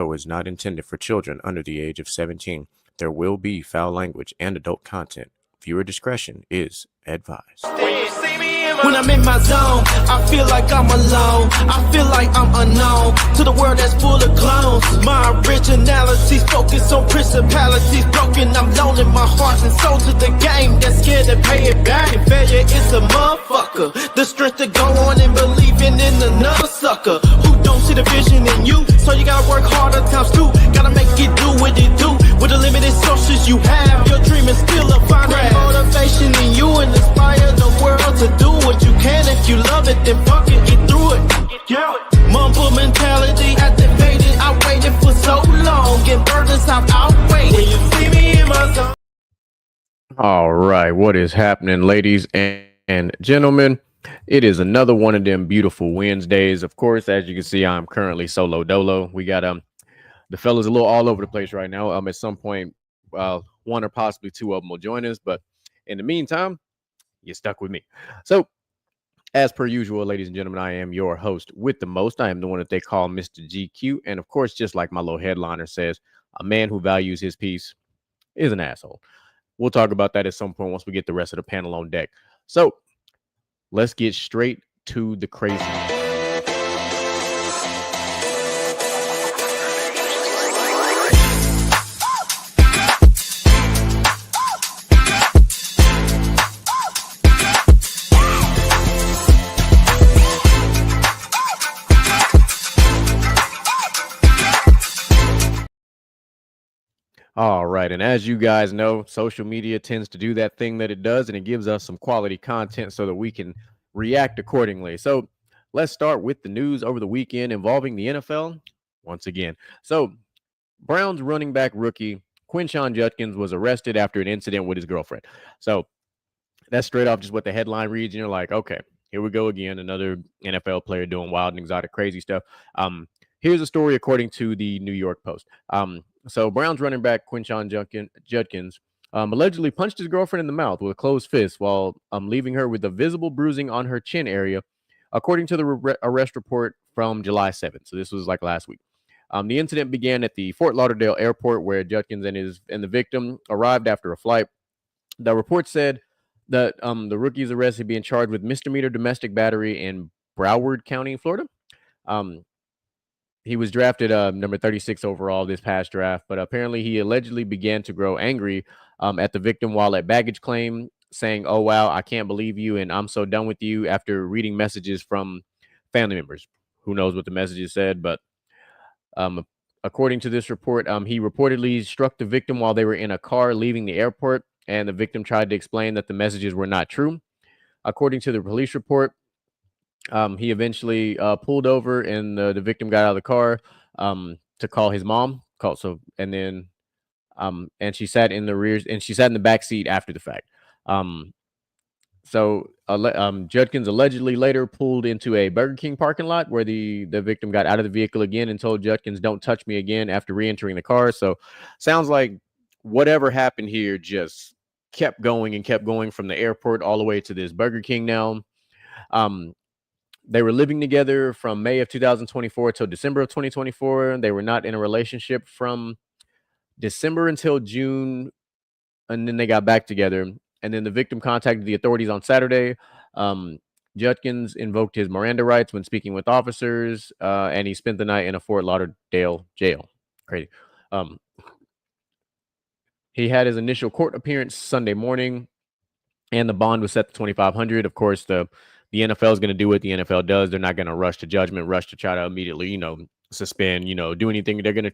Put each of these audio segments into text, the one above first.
is not intended for children under the age of 17. There will be foul language and adult content. Viewer discretion is advised. When I'm in my zone, I feel like I'm alone. I feel like I'm unknown to the world that's full of clones. My originality's focused on principalities broken. I'm lonely, my heart and soul to the game that's scared to pay it back. And failure is a motherfucker. The strength to go on and believing in another sucker who don't see the vision in you. So you gotta work harder times two. Gotta make it do what it do. With the limited sources you have, your dream is still a fine motivation in you and inspire the world to do what you can. If you love it, then fuck it, get through it. Mumble mentality activated. I waited for so long, and burdens I've outweighed. When you see me in my zone. All right, what is happening, ladies and gentlemen? It is another one of them beautiful Wednesdays. Of course, as you can see, I'm currently solo dolo. We got the fellas a little all over the place right now. At some point, one or possibly two of them will join us, but in the meantime, you're stuck with me. So, as per usual, ladies and gentlemen, I am your host with the most. I am the one that they call Mr. GQ. And of course, just like my little headliner says, a man who values his peace is an asshole. We'll talk about that at some point once we get the rest of the panel on deck. So let's get straight to the crazy. All right. And as you guys know, social media tends to do that thing that it does, and it gives us some quality content so that we can react accordingly. So let's start with the news over the weekend involving the NFL once again. So Browns running back rookie Quinshon Judkins was arrested after an incident with his girlfriend. So that's straight off just what the headline reads. And you're like, okay, here we go again. Another NFL player doing wild and exotic, crazy stuff. Here's a story according to the New York Post. So Browns running back Quinshon Judkins allegedly punched his girlfriend in the mouth with a closed fist while leaving her with a visible bruising on her chin area, according to the arrest report from July 7th. So this was like last week. The incident began at the Fort Lauderdale airport where Judkins and the victim arrived after a flight. The report said that the rookie's arrested being charged with misdemeanor domestic battery in Broward County, Florida. He was drafted number 36 overall this past draft, but apparently he allegedly began to grow angry at the victim while at baggage claim, saying, "Oh, wow, I can't believe you, and I'm so done with you," after reading messages from family members. Who knows what the messages said, but according to this report, he reportedly struck the victim while they were in a car leaving the airport, and the victim tried to explain that the messages were not true. According to the police report, he eventually pulled over, and the victim got out of the car to call his mom. And she sat in the rear, and she sat in the back seat after the fact. Judkins allegedly later pulled into a Burger King parking lot where the victim got out of the vehicle again and told Judkins, "Don't touch me again," after re-entering the car. So sounds like whatever happened here just kept going from the airport all the way to this Burger King now. They were living together from May of 2024 till December of 2024. They were not in a relationship from December until June, and then they got back together. And then the victim contacted the authorities on Saturday. Judkins invoked his Miranda rights when speaking with officers, and he spent the night in a Fort Lauderdale jail. Crazy. He had his initial court appearance Sunday morning, and the bond was set to $2,500. Of course, the NFL is going to do what the NFL does. They're not going to rush to judgment, rush to try to immediately, suspend, do anything. They're going to,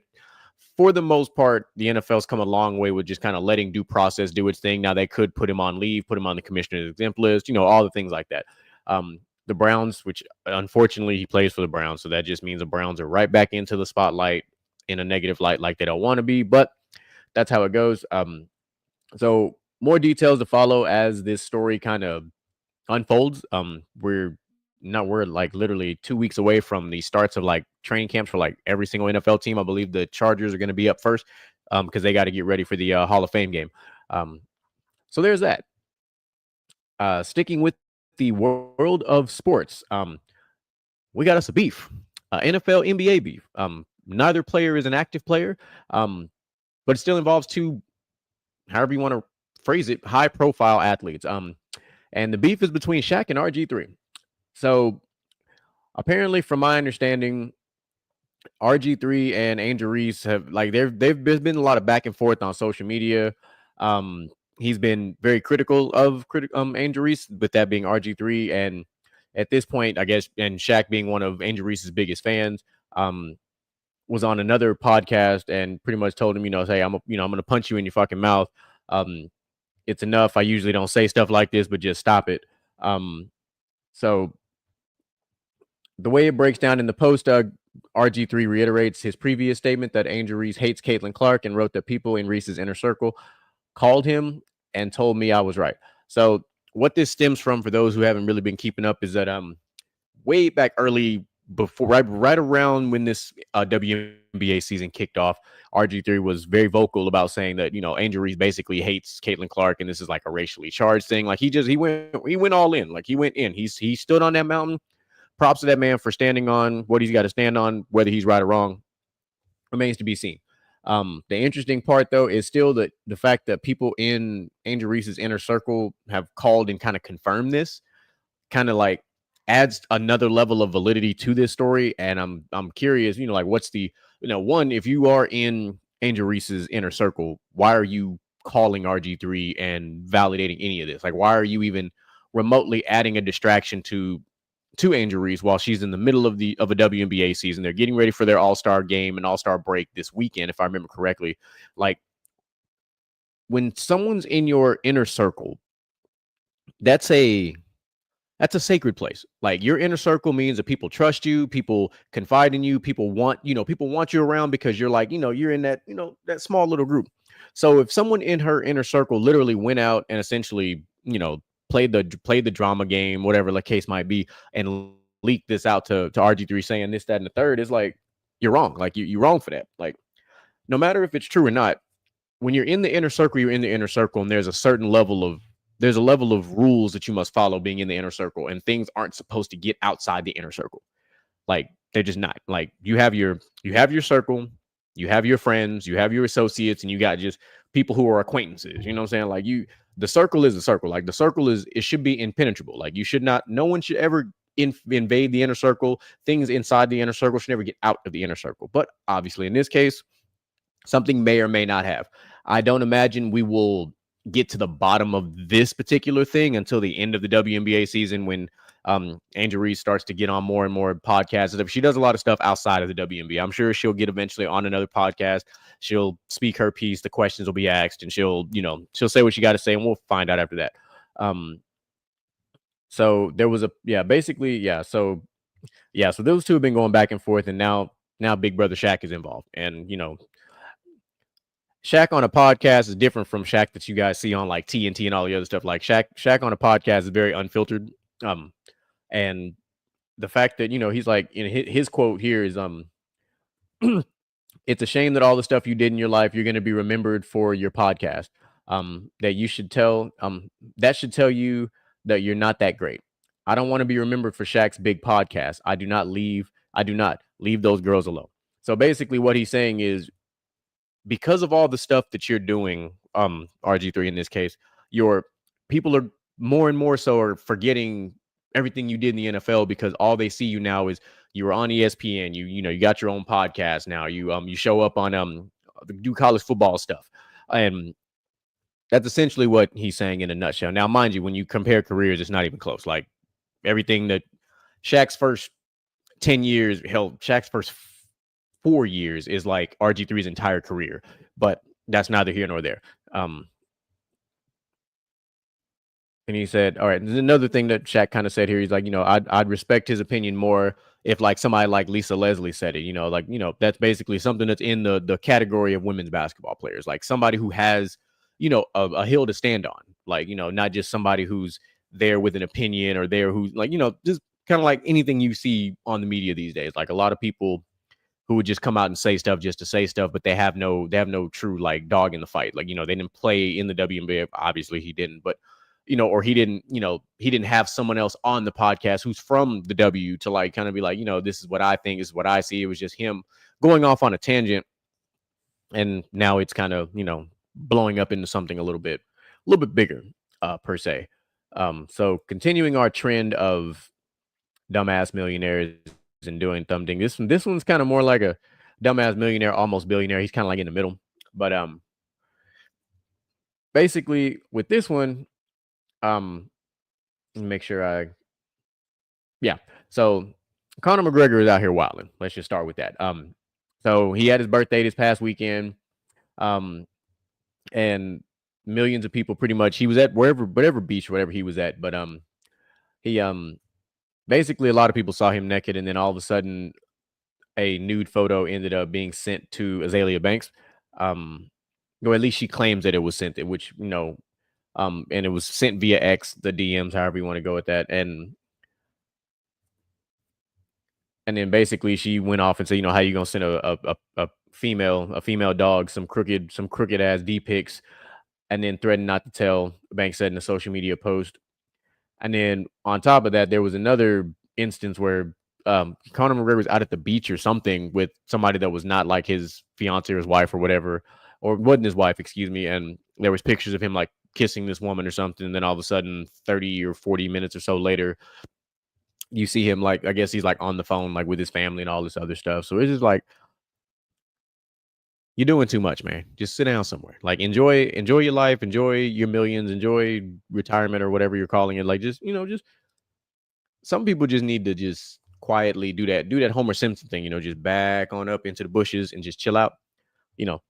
for the most part, the NFL's come a long way with just kind of letting due process do its thing. Now they could put him on leave, put him on the commissioner's exempt list, all the things like that. The Browns, which unfortunately he plays for the Browns, so that just means the Browns are right back into the spotlight in a negative light like they don't want to be, but that's how it goes. So more details to follow as this story kind of unfolds. We're like literally 2 weeks away from the starts of like training camps for like every single NFL team. I believe the Chargers are going to be up first because they got to get ready for the Hall of Fame game. So there's that. Sticking with the world of sports, we got us a beef, NFL NBA beef. neither player is an active player, but it still involves two, however you want to phrase it, high profile athletes. And the beef is between Shaq and RG3. So apparently, from my understanding, RG3 and Angel Reese have like there's been a lot of back and forth on social media. Um, he's been very critical of Angel Reese, with that being RG3, and at this point, I guess, and Shaq being one of Angel Reese's biggest fans, um, was on another podcast and pretty much told him, hey, I'm going to punch you in your fucking mouth. Um, it's enough. I usually don't say stuff like this, but just stop it. So the way it breaks down in the post, RG3 reiterates his previous statement that Angel Reese hates Caitlin Clark and wrote that people in Reese's inner circle called him and told me I was right. So what this stems from, for those who haven't really been keeping up, is that way back early, before right around when this WNBA season kicked off, RG3 was very vocal about saying that Angel Reese basically hates Caitlin Clark and this is like a racially charged thing. Like he went all in. Like he went in. He stood on that mountain. Props to that man for standing on what he's got to stand on. Whether he's right or wrong remains to be seen. The interesting part, though, is still the fact that people in Angel Reese's inner circle have called and kind of confirmed this, kind of like adds another level of validity to this story. And I'm curious, like what's the, one, if you are in Angel Reese's inner circle, why are you calling RG3 and validating any of this? Like, why are you even remotely adding a distraction to Angel Reese while she's in the middle of a WNBA season? They're getting ready for their All-Star game and All-Star break this weekend, if I remember correctly. Like, when someone's in your inner circle, that's a sacred place. Like, your inner circle means that people trust you, people confide in you, people want you around because you're like, you're in that, that small little group. So if someone in her inner circle literally went out and essentially, played the drama game, whatever the case might be, and leaked this out to RG3 saying this, that, and the third, is like, you're wrong. Like, you're wrong for that. Like, no matter if it's true or not, when you're in the inner circle, you're in the inner circle, and there's a level of rules that you must follow being in the inner circle, and things aren't supposed to get outside the inner circle. Like, they're just not. Like, you have your circle, you have your friends, you have your associates, and you got just people who are acquaintances. You know what I'm saying? Like, the circle is a circle. Like, the circle it should be impenetrable. Like, no one should ever invade the inner circle. Things inside the inner circle should never get out of the inner circle. But obviously, in this case, something may or may not have. I don't imagine we will get to the bottom of this particular thing until the end of the WNBA season, when Angel Reese starts to get on more and more podcasts. She does a lot of stuff outside of the WNBA. I'm sure she'll get eventually on another podcast. She'll speak her piece. The questions will be asked, and she'll say what she got to say, and we'll find out after that. So there was So those two have been going back and forth, and now Big Brother Shaq is involved, and Shaq on a podcast is different from Shaq that you guys see on like TNT and all the other stuff. Like, Shaq on a podcast is very unfiltered. And the fact that, he's like, his quote here is, it's a shame that all the stuff you did in your life, you're going to be remembered for your podcast. That should tell you that you're not that great. I don't want to be remembered for Shaq's big podcast. I do not leave those girls alone. So basically what he's saying is, because of all the stuff that you're doing, RG3 in this case, your people are more and more so are forgetting everything you did in the NFL, because all they see you now is you're on ESPN. You got your own podcast now. You show up on do college football stuff, and that's essentially what he's saying in a nutshell. Now, mind you, when you compare careers, it's not even close. Like, everything that Shaq's first 10 years, hell, Shaq's first 4 years is like RG3's entire career, but that's neither here nor there. And he said, all right, there's another thing that Shaq kind of said here. He's like, I'd respect his opinion more if like somebody like Lisa Leslie said it, that's basically something that's in the category of women's basketball players, like somebody who has, a hill to stand on, like, not just somebody who's there with an opinion, or there who's like, just kind of like anything you see on the media these days. Like, a lot of people who would just come out and say stuff just to say stuff, but they have no true like dog in the fight. Like, they didn't play in the WNBA. Obviously he didn't, but or he didn't have someone else on the podcast who's from the W to like kind of be like, this is what I think, this is what I see. It was just him going off on a tangent, and now it's kind of blowing up into something a little bit bigger, per se. So continuing our trend of dumbass millionaires and doing something. This one's kind of more like a dumbass millionaire, almost billionaire. He's kind of like in the middle. But basically with this one, make sure yeah. So Conor McGregor is out here wilding. Let's just start with that. So he had his birthday this past weekend. And millions of people pretty much, he was at whatever beach, whatever he was at. But he basically a lot of people saw him naked, and then all of a sudden a nude photo ended up being sent to Azalea Banks. Or at least she claims that it was sent, which and it was sent via X, the DMs, however you want to go with that. And then basically she went off and said, how you gonna send a female dog some crooked ass D pics, and then threatened not to tell, Banks said in a social media post. And then on top of that, there was another instance where Conor McGregor was out at the beach or something with somebody that was not like his fiance or his wife or whatever, or wasn't his wife, excuse me. And there was pictures of him like kissing this woman or something. And then all of a sudden, 30 or 40 minutes or so later, you see him like, I guess he's like on the phone, like with his family and all this other stuff. So it's just like, you're doing too much, man. Just sit down somewhere. Like enjoy your life, enjoy your millions, enjoy retirement or whatever you're calling it. Like just some people just need to just quietly do that Homer Simpson thing, just back on up into the bushes and just chill out.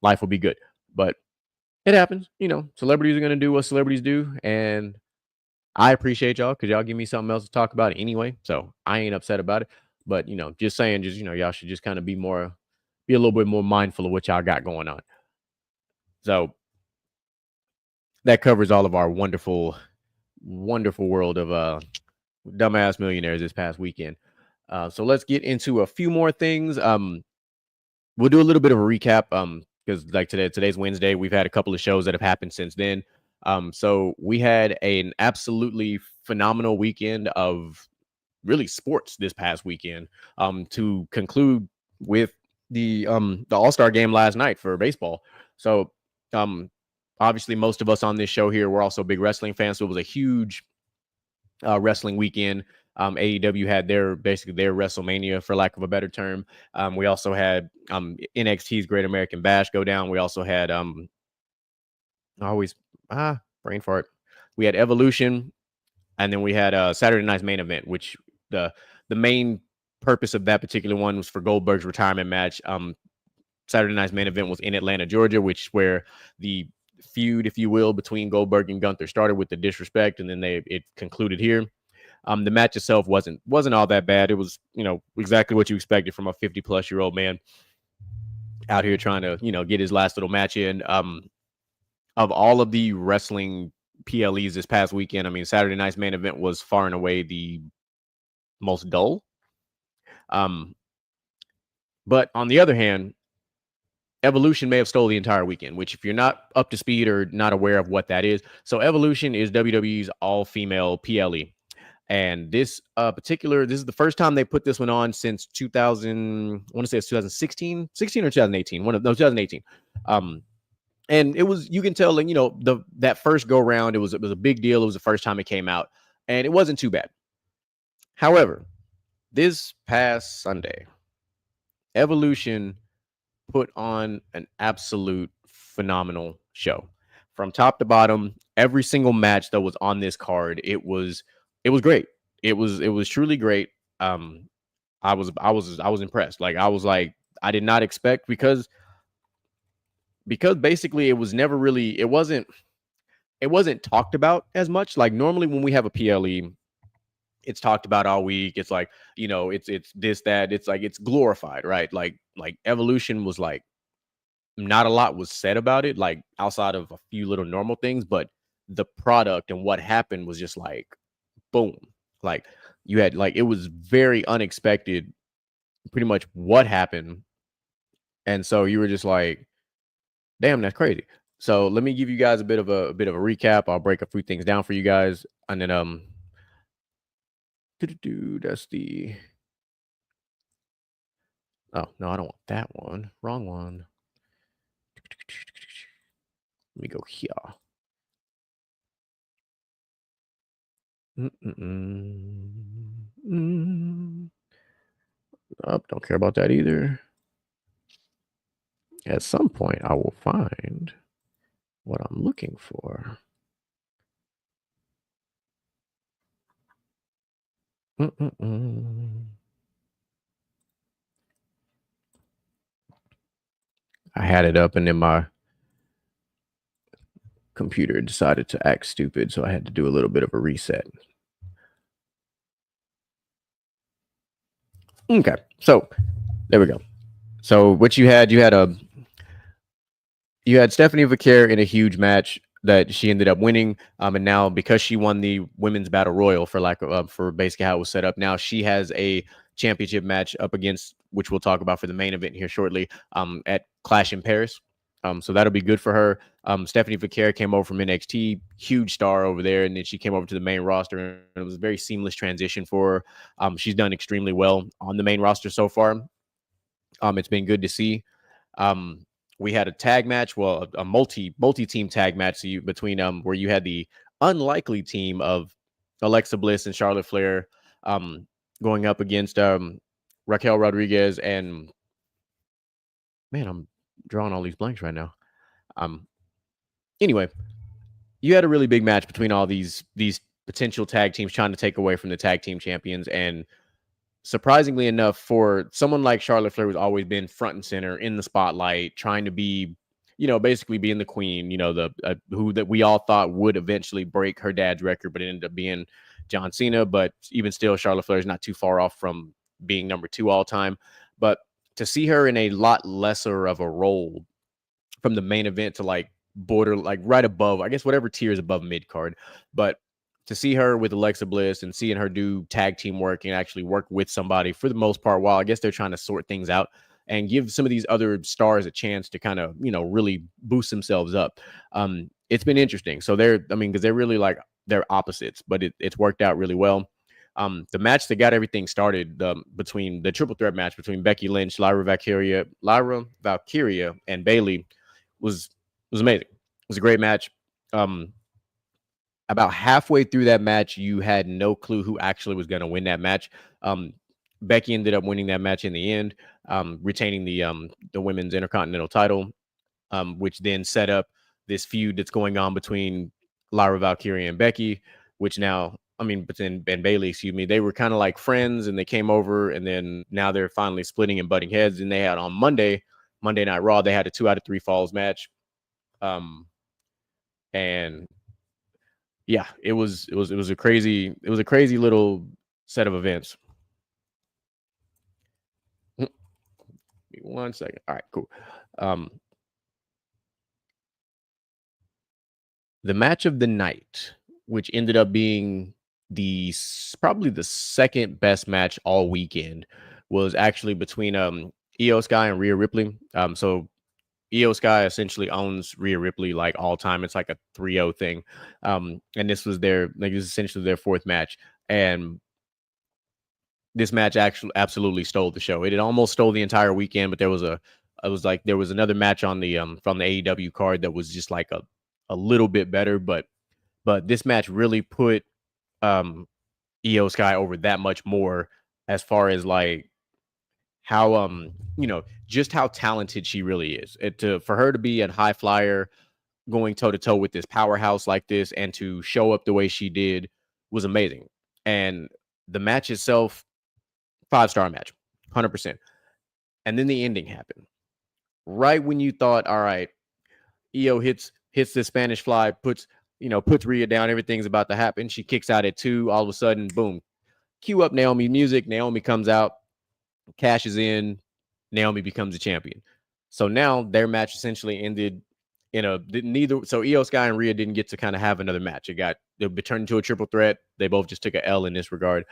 Life will be good. But it happens. Celebrities are gonna do what celebrities do, and I appreciate y'all because y'all give me something else to talk about anyway. So I ain't upset about it. But just saying, y'all should just kind of be a little bit more mindful of what y'all got going on. So that covers all of our wonderful, wonderful world of dumbass millionaires this past weekend. So let's get into a few more things. We'll do a little bit of a recap. Because like today's Wednesday, we've had a couple of shows that have happened since then. So we had an absolutely phenomenal weekend of really sports this past weekend. To conclude with the All-Star game last night for baseball. So obviously most of us on this show here, we're also big wrestling fans. So it was a huge wrestling weekend. AEW had their WrestleMania, for lack of a better term. We also had NXT's Great American Bash go down. We also had brain fart. We had Evolution, and then we had Saturday Night's Main Event, which the main purpose of that particular one was for Goldberg's retirement match. Saturday Night's Main Event was in Atlanta, Georgia, which where the feud, if you will, between Goldberg and Gunther started with the disrespect, and then it concluded here. The match itself wasn't all that bad. It was, exactly what you expected from a 50-plus-year-old man out here trying to, get his last little match in. Of all of the wrestling PLEs this past weekend, I mean, Saturday Night's Main Event was far and away the most dull. But on the other hand, Evolution may have stole the entire weekend, which if you're not up to speed or not aware of what that is. So Evolution is WWE's all-female PLE. And this this is the first time they put this one on since 2000. I want to say it's 2016 or 2018. 2018. And it was, you can tell, like, that first go round, it was a big deal. It was the first time it came out, and it wasn't too bad. However, this past Sunday, Evolution put on an absolute phenomenal show from top to bottom. Every single match that was on this card, it was great. It was truly great. I was impressed. Like, I was like, I did not expect, because basically it was never really, it wasn't talked about as much. Like, normally when we have a PLE, it's talked about all week. It's like, it's this, that, it's like, it's glorified, right? Like Evolution was like, not a lot was said about it, like outside of a few little normal things, but the product and what happened was just like, boom. Like, you had, like, it was very unexpected, pretty much what happened. And so you were just like, damn, that's crazy. So let me give you guys a bit of a recap. I'll break a few things down for you guys, and then that's the. Oh no, I don't want that one. Wrong one. Let me go here. Oh, don't care about that either. At some point, I will find what I'm looking for. I had it up, and then my computer decided to act stupid, so I had to do a little bit of a reset. Okay, so there we go. So what you had Stephanie Vaquer in a huge match that she ended up winning, and now because she won the women's battle royal for lack of for basically how it was set up, now she has a championship match up against, which we'll talk about for the main event here shortly, at Clash in Paris. So that'll be good for her. Stephanie Vaquer came over from NXT, huge star over there, and then she came over to the main roster, and it was a very seamless transition for her. She's done extremely well on the main roster so far. It's been good to see. Um, we had a tag match, well, a multi team tag match between where you had the unlikely team of Alexa Bliss and Charlotte Flair going up against Raquel Rodriguez and man, I'm drawing all these blanks right now. Um, anyway, you had a really big match between all these potential tag teams trying to take away from the tag team champions, and surprisingly enough, for someone like Charlotte Flair, who's always been front and center in the spotlight, trying to be, basically being the queen, the who that we all thought would eventually break her dad's record, but it ended up being John Cena. But even still, Charlotte Flair is not too far off from being number 2 all time. But to see her in a lot lesser of a role from the main event to like border, like right above, I guess whatever tier is above mid card, but to see her with Alexa Bliss and seeing her do tag team work and actually work with somebody for the most part, while I guess they're trying to sort things out and give some of these other stars a chance to kind of, really boost themselves up. It's been interesting. So because they're really like they're opposites, but it's worked out really well. The match that got everything started between the triple threat match between Becky Lynch, Lyra Valkyria, and Bayley was amazing. It was a great match. About halfway through that match, you had no clue who actually was going to win that match. Becky ended up winning that match in the end, retaining the women's intercontinental title, which then set up this feud that's going on between Lyra Valkyria and Becky, which now, but then Ben Bailey, excuse me, they were kind of like friends and they came over, and then now they're finally splitting and butting heads. And they had on Monday Night Raw, they had a 2 out of 3 falls match. And yeah, it was a crazy little set of events. Give me 1 second. All right, cool. The match of the night, which ended up being probably the second best match all weekend, was actually between Io Sky and Rhea Ripley. So Io Sky essentially owns Rhea Ripley like all time. It's like a 3-0 thing. And this was essentially their 4th match. And this match actually absolutely stole the show. It had almost stole the entire weekend, but there was another match on the from the AEW card that was just like a little bit better, but this match really put Io Sky over that much more as far as like how just how talented she really is. For her to be a high flyer going toe to toe with this powerhouse like this and to show up the way she did was amazing. And the match itself, 5-star match, 100%. And then the ending happened right when you thought, all right, Io hits the Spanish fly, puts Rhea down, everything's about to happen. She kicks out at 2. All of a sudden, boom, cue up Naomi music. Naomi comes out, cashes in. Naomi becomes a champion. So now their match essentially ended so Io Sky and Rhea didn't get to kind of have another match. It turned into a triple threat. They both just took a L in this regard.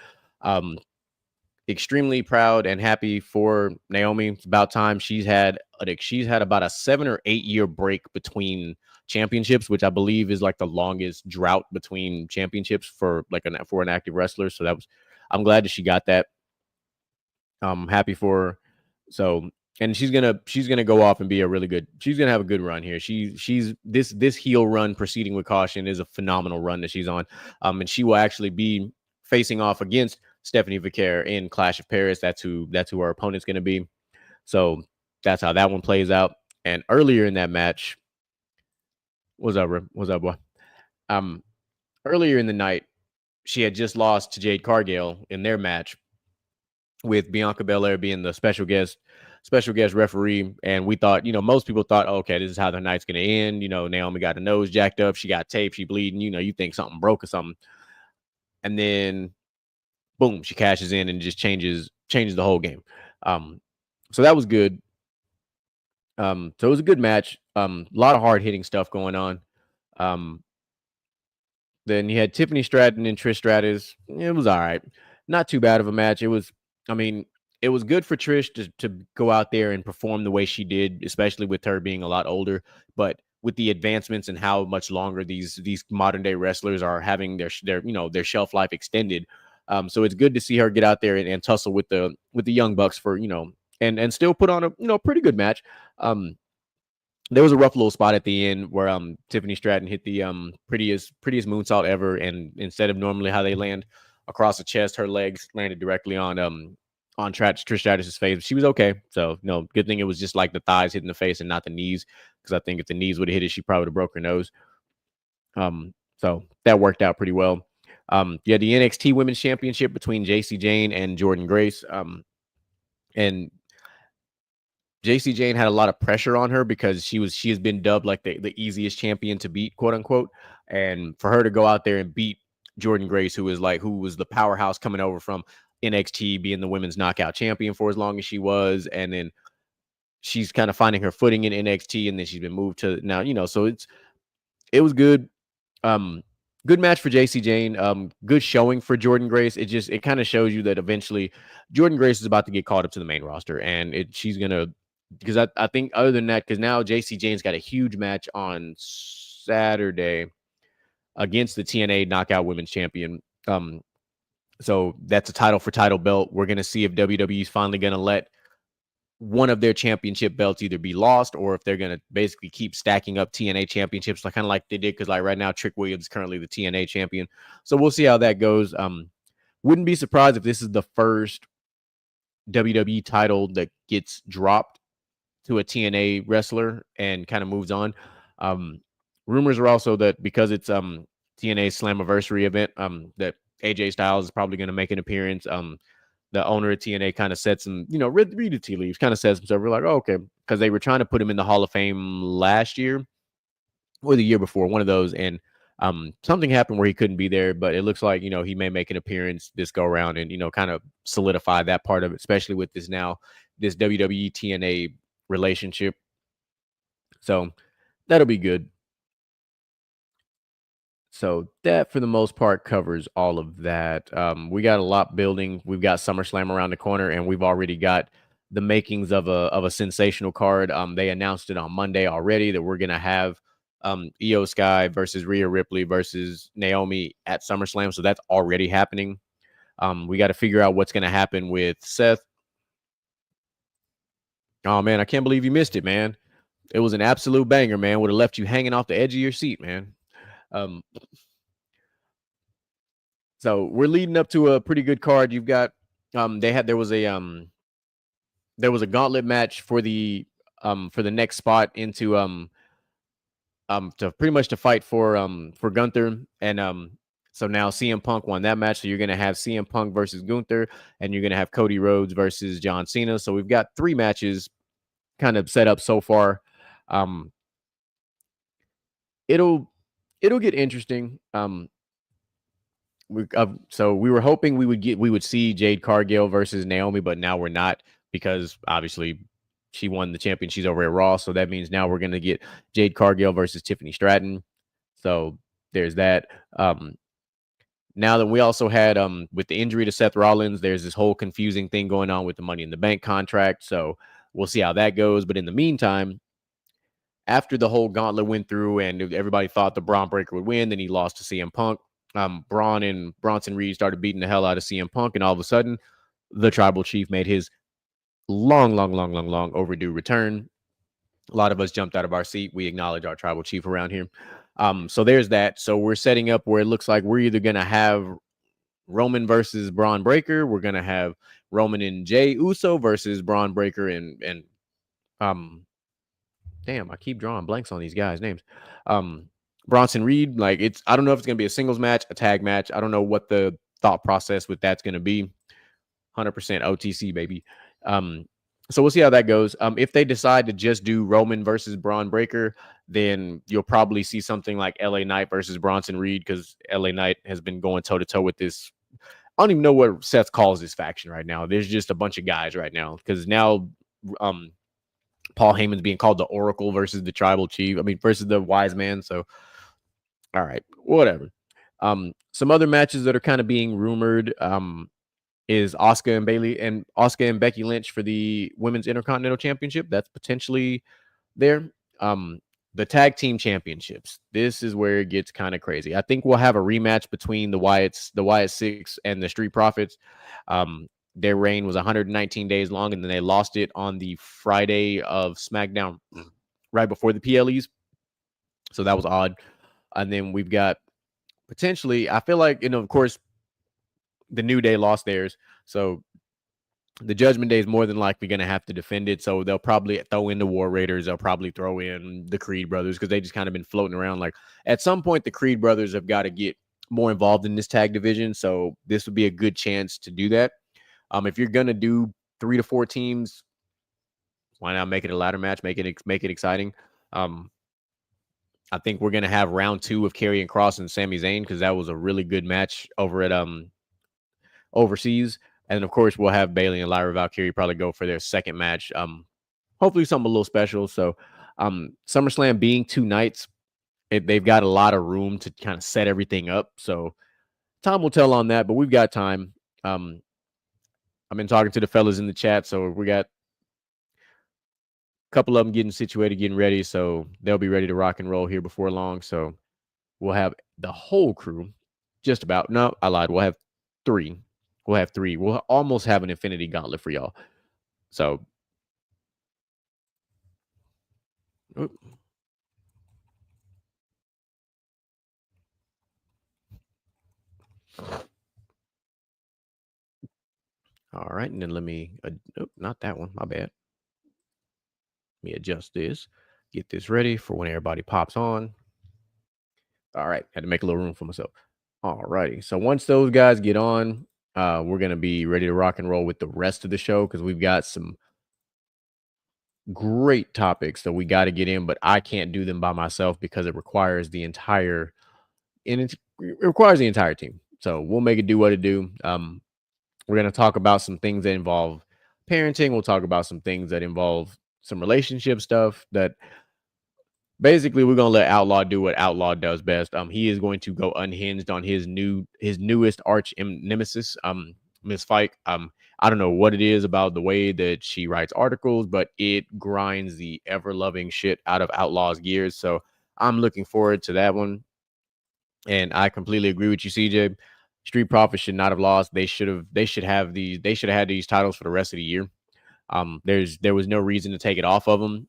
extremely proud and happy for Naomi. It's about time. She's had about a 7 or 8 year break between championships, which I believe is like the longest drought between championships for for an active wrestler. So I'm glad that she got that. I'm happy for her. So, and she's gonna go off and be a really good. She's gonna have a good run here. She's this heel run proceeding with caution is a phenomenal run that she's on. And she will actually be facing off against Stephanie Vicaire in Clash of Paris. That's who our opponent's gonna be. So that's how that one plays out. And earlier in that match, what's up, Rip? What's up, boy? Um, Earlier in the night, she had just lost to Jade Cargill in their match, with Bianca Belair being the special guest referee. And we thought, most people thought, oh, okay, this is how the night's going to end. Naomi got her nose jacked up. She got taped. She bleeding. You think something broke or something. And then, boom, she cashes in and just changes the whole game. So that was good. So it was a good match. A lot of hard hitting stuff going on. Then you had Tiffany Stratton and Trish Stratus. It was all right. Not too bad of a match. I mean, it was good for Trish to go out there and perform the way she did, especially with her being a lot older. But with the advancements and how much longer these modern day wrestlers are having their shelf life extended, so it's good to see her get out there and tussle with the young bucks for and still put on a pretty good match. There was a rough little spot at the end where Tiffany Stratton hit the prettiest moonsault ever, and instead of normally how they land across the chest, her legs landed directly on Trish Stratus's face. She was okay, so no, good thing it was just like the thighs hitting the face and not the knees, because I think if the knees would have hit it, she probably would have broke her nose. So that worked out pretty well. Yeah, the NXT Women's Championship between JC Jane and Jordan Grace. And JC Jane had a lot of pressure on her because she has been dubbed like the easiest champion to beat, quote unquote. And for her to go out there and beat Jordan Grace, who was the powerhouse coming over from NXT, being the women's knockout champion for as long as she was, and then she's kind of finding her footing in NXT, and then she's been moved to now, so it was good. Good match for JC Jane. Good showing for Jordan Grace. It kind of shows you that eventually Jordan Grace is about to get called up to the main roster, and she's gonna, because I think other than that, because now JC Jane's got a huge match on Saturday against the TNA Knockout Women's Champion. So that's a title for title belt. We're gonna see if WWE's finally gonna let one of their championship belts either be lost, or if they're going to basically keep stacking up TNA championships, kind of like they did. Because right now, Trick Williams is currently the TNA champion. So we'll see how that goes. Wouldn't be surprised if this is the first WWE title that gets dropped to a TNA wrestler and kind of moves on. Rumors are also that because it's TNA's Slammiversary event, that AJ Styles is probably going to make an appearance. The owner of TNA kind of said some, read the tea leaves, kind of says some stuff. We're like, oh, okay. Because they were trying to put him in the Hall of Fame last year or the year before, one of those. And something happened where he couldn't be there, but it looks like, he may make an appearance this go around and, kind of solidify that part of it, especially with this WWE TNA relationship. So that'll be good. So that, for the most part, covers all of that. We got a lot building. We've got SummerSlam around the corner, and we've already got the makings of a sensational card. They announced it on Monday already that we're gonna have Io Sky versus Rhea Ripley versus Naomi at SummerSlam. So that's already happening. We got to figure out what's gonna happen with Seth. Oh man, I can't believe you missed it, man. It was an absolute banger, man. Would have left you hanging off the edge of your seat, man. So we're leading up to a pretty good card. You've got there was a gauntlet match for the next spot into to pretty much to fight for Gunther, and so now CM Punk won that match. So you're gonna have CM Punk versus Gunther, and you're gonna have Cody Rhodes versus John Cena. So we've got 3 matches kind of set up so far. It'll get interesting. So we were hoping we would see Jade Cargill versus Naomi, but now we're not, because obviously she won the champion. She's over at Raw, so that means now we're gonna get Jade Cargill versus Tiffany Stratton. So there's that. Now that we also had with the injury to Seth Rollins, there's this whole confusing thing going on with the Money in the Bank contract. So we'll see how that goes. But in the meantime, after the whole gauntlet went through and everybody thought the Braun Breaker would win, then he lost to CM Punk. Braun and Bronson Reed started beating the hell out of CM Punk, and all of a sudden, the Tribal Chief made his long overdue return. A lot of us jumped out of our seat. We acknowledge our Tribal Chief around here. So there's that. So we're setting up where it looks like we're either going to have Roman versus Braun Breaker. We're going to have Roman and Jey Uso versus Braun Breaker and um damn, I keep drawing blanks on these guys' names. Bronson Reed, like I don't know if it's gonna be a singles match, a tag match. I don't know what the thought process with that's gonna be. 100% OTC, baby. So we'll see how that goes. If they decide to just do Roman versus Braun Breaker, then you'll probably see something like LA Knight versus Bronson Reed, because LA Knight has been going toe to toe with this. I don't even know what Seth calls this faction right now. There's just a bunch of guys right now, because now Paul Heyman's being called the Oracle versus the Tribal Chief. I mean, versus the Wise Man. So, all right, whatever. Some other matches that are kind of being rumored is Asuka and Becky Lynch for the Women's Intercontinental Championship. That's potentially there. The tag team championships. This is where it gets kind of crazy. I think we'll have a rematch between the Wyatt Six and the Street Profits. Their reign was 119 days long, and then they lost it on the Friday of SmackDown right before the PLEs. So that was odd. And then we've got potentially, I feel like, of course, the New Day lost theirs. So the Judgment Day is more than likely going to have to defend it. So they'll probably throw in the War Raiders. They'll probably throw in the Creed Brothers, because they just kind of been floating around. Like, at some point, the Creed Brothers have got to get more involved in this tag division. So this would be a good chance to do that. If you're going to do 3 to 4 teams, why not make it a ladder match? Make it exciting. I think we're going to have round 2 of Karrion Kross and Sami Zayn, because that was a really good match over at overseas. And of course, we'll have Bayley and Lyra Valkyrie probably go for their second match. Hopefully something a little special. So SummerSlam being 2 nights, they've got a lot of room to kind of set everything up. So time will tell on that, but we've got time. I've been talking to the fellas in the chat, so we got a couple of them getting situated, getting ready. So they'll be ready to rock and roll here before long. So we'll have the whole crew just about. No, I lied. We'll have 3. We'll almost have an Infinity Gauntlet for y'all. So, all right. And then let me, not that one. My bad. Let me adjust this, get this ready for when everybody pops on. All right. Had to make a little room for myself. All righty. So once those guys get on, we're going to be ready to rock and roll with the rest of the show, because we've got some great topics that we got to get in, but I can't do them by myself because it requires the entire team. So we'll make it do what it do. We're going to talk about some things that involve parenting. We'll talk about some things that involve some relationship stuff. That basically we're going to let Outlaw do what Outlaw does best. He is going to go unhinged on his newest arch nemesis, Miss Fike. I don't know what it is about the way that she writes articles, but it grinds the ever-loving shit out of Outlaw's gears. So I'm looking forward to that one. And I completely agree with you, CJ. Street Profits should not have lost. They should have had these titles for the rest of the year. There was no reason to take it off of them.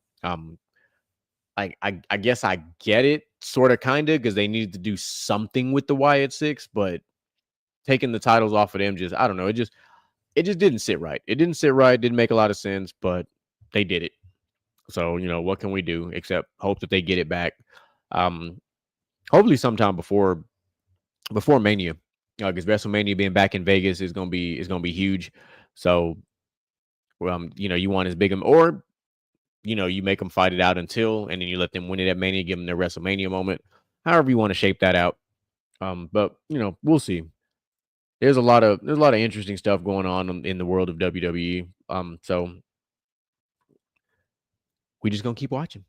I guess I get it, sort of, kind of, because they needed to do something with the Wyatt Six, but taking the titles off of them, I don't know. It just didn't sit right. It didn't sit right. Didn't make a lot of sense, but they did it. So, what can we do except hope that they get it back? Hopefully sometime before Mania, because WrestleMania being back in Vegas is gonna be huge. So, you want as big them, or you make them fight it out until, and then you let them win it at Mania, give them their WrestleMania moment. However you want to shape that out. But we'll see. There's a lot of interesting stuff going on in the world of WWE. So we just gonna keep watching,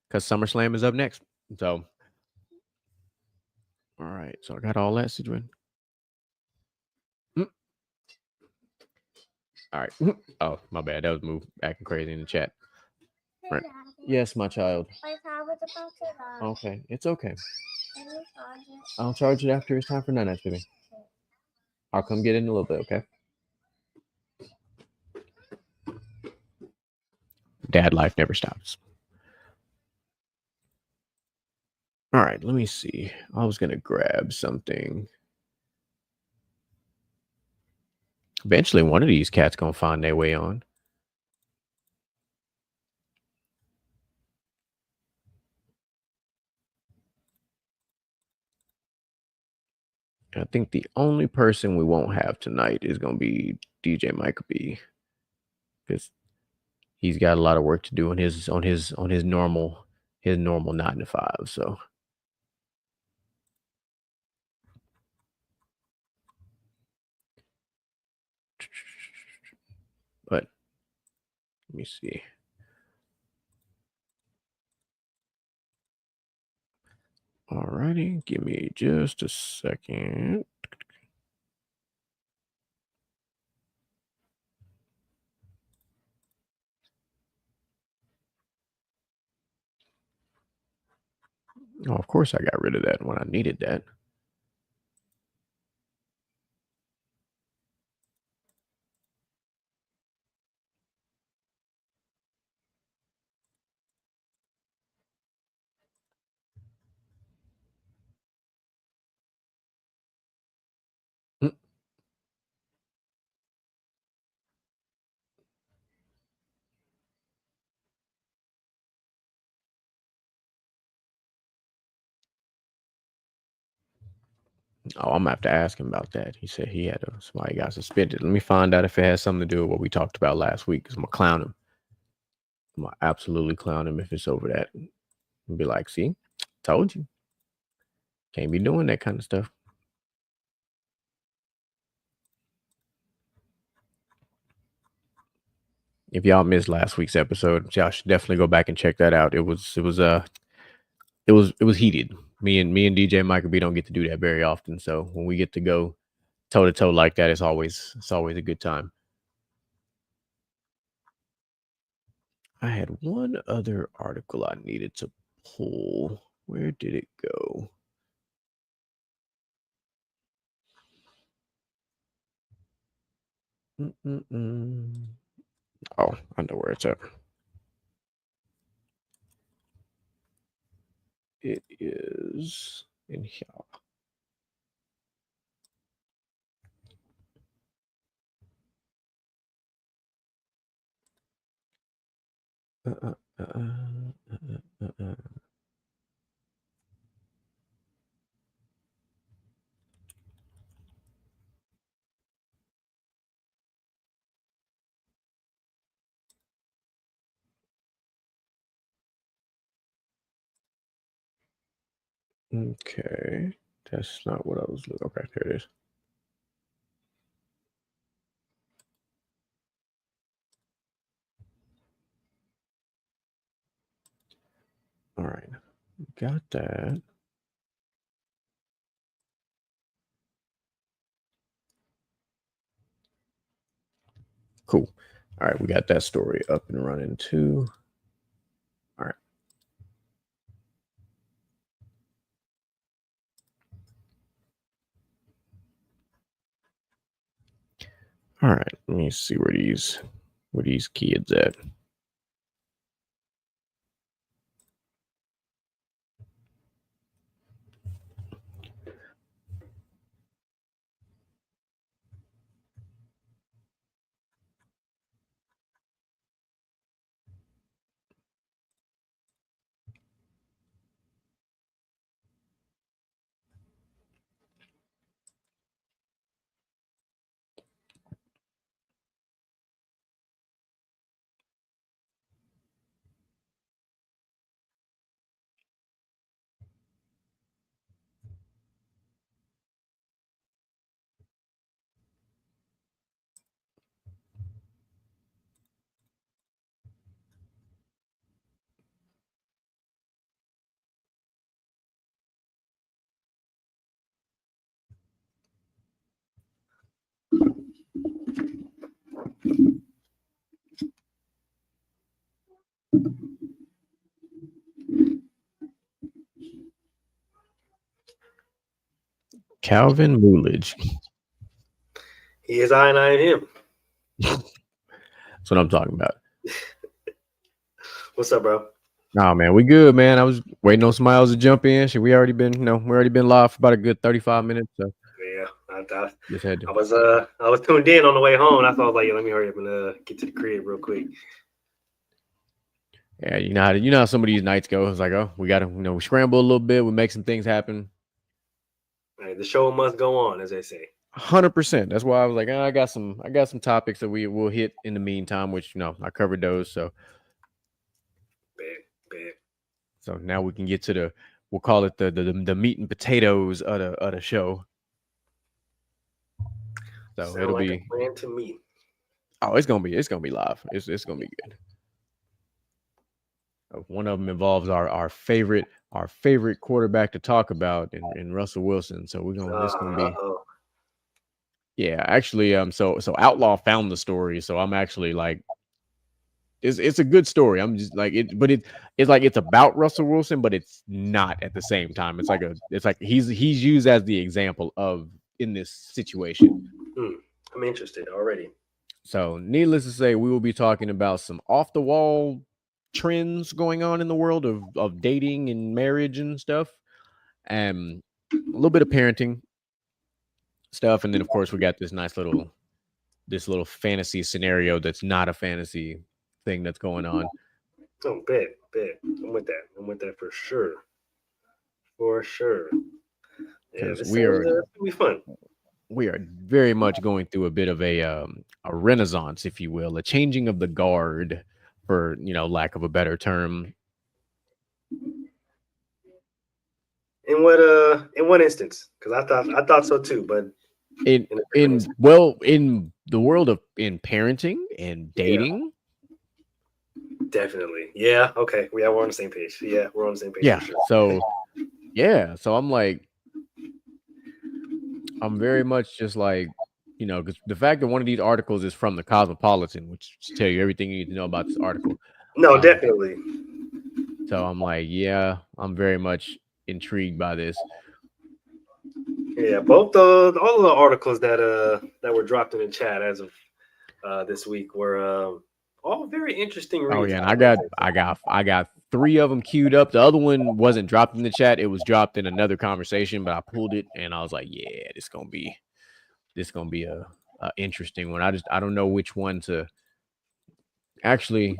because SummerSlam is up next. So All right, so I got all that, Sidwin. All right. Oh, my bad. That was Move acting crazy in the chat. Right. Yes, my child. Okay, it's okay. I'll charge it after it's time for night, baby. I'll come get it in a little bit, okay? Dad life never stops. All right, let me see. I was gonna grab something. Eventually, one of these cats gonna find their way on. I think the only person we won't have tonight is gonna be DJ Micah B, because he's got a lot of work to do on his normal 9 to 5. So, but let me see. Alrighty, give me just a second. Oh, of course I got rid of that when I needed that. Mm. Oh, I'm gonna have to ask him about that. He said he had somebody got suspended. Let me find out if it has something to do with what we talked about last week. Cause I'm gonna clown him. I'm gonna absolutely clown him if it's over that. And be like, see, told you. Can't be doing that kind of stuff. If y'all missed last week's episode, y'all should definitely go back and check that out. It was heated. Me and DJ Micah B don't get to do that very often. So when we get to go toe to toe like that, it's always a good time. I had one other article I needed to pull. Where did it go? Oh, I know where it's at. It is in here. Okay, that's not what I was looking. Okay, here it is. All right, got that. Cool. All right, we got that story up and running too. All right. All right, let me see where these kids at. Calvin Moolidge. He is I and I am him. That's what I'm talking about. What's up, bro? Nah, man, we good, man. I was waiting on somebody else to jump in. Should we already been, we already been live for about a good 35 minutes. So Yeah, I was tuned in on the way home. I thought I was like, yeah, let me hurry up and get to the crib real quick. Yeah, you know how some of these nights go. It's like, oh, we gotta, we scramble a little bit, we make some things happen. Right, the show must go on, as they say. 100%. That's why I was like, I got some topics that we will hit in the meantime, which I covered those. So Bad. So now we can get to we'll call it the meat and potatoes of the show. So Sound it'll like be a plan to me. Oh, it's gonna be live. It's gonna be good. One of them involves our favorite quarterback to talk about in Russell Wilson. So it's gonna be yeah. Actually, so Outlaw found the story. So I'm actually like, it's a good story. I'm just like it, but it's about Russell Wilson, but it's not at the same time. It's like he's used as the example of in this situation. I'm interested already. So, needless to say, we will be talking about some off the wall trends going on in the world of dating and marriage and stuff, and a little bit of parenting stuff, and then of course we got this nice little fantasy scenario that's not a fantasy thing that's going on. Oh, bet. I'm with that for sure. Yeah, this will be fun. We are very much going through a bit of a renaissance, if you will, a changing of the guard, for lack of a better term. In what instance? Because I thought so too, but in the world of parenting and dating. Definitely. Yeah. Okay. We're on the same page. Yeah, we're on the same page. Yeah. For sure. So I'm like, I'm very much just like, because the fact that one of these articles is from the Cosmopolitan, which tell you everything you need to know about this article. No, definitely. So I'm like, yeah, I'm very much intrigued by this. Yeah, all of the articles that were dropped in the chat as of this week were all very interesting reads. Oh yeah, and I got 3 of them queued up. The other one wasn't dropped in the chat; it was dropped in another conversation. But I pulled it, and I was like, "Yeah, this gonna be a interesting one." I don't know which one to. Actually,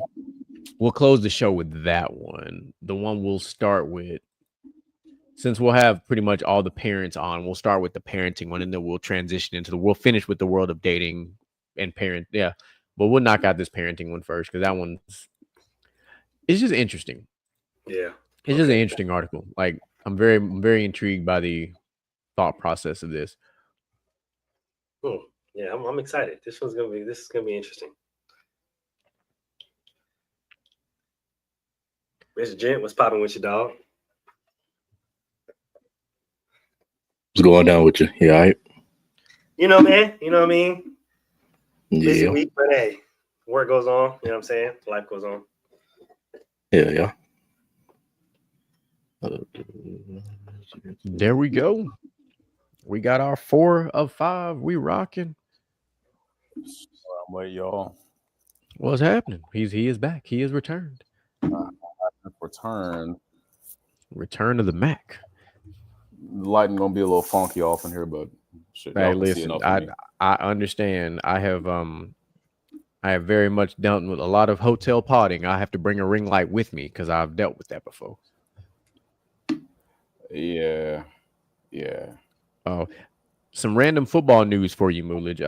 we'll close the show with that one. The one we'll start with, since we'll have pretty much all the parents on. We'll start with the parenting one, and then we'll transition into we'll finish with the world of dating and parent. Yeah. But we'll knock out this parenting one first, because that it's just interesting. Yeah. It's just an interesting article. Like, I'm very intrigued by the thought process of this. Yeah, I'm excited. This is gonna be interesting. Mr. Gent, what's popping with you, dog? What's going down with you? Yeah, all right? Man. You know what I mean? Busy Yeah. week, but hey, work goes on. You know what I'm saying? Life goes on. Yeah. There we go. We got our 4 of 5. We rocking. Wait, y'all. What's happening? He is back. He is returned. Return of the Mac. The lighting gonna be a little funky off in here, but shit, hey, listen, I understand. I have very much dealt with a lot of hotel potting. I have to bring a ring light with me because I've dealt with that before. Yeah. Oh, some random football news for you, Moolidge.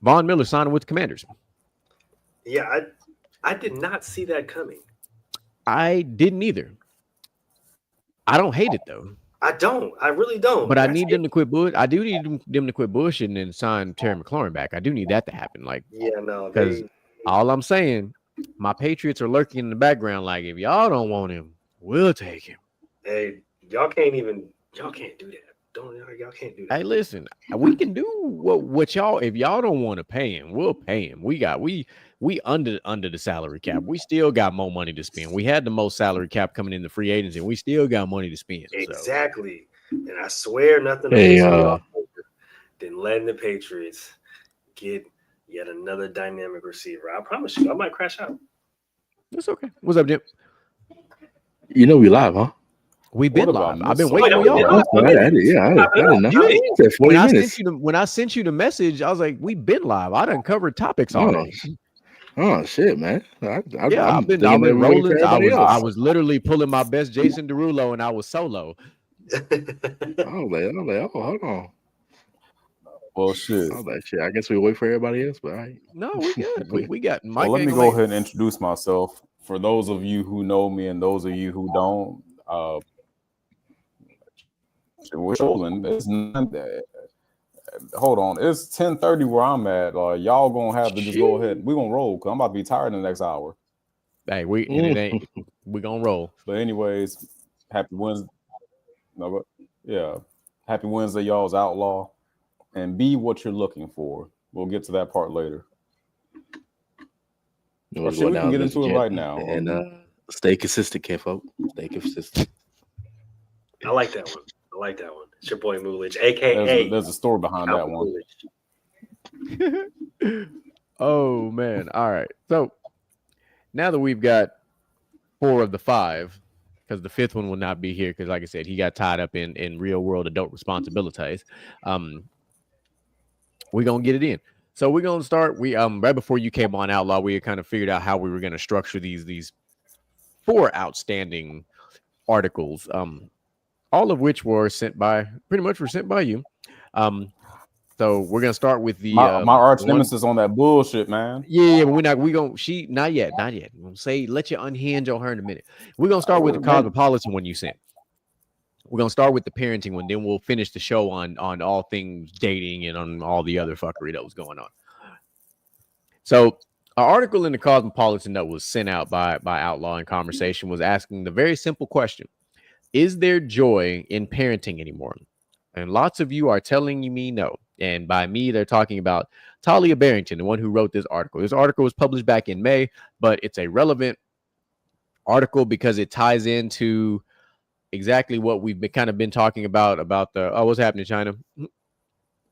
Von Miller signing with the Commanders. Yeah, I did not see that coming. I didn't either. I don't hate it though. I don't. I really don't. But I need them to quit bush. I do need them to quit bushing and sign Terry McLaurin back. I do need that to happen. Like, yeah, no, because all I'm saying, my Patriots are lurking in the background. Like, if y'all don't want him, we'll take him. Hey, y'all can't do that. Y'all can't do that. Hey, listen, we can do what y'all. If y'all don't want to pay him, we'll pay him. We under the salary cap. We still got more money to spend. We had the most salary cap coming in the free agency, and we still got money to spend. Exactly. And I swear nothing Hey, pisses me off than letting the Patriots get yet another dynamic receiver. I promise you, I might crash out. That's okay. What's up, Jim? You know we live, huh? We've been What live. about I've been this? waiting on Oh, y'all. I didn't know. You- Said 40 minutes. When I sent you the message, I was like, "We've been live. I done covered topics already." Oh shit, man! I've been rolling. I was literally pulling my best Jason Derulo, and I was solo. Oh, hold on. Well, shit. Oh, that shit. I guess we wait for everybody else, but all right. No, we good. We got Mike. Well, let me go ahead and introduce myself. For those of you who know me and those of you who don't, we're rolling. Hold on, it's 10:30 where I'm at. Y'all gonna have to just go ahead. We're gonna roll because I'm about to be tired in the next hour. Hey, we gonna roll. But anyways, happy Wednesday. Happy Wednesday, y'all's outlaw, and be what you're looking for. We'll get to that part later. We can get into it right now. And stay consistent, kinfolk. Stay consistent. I like that one. It's your boy Moolich, aka. There's a story behind that one. Oh man! All right. So now that we've got 4 of the 5, because the 5th one will not be here, because like I said, he got tied up in real world adult responsibilities. We're gonna get it in. So we're gonna start. We right before you came on, Outlaw, we had kind of figured out how we were gonna structure these 4 outstanding articles. All of which were sent by you. So we're gonna start with the my arch nemesis on that bullshit, man. Yeah, but not yet. I'm say let you unhinge on her in a minute. We're gonna start with the cosmopolitan one you sent. We're gonna start with the parenting one, then we'll finish the show on all things dating and on all the other fuckery that was going on. So an article in the Cosmopolitan that was sent out by Outlaw in Conversation was asking the very simple question: is there joy in parenting anymore? And lots of you are telling me no. And by me, they're talking about Talia Barrington, the one who wrote this article. This article was published back in May, but it's a relevant article because it ties into exactly what we've been talking about the, what's happening in China?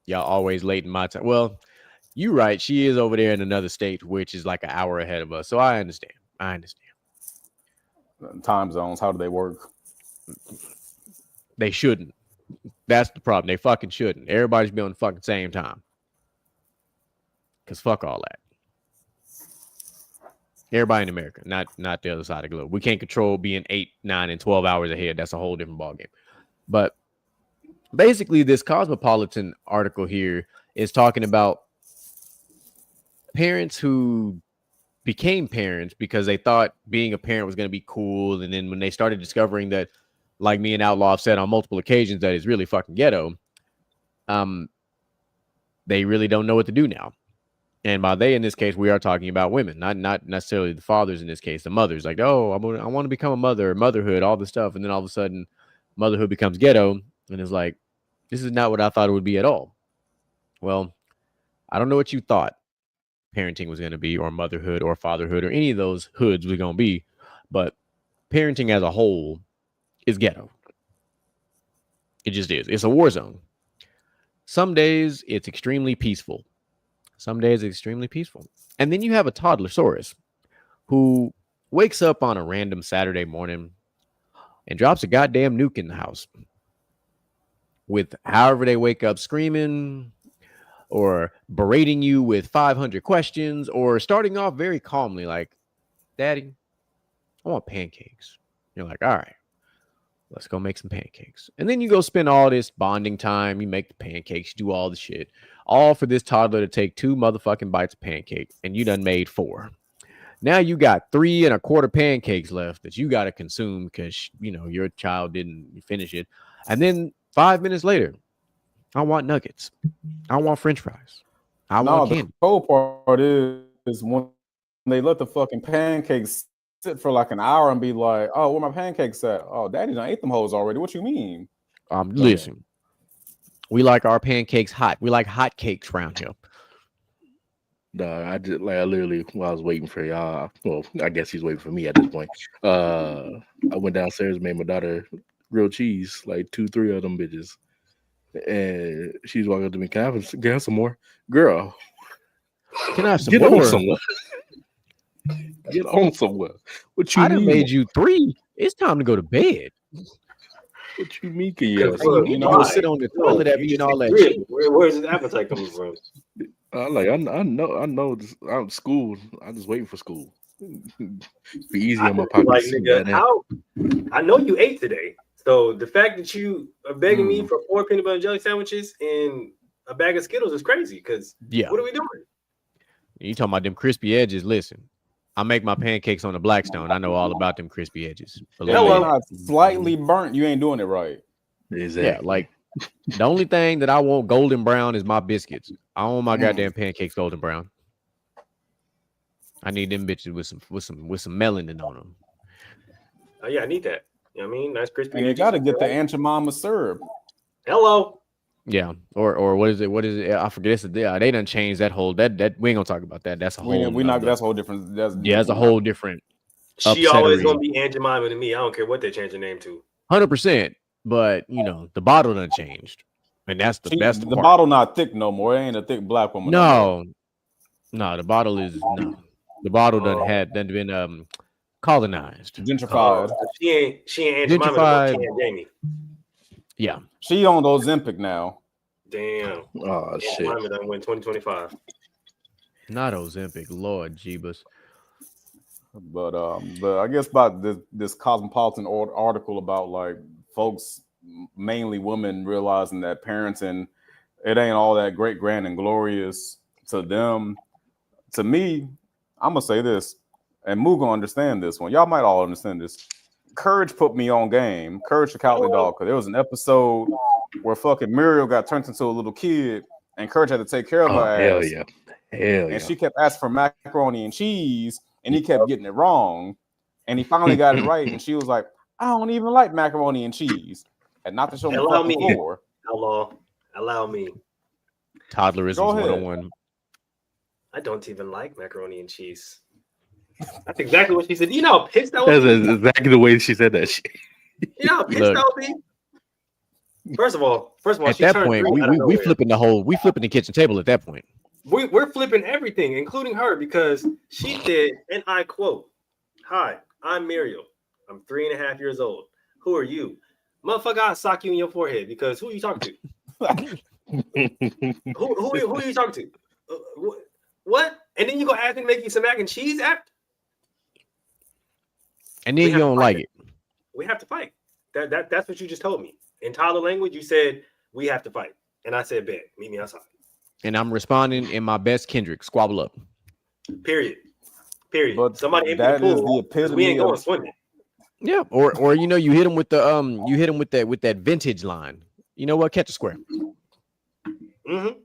Y'all always late in my time. Well, you're right. She is over there in another state, which is like an hour ahead of us. So I understand. Time zones, how do they work? They shouldn't. That's the problem. They fucking shouldn't. Everybody's be on the fucking same time. Because fuck all that. Everybody in America, not the other side of the globe. We can't control being 8, 9, and 12 hours ahead. That's a whole different ballgame. But basically, this Cosmopolitan article here is talking about parents who became parents because they thought being a parent was going to be cool. And then when they started discovering that, like me and Outlaw have said on multiple occasions, that is really fucking ghetto, they really don't know what to do now. And by they, in this case, we are talking about women, not necessarily the fathers in this case, the mothers. Like, oh, I want to become a mother, motherhood, all this stuff. And then all of a sudden, motherhood becomes ghetto. And it's like, this is not what I thought it would be at all. Well, I don't know what you thought parenting was going to be, or motherhood, or fatherhood, or any of those hoods were going to be. But parenting as a whole is ghetto. It just is. It's a war zone. Some days it's extremely peaceful. Some days it's extremely peaceful. And then you have a toddler-saurus who wakes up on a random Saturday morning and drops a goddamn nuke in the house. With however they wake up screaming or berating you with 500 questions or starting off very calmly like, Daddy, I want pancakes. You're like, all right, let's go make some pancakes. And then you go spend all this bonding time. You make the pancakes, you do all the shit, all for this toddler to take 2 motherfucking bites of pancake, and you done made 4. Now you got 3 1/4 pancakes left that you got to consume because, you know, your child didn't finish it. And then 5 minutes later, I want nuggets. I want French fries. I want candy. The cold part is when they let the fucking pancakes sit for like an hour and be like, oh, where my pancakes at? Oh, Daddy done ate them hoes already. What you mean? Listen, We like our pancakes hot. We like hot cakes around here. No, I just like I literally while I was waiting for y'all. Well, I guess he's waiting for me at this point. I went downstairs, made my daughter grilled cheese, like 2-3 of them bitches, and she's walking up to me. Can I have some more, girl? Can I have some Get on more? somewhere. Get on somewhere. What you I done mean? made you 3. It's time to go to bed. What you mean? Can you have Look, some? You why? know, sit on the toilet after You eating all that really- shit. Where's his appetite coming from? I know. This, I'm school. I'm just waiting for school. Be easy I on my just feel like, pockets. nigga, how? I know you ate today, so the fact that you are begging me Mm. for 4 peanut butter and jelly sandwiches and a bag of Skittles is crazy. Because Yeah. what are we doing? You talking about them crispy edges? Listen, I make my pancakes on the Blackstone. I know all about them crispy edges. Believe If me. they're Hello. not slightly burnt, you ain't doing it right. Exactly. Yeah, like the only thing that I want golden brown is my biscuits. I want my goddamn pancakes golden brown. I need them bitches with some melanin on them. Oh yeah, I need that. You know what I mean? Nice crispy. And you edges. got to get the Aunt Jemima syrup. Hello. Yeah, or what is it? What is it? I forget. It's they done changed that whole that we ain't gonna talk about that. That's a whole. We not. That's a whole different. That's a whole different. She always Upsettery. gonna be Aunt Jemima to me. I don't care what they change her name to. 100%. But you know the bottle done changed, and that's the The part. bottle not thick no more. It ain't a thick black woman. no No, the bottle is no. The bottle done been colonized. more. Gentrified. She ain't Aunt Jemima. No more. Gentrified. She Aunt Jamie. Yeah, She on those Ozempic now. Damn. Oh Aunt shit. Jemima done win 2025. not Ozempic. Lord Jeebus. But I guess about this Cosmopolitan article about like folks, mainly women, realizing that parenting it ain't all that great, grand, and glorious to them. To me, I'm gonna say this, and Moo gonna understand this one. Y'all might all understand this. Courage put me on game. Courage the Cowardly Dog, because there was an episode where fucking Muriel got turned into a little kid, and Courage had to take care of her Hell ass. yeah. Hell yeah. And she kept asking for macaroni and cheese, and he kept getting it wrong. And he finally got it right, and she was like, "I don't even like macaroni and cheese," and not to show me the Allow fucking me. floor. Allow me. Toddlerism Go ahead. 101. I don't even like macaroni and cheese. That's exactly what she said. You know how pissed I would That's be? exactly the way she said that shit. You know how pissed Look. I would be? First of all, At she that turned point, green out of we nowhere. flipping the kitchen table at that point. We're flipping everything, including her, because she said, and I quote, "Hi, I'm Muriel. I'm 3.5 years old. Who are you? Motherfucker, I'll sock you in your forehead because who are you talking to? who are you talking to? What? And then you gonna ask me to make you some mac and cheese after? And then We you have to don't fight like it. it. We have to fight. That's what you just told me. In toddler language, you said we have to fight. And I said, bet, meet me outside. And I'm responding in my best Kendrick. Squabble up. Period. But Somebody empty that the is pool, the 'cause we ain't epitome going of swimming. Yeah. Or you know, you hit him with that vintage line. You know what? Catch a square. Mm-hmm.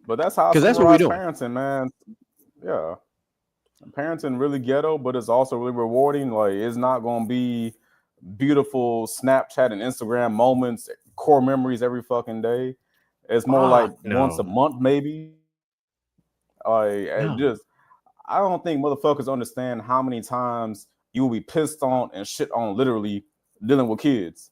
But that's how 'Cause that's what we civilized parenting, man. Yeah. Parenting really ghetto, but it's also really rewarding. Like, it's not gonna be beautiful Snapchat and Instagram moments, core memories every fucking day. It's more like once a month, maybe. No. I don't think motherfuckers understand how many times you will be pissed on and shit on literally dealing with kids.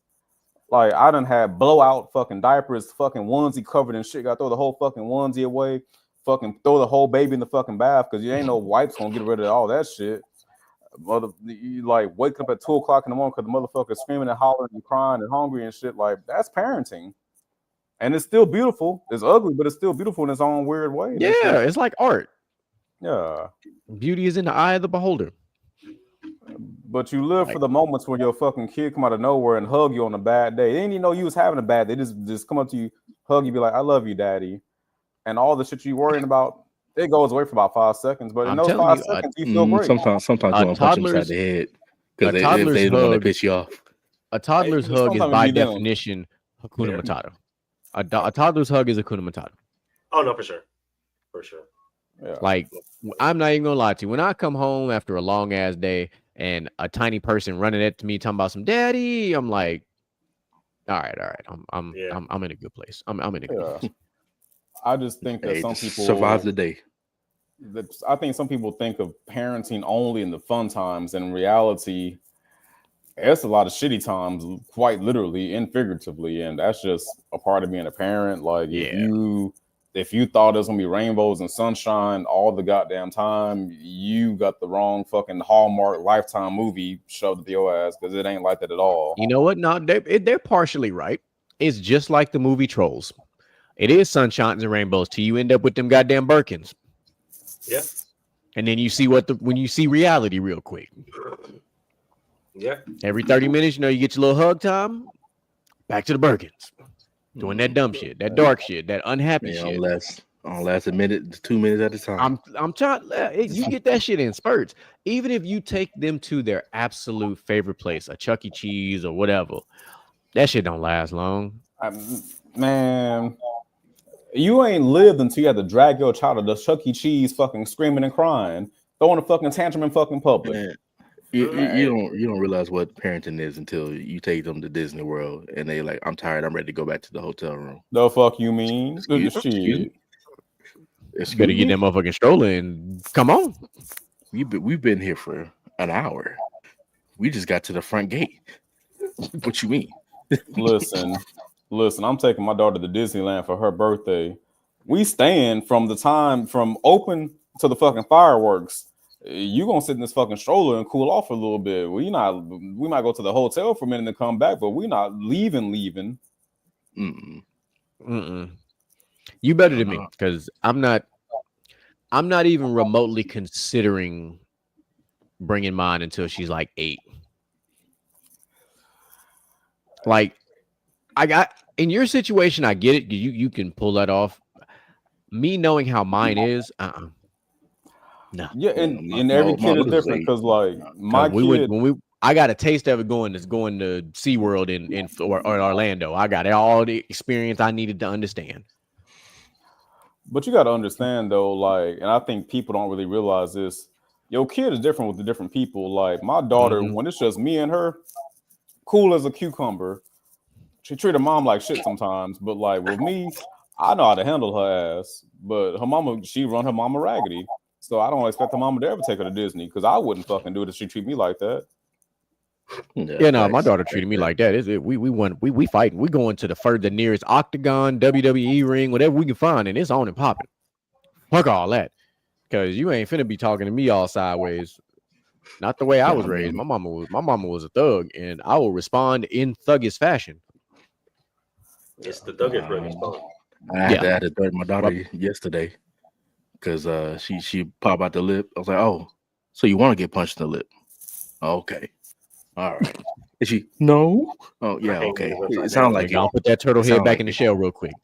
Like, I done had blowout fucking diapers, fucking onesie covered in shit. Got to throw the whole fucking onesie away. Fucking throw the whole baby in the fucking bath because you ain't no wipes gonna get rid of all that shit. You like waking up at 2:00 in the morning because the motherfucker's screaming and hollering and crying and hungry and shit. Like, that's parenting. And it's still beautiful. It's ugly, but it's still beautiful in its own weird way. Yeah, it's like art. Yeah. Beauty is in the eye of the beholder. But you live for the moments when your fucking kid come out of nowhere and hug you on a bad day. They didn't even know you was having a bad day. They just come up to you, hug you, be like, "I love you, daddy." And all the shit you worrying about, it goes away for about 5 seconds. But in those 5 seconds, you feel great. Sometimes you want to punch them inside the head because if they don't want to piss you off. A toddler's hug is sometimes by you don't. definition Hakuna Matata. A toddler's hug is Hakuna Matata. Oh no, for sure. Yeah. Like, I'm not even gonna lie to you. When I come home after a long ass day and a tiny person running at me talking about some daddy, I'm like, All right, all right. Yeah. I'm in a good place. I'm in a good Yeah. place. I just think that Hey, some just survive people the day. I think some people think of parenting only in the fun times. In reality, it's a lot of shitty times, quite literally and figuratively, and that's just a part of being a parent. Like Yeah. if you thought it was gonna be rainbows and sunshine all the goddamn time, you got the wrong fucking Hallmark Lifetime movie shoved at your ass because it ain't like that at all. You know what? No, they're partially right. It's just like the movie Trolls. It is sunshines and rainbows till you end up with them goddamn Birkins. Yeah. And then you see when you see reality real quick. Yeah. Every 30 minutes, you get your little hug time. Back to the Birkins. Doing that dumb shit, that dark shit, that unhappy Yeah, shit. on last a minute, 2 minutes at a time. I'm trying. You get that shit in spurts. Even if you take them to their absolute favorite place, a Chuck E. Cheese or whatever, that shit don't last long. Man, you ain't lived until you had to drag your child to the Chuck E. Cheese, fucking screaming and crying, throwing a fucking tantrum in fucking public. Man, you don't realize what parenting is until you take them to Disney World and they like, I'm tired, I'm ready to go back to the hotel room. The fuck you mean? Excuse me? You better get that motherfucking stroller and come on. We've been here for an hour. We just got to the front gate. What you mean? Listen, I'm taking my daughter to Disneyland for her birthday. We staying from the time from open to the fucking fireworks. You gonna sit in this fucking stroller and cool off a little bit. We might go to the hotel for a minute and come back, but we not leaving. Mm-mm. You better than me because I'm not even remotely considering bringing mine until she's like 8. Like, I got in your situation, I get it. You can pull that off. Me knowing how mine is, no. Yeah, and every kid is different because like my kid, I got a taste of it going to SeaWorld in or Orlando. I got all the experience I needed to understand. But you got to understand though, like, and I think people don't really realize this. Your kid is different with the different people. Like my daughter, when it's just me and her, cool as a cucumber. She treat her mom like shit sometimes, but like with me, I know how to handle her ass. But her mama, she run her mama raggedy. So I don't expect her mama to ever take her to Disney because I wouldn't fucking do it if she treat me like that. Yeah, no, my daughter treated me like that. Is it? We fighting. We going to the nearest octagon, WWE ring, whatever we can find, and it's on and popping. Fuck all that, because you ain't finna be talking to me all sideways. Not the way I was raised. My mama was a thug, and I will respond in thuggish fashion. It's the thuggish response. I had to threaten my daughter yesterday because she popped out the lip. I was like, oh, so you want to get punched in the lip? Okay. All right. Is she? No. Oh yeah. Okay. It sounds like I'll put that turtle head back in the shell real quick.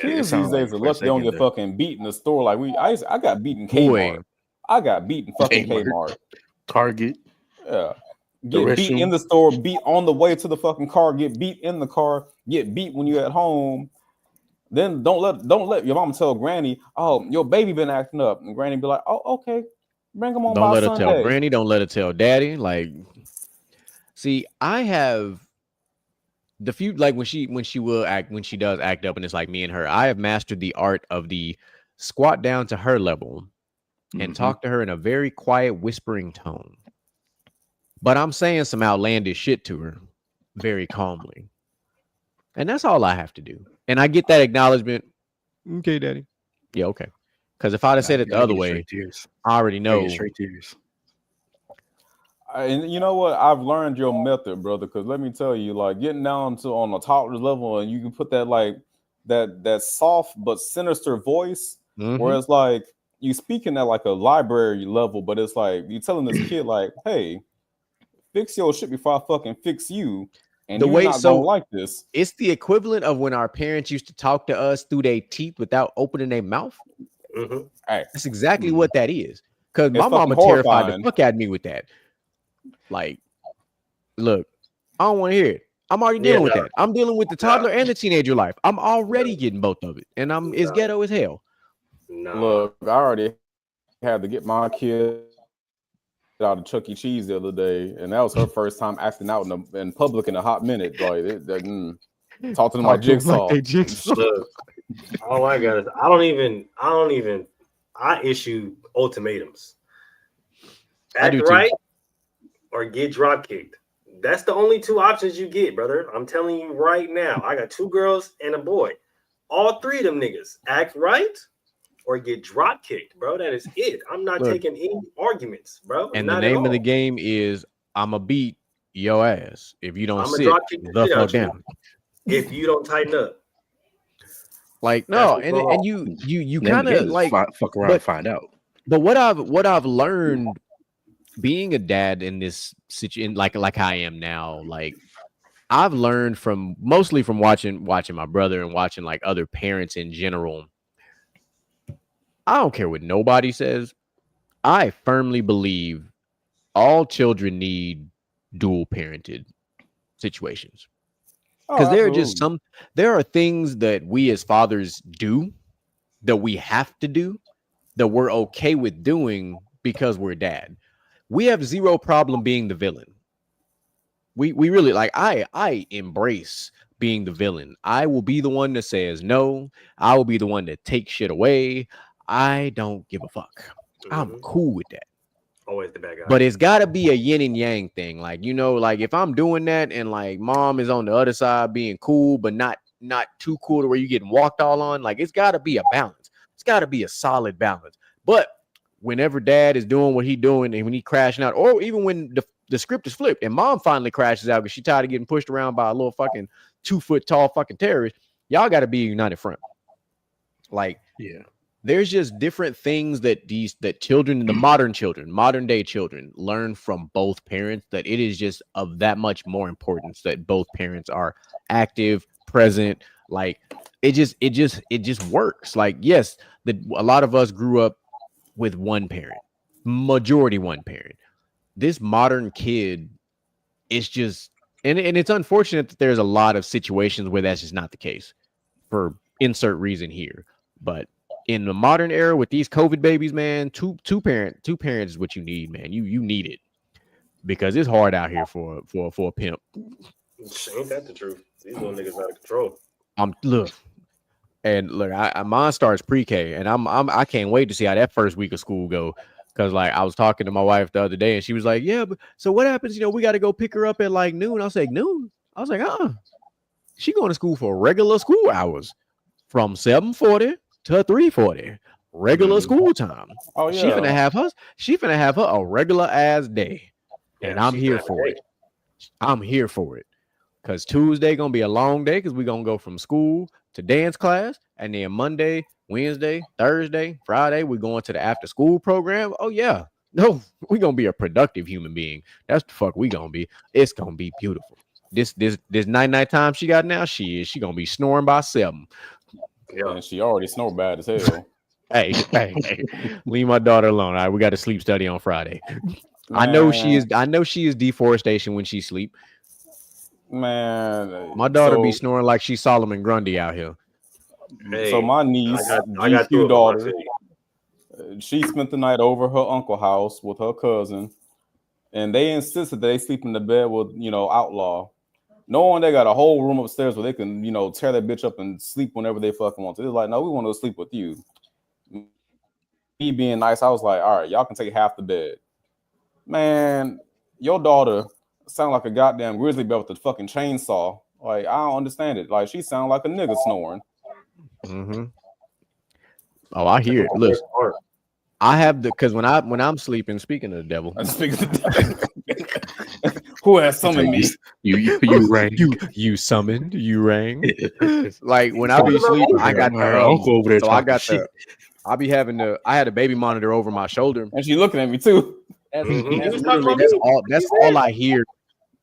Kids these days are lucky they don't get fucking beat in the store. Like I got beaten Kmart. I got beaten fucking Kmart. Target. Yeah. Get beat in the store, beat on the way to the fucking car, get beat in the car, get beat when you're at home. Then don't let your mama tell Granny, oh, your baby been acting up, and Granny be like, oh, okay, bring him on. Don't let her Sunday. tell Granny. Don't let her tell Daddy. Like, see, I have the few like when she does act up, and it's like me and her. I have mastered the art of the squat down to her level and talk to her in a very quiet, whispering tone. But I'm saying some outlandish shit to her very calmly. And that's all I have to do. And I get that acknowledgement. Okay, Daddy. Yeah, okay. Because if I'd have said it the other way, I already know. Straight tears. And you know what? I've learned your method, brother. Because let me tell you, like getting down to on a toddler's level, and you can put that like that soft but sinister voice, where it's like you speaking at like a library level, but it's like you telling this kid like, "Hey, fix your shit before I fucking fix you." And the you're way not so like this. It's the equivalent of when our parents used to talk to us through their teeth without opening their mouth. Hey, that's exactly what that is. Because my mama horrifying. Terrified the fuck out of me with that. Like, look, I don't want to hear it. I'm already dealing with that. I'm dealing with the toddler and the teenager life. I'm already getting both of it, and it's ghetto as hell. Look, I already had to get my kid out of Chuck E. Cheese the other day, and that was her first time acting out in public in a hot minute. Like, talk to them like Jigsaw. Look, all I got is I issue ultimatums. I Act do too. right or get drop kicked. That's the only two options you get, brother. I'm telling you right now. I got 2 girls and a boy. All 3 of them niggas act right or get drop kicked, bro. That is it. I'm not taking any arguments, bro. And not the name at all. of the game is I'ma beat your ass if you don't I'ma sit drop kick the the shit fuck out you down. if you don't tighten up. Like no, and you kind of like fuck around and find out. But what I've learned being a dad in this situation, like I am now, like I've learned mostly from watching my brother and watching like other parents in general. I don't care what nobody says. I firmly believe all children need dual parented situations. Because there are things that we as fathers do that we have to do that we're okay with doing because we're dad. We have zero problem being the villain. We really like I embrace being the villain. I will be the one that says no. I will be the one that takes shit away. I don't give a fuck. I'm cool with that. Always the bad guy. But it's got to be a yin and yang thing. Like, you know, like if I'm doing that and like mom is on the other side being cool, but not too cool to where you getting walked all on, like it's got to be a balance. It's got to be a solid balance. But whenever dad is doing what he's doing and when he crashing out, or even when the script is flipped and mom finally crashes out because she's tired of getting pushed around by a little fucking 2 foot tall fucking terrorist, y'all got to be a united front. Like, yeah. There's just different things that children, the modern day children learn from both parents, that it is just of that much more importance that both parents are active, present. Like it just works. Like, yes, a lot of us grew up with one parent, majority one parent. This modern kid, it's just, and it's unfortunate that there's a lot of situations where that's just not the case for insert reason here. But in the modern era with these COVID babies, man, two parents is what you need, man. You need it because it's hard out here for a pimp. Ain't that the truth? These little niggas out of control. Look, mine starts pre-K, and I can't wait to see how that first week of school go. Because like I was talking to my wife the other day, and she was like, "Yeah, but so what happens? You know, we got to go pick her up at like noon." I was like, "Noon?" I was like, She going to school for regular school hours from 7:40 to 3:40, regular school time. Oh yeah, she finna have her a regular ass day, and I'm here for it. I'm here for it because Tuesday gonna be a long day because we're gonna go from school to dance class, and then Monday, Wednesday, Thursday, Friday we're going to the after school program. Oh yeah, no, we're gonna be a productive human being. That's the fuck we gonna be. It's gonna be beautiful. This night time she got now, she gonna be snoring by 7. Yeah, and she already snore bad as hell. hey, leave my daughter alone. All right, we got a sleep study on Friday. Man. I know she is deforestation when she sleep. Man, my daughter be snoring like she's Solomon Grundy out here. Hey, so my niece, I got GQ daughter, she spent the night over her uncle's house with her cousin, and they insisted that they sleep in the bed with Outlaw. Knowing they got a whole room upstairs where they can, tear that bitch up and sleep whenever they fucking want to. They're like, no, we want to sleep with you. Me being nice, I was like, all right, y'all can take half the bed. Man, your daughter sound like a goddamn grizzly bear with a fucking chainsaw. Like, I don't understand it. Like, she sound like a nigga snoring. Mm-hmm. Oh, I hear it. Listen, I have because when I'm sleeping, speaking of the devil, who has summoned me? You rang. You summoned. You rang. Like when I be sleeping, I got the uncle over there. So I got shit. I be having I had a baby monitor over my shoulder, and she looking at me too. That's all I hear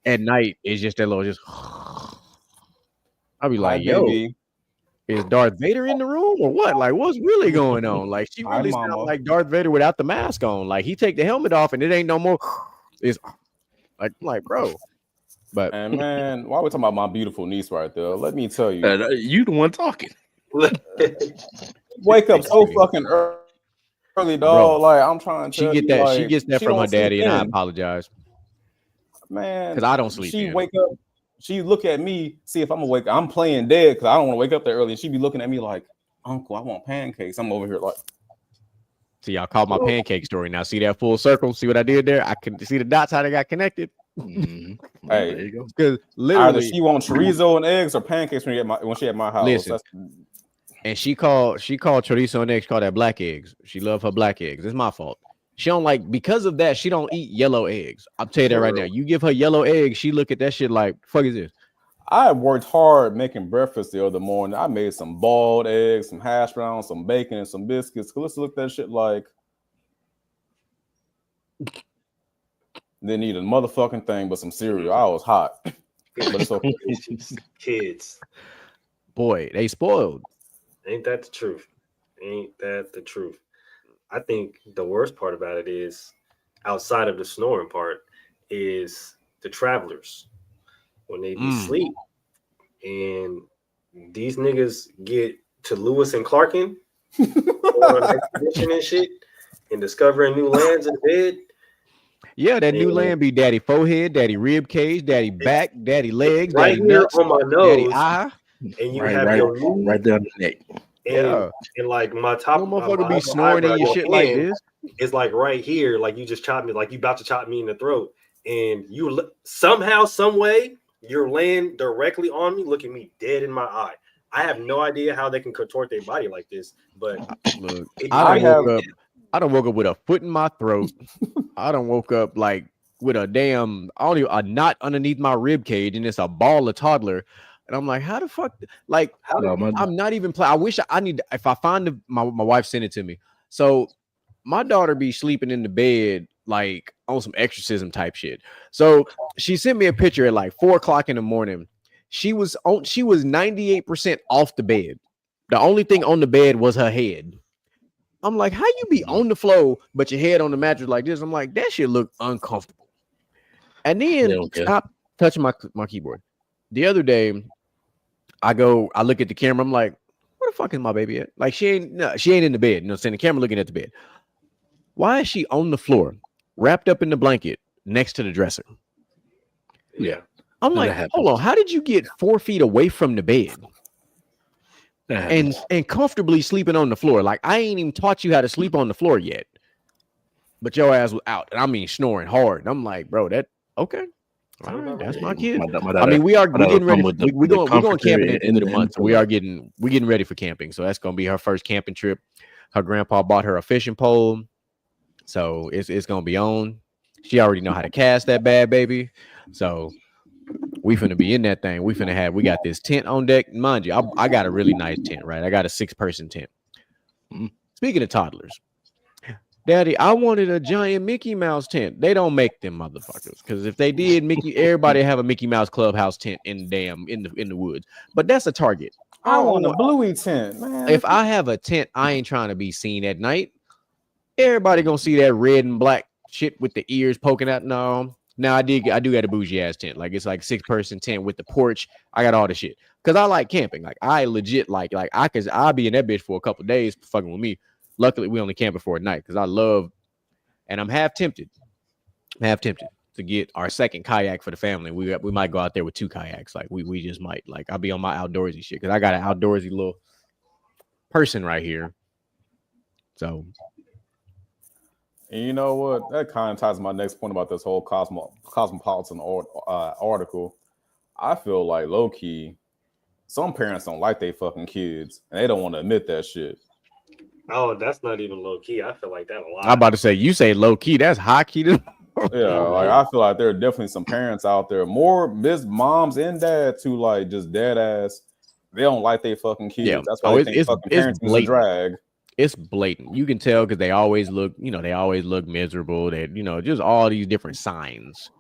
at night is just that little I'll be like, yo. Baby. Is Darth Vader in the room or what? Like, what's really going on? Like, she really sounds like Darth Vader without the mask on. Like, he take the helmet off and it ain't no more. It's like, bro. But and man, why are we talking about my beautiful niece right there? Let me tell you, you the one talking. Wake up so fucking early early, Bro, dog. Like I'm trying to she tell get you, that. like She gets that she from her don't sleep daddy, and I in. apologize Man, because I don't sleep she in. wake up, she look at me, see if I'm awake. I'm playing dead because I don't want to wake up that early. And she be looking at me like, Uncle, I want pancakes. I'm over here like, See, y'all called my pancake story. Now, see that full circle? See what I did there? I can see the dots how they got connected. Mhm. hey, There you go. Because either literally, she want chorizo and eggs or pancakes when she at my house. listen, That's and she called chorizo and eggs, called that black eggs. She love her black eggs. It's my fault. She don't like, because of that, she don't eat yellow eggs. I'll tell you that right now. You give her yellow eggs, she look at that shit like, fuck is this? I worked hard making breakfast the other morning. I made some boiled eggs, some hash browns, some bacon, and some biscuits. Let's look at that shit like didn't eat a motherfucking thing but some cereal. I was hot, but it's okay. Kids. Boy, they spoiled. Ain't that the truth? Ain't that the truth? I think the worst part about it is, outside of the snoring part, is the travelers when they be sleep and these niggas get to Lewis and Clarkin on an expedition and shit and discovering new lands in bed. Yeah, that new And land be daddy forehead, daddy rib cage, daddy back, daddy legs, right daddy here nuts, on my daddy nose, eye. and you Right, have right, your knee right down the neck. Yeah. and like my No top, my motherfucker be upper snoring in eyebrow, your your shit like hand this. is like right here, like you just chopped me, like you about to chop me in the throat, and you somehow, some way, you're laying directly on me, looking me dead in my eye. I have no idea how they can contort their body like this, but Look, it I be done crazy. woke up. I done woke up with a foot in my throat. I done woke up like with a damn, I don't even, a knot underneath my rib cage, and it's a ball of toddler. And I'm like, how the fuck? Like, How do I'm not even playing. I wish I need. If I find my wife sent it to me. So my daughter be sleeping in the bed like on some exorcism type shit. So she sent me a picture at like 4 o'clock in the morning. She was 98% off the bed. The only thing on the bed was her head. I'm like, how you be on the floor but your head on the mattress like this? I'm like, that shit look uncomfortable. And then stop touching my keyboard. The other day, I look at the camera. I'm like, where the fuck is my baby at? Like, she ain't in the bed. You know, saying the camera looking at the bed. Why is she on the floor, wrapped up in the blanket next to the dresser? Yeah. I'm like, hold on, how did you get 4 feet away from the bed and comfortably sleeping on the floor? Like, I ain't even taught you how to sleep on the floor yet, but your ass was out, and I mean snoring hard. And I'm like, bro, that okay. All right, that's my kid. I mean, we're getting ready. We're going camping at the end of the month. So we're getting ready for camping. So that's gonna be her first camping trip. Her grandpa bought her a fishing pole, so it's gonna be on. She already know how to cast that bad baby. So we finna be in that thing. We got this tent on deck. Mind you, I got a really nice tent, right? I got a 6-person tent. Speaking of toddlers, Daddy, I wanted a giant Mickey Mouse tent. They don't make them motherfuckers, because if they did, everybody have a Mickey Mouse clubhouse tent in the woods. But that's a Target. I want a Bluey tent, man. If I have a tent, I ain't trying to be seen at night. Everybody gonna see that red and black shit with the ears poking out. No, now I do got a bougie ass tent. Like, it's like 6-person tent with the porch. I got all the shit because I like camping. Like, I legit I'll be in that bitch for a couple days fucking with me. Luckily, we only camping for a night because I love, and I'm half tempted to get our second kayak for the family. We might go out there with 2 kayaks. Like, we just might. Like, I'll be on my outdoorsy shit because I got an outdoorsy little person right here. So, and you know what? That kind of ties to my next point about this whole cosmopolitan article. I feel like low key, some parents don't like their fucking kids, and they don't want to admit that shit. Oh, that's not even low key. I feel like that a lot. I'm about to say, you say low key, that's high key. Yeah, like I feel like there are definitely some parents out there, more moms and dads who like just dead ass. They don't like their fucking kids. Yeah. That's why they think fucking parenting is a drag. It's blatant. You can tell because they always look miserable. They, just all these different signs.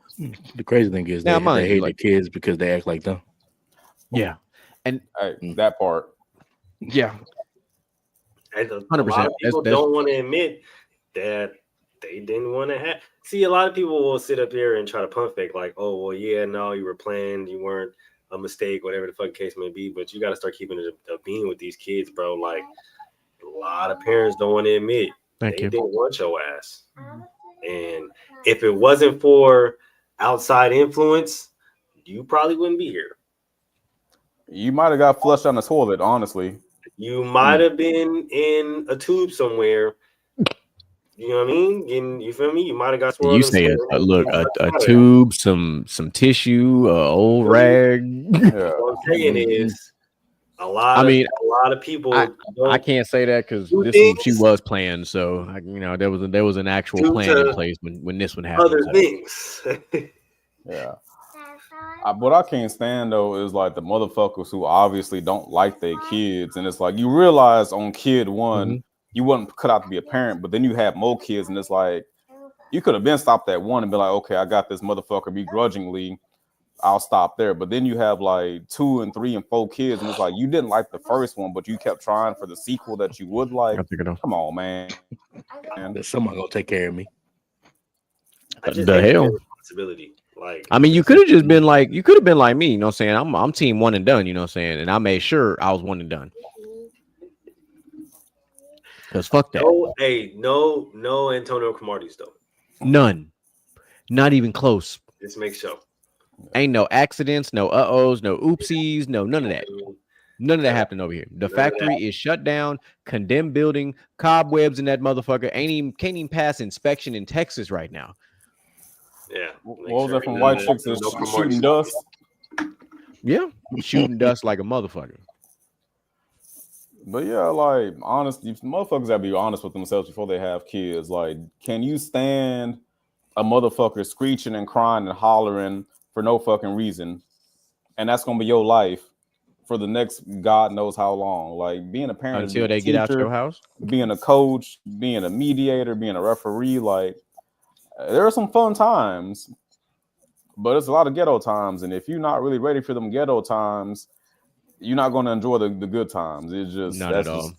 The crazy thing is they hate the kids because they act like them. Yeah. And that part. Yeah. And a lot of people don't want to admit that they didn't want to have. See, a lot of people will sit up here and try to pump fake, like, oh, well, yeah, no, you were planned, you weren't a mistake, whatever the fuck case may be. But you got to start keeping it a being with these kids, bro. Like, a lot of parents don't want to admit Thank They you. didn't want your ass. And if it wasn't for outside influence, you probably wouldn't be here. You might have got flushed down the toilet, honestly. You might have been in a tube somewhere. You know what I mean? You feel me? You might have got swirled You in say look, and a tube, some tissue, old rag. Yeah. What I'm saying is a lot I mean, of people I don't can't say that because do this one, she things was planned, so there was an actual due plan in to place when this one happened. other So. things. Yeah. What I can't stand though is like the motherfuckers who obviously don't like their kids, and it's like you realize on kid one you wasn't cut out to be a parent, but then you have more kids, and it's like you could have been stopped at one and be like, okay, I got this motherfucker begrudgingly, I'll stop there. But then you have like 2 and 3 and 4 kids, and it's like you didn't like the first one, but you kept trying for the sequel that you would like. Come on, man. There's someone gonna take care of me. I just The hate hell? the responsibility. Like, I mean, you could have just been like, you could have been like me, you know what I'm saying? I'm team one and done, you know what I'm saying? And I made sure I was one and done. Because fuck that. No Antonio Cromarties though. None. Not even close. Just make sure. Ain't no accidents, no uh-ohs, no oopsies, no none of that. None of that happened over here. The factory is shut down, condemned building, cobwebs in that motherfucker. Can't even pass inspection in Texas right now. Yeah. What was that from White Chicks is shooting dust? Yeah, shooting dust like a motherfucker. But yeah, like honestly, motherfuckers gotta be honest with themselves before they have kids. Like, can you stand a motherfucker screeching and crying and hollering for no fucking reason? And that's gonna be your life for the next God knows how long. Like being a parent until they get out your house, being a coach, being a mediator, being a referee, like there are some fun times, but it's a lot of ghetto times. And if you're not really ready for them ghetto times, you're not going to enjoy the good times. It's just not at all.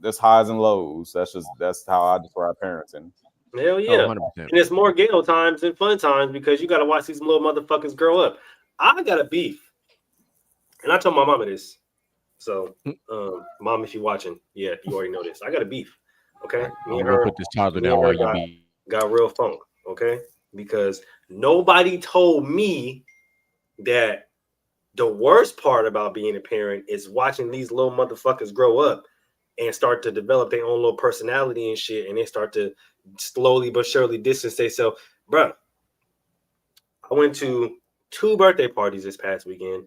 That's highs and lows. That's how I describe parenting. Hell yeah. 100%. And it's more ghetto times than fun times because you got to watch these little motherfuckers grow up. I got a beef, and I told my mama this. So, mom, if you're watching, yeah, you already know this. I got a beef. Okay, me and her put this toddler down while you be. Got real funk, okay? Because nobody told me that the worst part about being a parent is watching these little motherfuckers grow up and start to develop their own little personality and shit, and they start to slowly but surely distance themselves. Bro, I went to 2 birthday parties this past weekend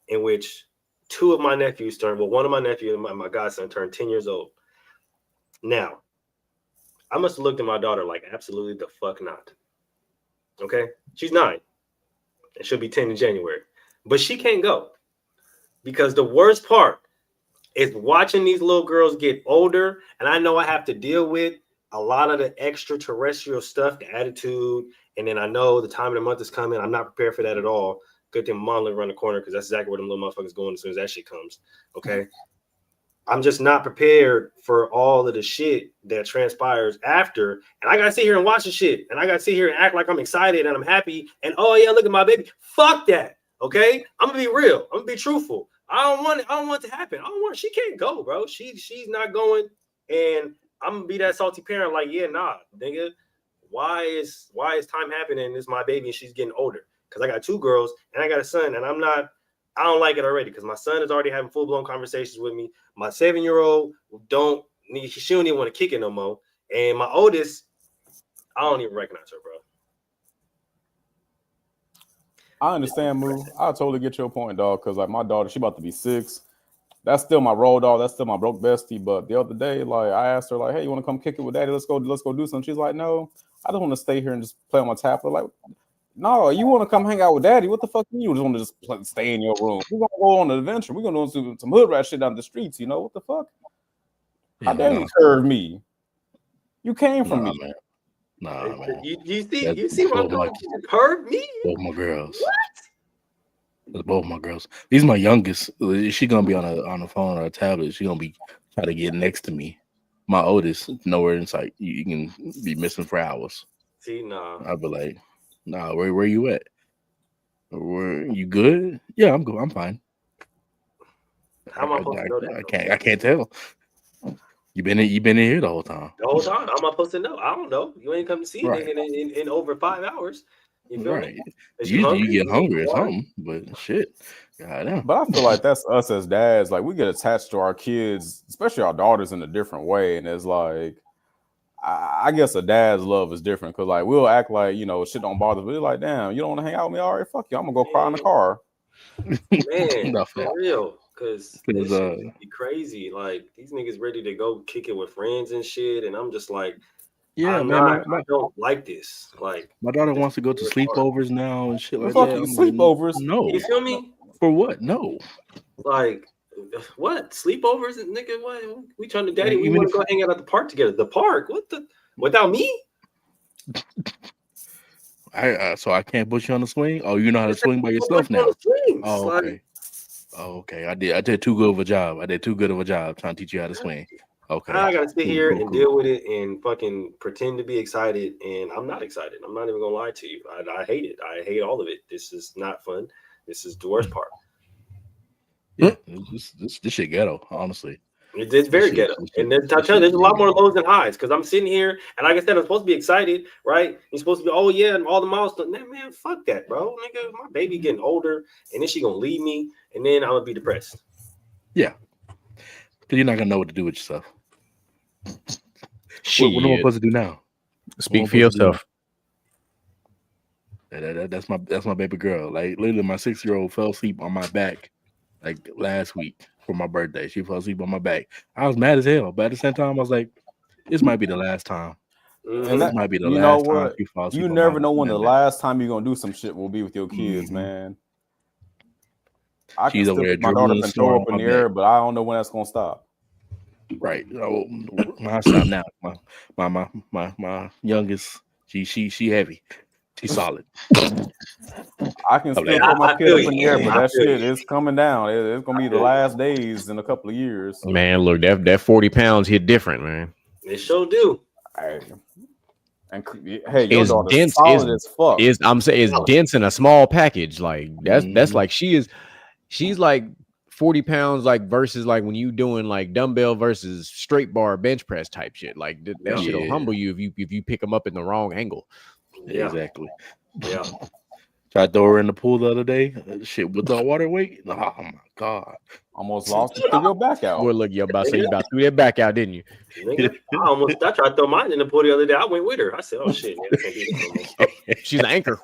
in which 2 of my nephews turned, one of my nephews and my godson turned 10 years old. Now, I must have looked at my daughter like absolutely the fuck not. Okay? She's 9. And she'll be 10 in January. But she can't go. Because the worst part is watching these little girls get older. And I know I have to deal with a lot of the extraterrestrial stuff, the attitude. And then I know the time of the month is coming. I'm not prepared for that at all. Good thing mom live around the corner because that's exactly where them little motherfuckers going as soon as that shit comes. Okay? I'm just not prepared for all of the shit that transpires after. And I gotta sit here and watch the shit. And I gotta sit here and act like I'm excited and I'm happy. And oh yeah, look at my baby. Fuck that. Okay. I'm gonna be real. I'm gonna be truthful. I don't want it to happen. She can't go, bro. She's not going. And I'm gonna be that salty parent, like, yeah, nah, nigga. Why is time happening? It's my baby and she's getting older. Because I got 2 girls and I got a son, and I don't like it already because my son is already having full-blown conversations with me. My 7-year-old she don't even want to kick it no more. And my oldest, I don't even recognize her, bro. I understand, Moo. I totally get your point, dog. Because like my daughter, she about to be 6. That's still my road dog. That's still my broke bestie. But the other day, like I asked her, like, "Hey, you want to come kick it with daddy? Let's go do something." She's like, "No, I just want to stay here and just play on my tablet." Like, no, you want to come hang out with daddy? What the fuck? You just want to just stay in your room? We're gonna go on an adventure. We're gonna do some hood rat shit down the streets. You know what the fuck? How dare you curve me? You came from me. Man. Nah, man. You see what I'm doing? You curved me? Both my girls. What? That's both my girls. These my youngest. She gonna be on a phone or a tablet. She gonna be trying to get next to me. My oldest, nowhere in sight. You can be missing for hours. See, nah. I'll be like, nah, where you at? Where you good? Yeah, I'm good. I'm fine. How am I supposed to know that? I can't tell. You been in here the whole time. The whole time. I'm not supposed to know. I don't know. You ain't come to see Right. nigga in over 5 hours. You feel Right. me? Is Usually you get hungry or Water? something, but shit. Goddamn. But I feel like that's us as dads. Like we get attached to our kids, especially our daughters, in a different way. And it's like, I guess a dad's love is different because like we'll act like shit don't bother. But we're like, damn, you don't want to hang out with me? All right, fuck you. I'm gonna go cry in the car. Man, No, for real. Cause this uh, shit be crazy. Like these niggas ready to go kick it with friends and shit. And I'm just like, yeah, I don't like this. Like my daughter this wants to go to is hard. sleepovers now and shit like Fuck that. you, I'm like, sleepovers. no. You feel me? For what? No. Like what? Sleepovers, nigga? What? We trying to daddy? Like, We even want to go hang out at the park together. The park? What the? Without me? So I can't put you on the swing. Oh, you know how to swing by yourself now. Oh, okay. Oh, okay. I did too good of a job. I did too good of a job trying to teach you how to swing. Okay. I gotta sit here and deal with it and fucking pretend to be excited, and I'm not excited. I'm not even gonna lie to you. I hate it. I hate all of it. This is not fun. This is the worst part. Yeah, this shit ghetto, honestly. It's very ghetto. And then I tell you, there's a lot more lows than highs because I'm sitting here and like I said, I'm supposed to be excited, right? You're supposed to be, oh yeah, and all the milestones. Man, fuck that, bro. Nigga, my baby getting older, and then she gonna leave me, and then I'm gonna be depressed. Yeah. Because you're not gonna know what to do with yourself. What am I supposed to do now? Speak for yourself. That's my baby girl. Like literally, my 6-year-old fell asleep on my back like last week for my birthday. She fell asleep on my back. I was mad as hell, but at the same time, I was like, "This might be the last time." And that might be the last time she falls asleep. You never know when the last time you're gonna do some shit will be with your kids, man. I can still my daughter can throw up in the air, but I don't know when that's gonna stop. Right. Oh, mine stop now. My youngest, she heavy. She's solid. I can still throw my kid up in the air, but that shit is coming down. It's gonna be the last days in a couple of years. Man, look, that 40 pounds hit different, man. It sure do. And hey, your daughter's solid as fuck. I'm saying it's dense in a small package. Like that's like she's like 40 pounds, like versus like when you doing like dumbbell versus straight bar bench press type shit. Like that shit'll humble you if you pick them up in the wrong angle. Yeah. Exactly. Yeah. Tried to throw her in the pool the other day. Shit, with the water weight. Oh my god. Almost lost to your back out. Well, look, you about threw that back out, didn't you? Nigga, I tried to throw mine in the pool the other day. I went with her. I said, "Oh shit, man, I can't do this no more." She's an anchor.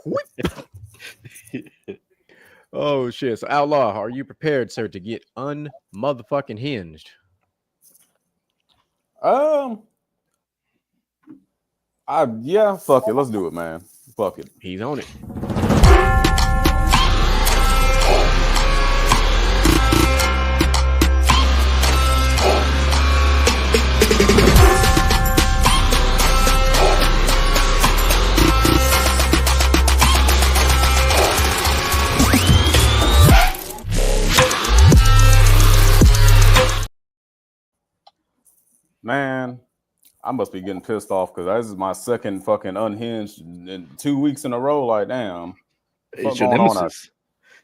Oh shit! So, Outlaw, are you prepared, sir, to get unmotherfucking hinged? Yeah, fuck it. Let's do it, man. Fuck it. He's on it. Man, I must be getting pissed off because this is my second fucking unhinged in 2 weeks in a row. Like, damn. It's your nemesis.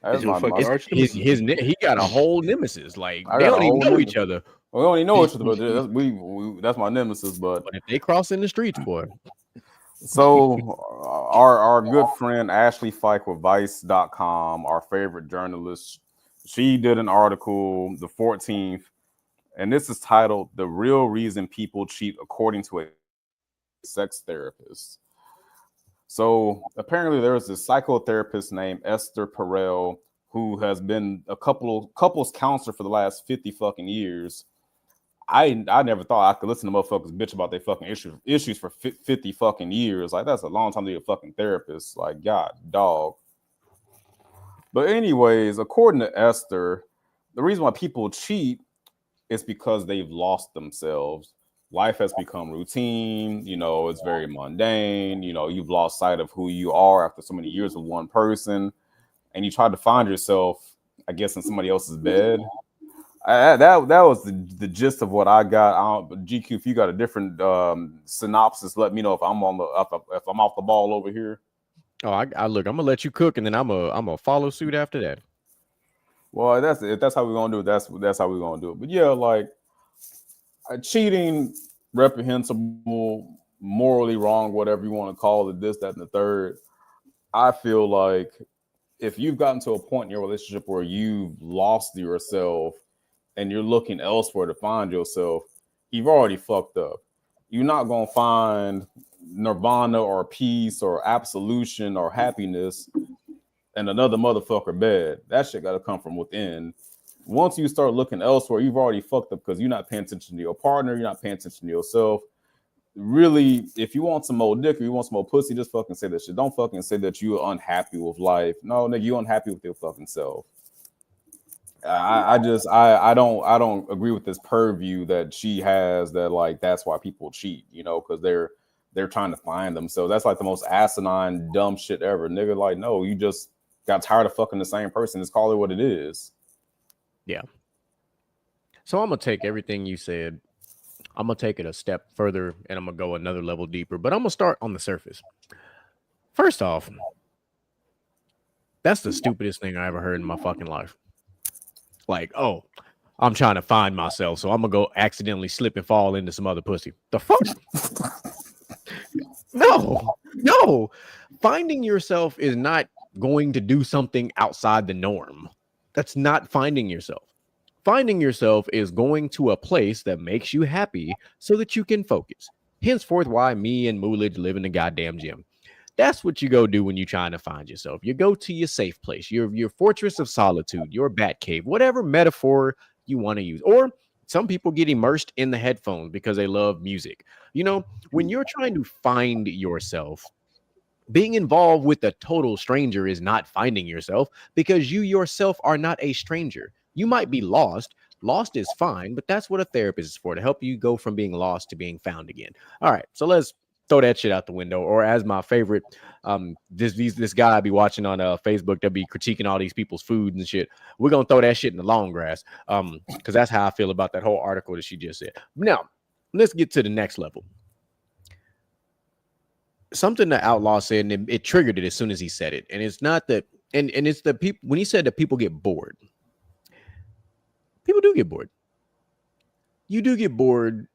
He got a whole nemesis. Like they don't even know each other. We don't even know each other, but that's my nemesis. But if they cross in the streets, boy. So our good friend Ashley Fike with Vice.com, our favorite journalist, she did an article the 14th. And this is titled "The Real Reason People Cheat According to a Sex Therapist." So apparently there was a psychotherapist named Esther Perel who has been a couples counselor for the last 50 fucking years. I never thought I could listen to motherfuckers bitch about their fucking issues for 50 fucking years. Like, that's a long time to be a fucking therapist. Like, God, dog. But anyways, according to Esther, the reason why people cheat it's because they've lost themselves. Life has become routine. It's very mundane. You've lost sight of who you are after so many years with one person. And you try to find yourself, I guess, in somebody else's bed. That was the gist of what I got. GQ, if you got a different synopsis, let me know if I'm if I'm off the ball over here. Oh, I look, I'm gonna let you cook, and then I'm gonna follow suit after that. Well, if that's how we're gonna do it. That's how we're gonna do it. But yeah, like cheating, reprehensible, morally wrong, whatever you want to call it, this, that, and the third. I feel like if you've gotten to a point in your relationship where you've lost yourself and you're looking elsewhere to find yourself, you've already fucked up. You're not going to find nirvana or peace or absolution or happiness in another motherfucker bed. That shit got to come from within. Once you start looking elsewhere, you've already fucked up because you're not paying attention to your partner. You're not paying attention to yourself. Really, if you want some more dick or you want some more pussy, just fucking say that shit. Don't fucking say that you're unhappy with life. No, nigga, you're unhappy with your fucking self. I don't agree with this purview that she has that like that's why people cheat, you know, because they're trying to find themselves. That's like the most asinine, dumb shit ever. Nigga, like, no, you just got tired of fucking the same person. Just call it what it is. Yeah. So I'm gonna take everything you said. I'm gonna take it a step further and I'm gonna go another level deeper, but I'm gonna start on the surface. First off, that's the stupidest thing I ever heard in my fucking life. Like, oh, I'm trying to find myself, so I'm gonna go accidentally slip and fall into some other pussy. The fuck? No. Finding yourself is not going to do something outside the norm. That's not finding yourself. Finding yourself is going to a place that makes you happy so that you can focus. Henceforth, why me and Moolidge live in the goddamn gym. That's what you go do when you're trying to find yourself. You go to your safe place, your fortress of solitude, your bat cave, whatever metaphor you want to use. Or some people get immersed in the headphones because they love music. You know, when you're trying to find yourself, being involved with a total stranger is not finding yourself because you yourself are not a stranger. You might be lost. Lost is fine, but that's what a therapist is for, to help you go from being lost to being found again. All right, so let's throw that shit out the window. Or as my favorite, this guy I be watching on Facebook that be critiquing all these people's food and shit. We're gonna throw that shit in the long grass, because that's how I feel about that whole article that she just said. Now, let's get to the next level. Something the Outlaw said, and it triggered it as soon as he said it. And it's not that, and it's the people, when he said that people get bored. People do get bored. You do get bored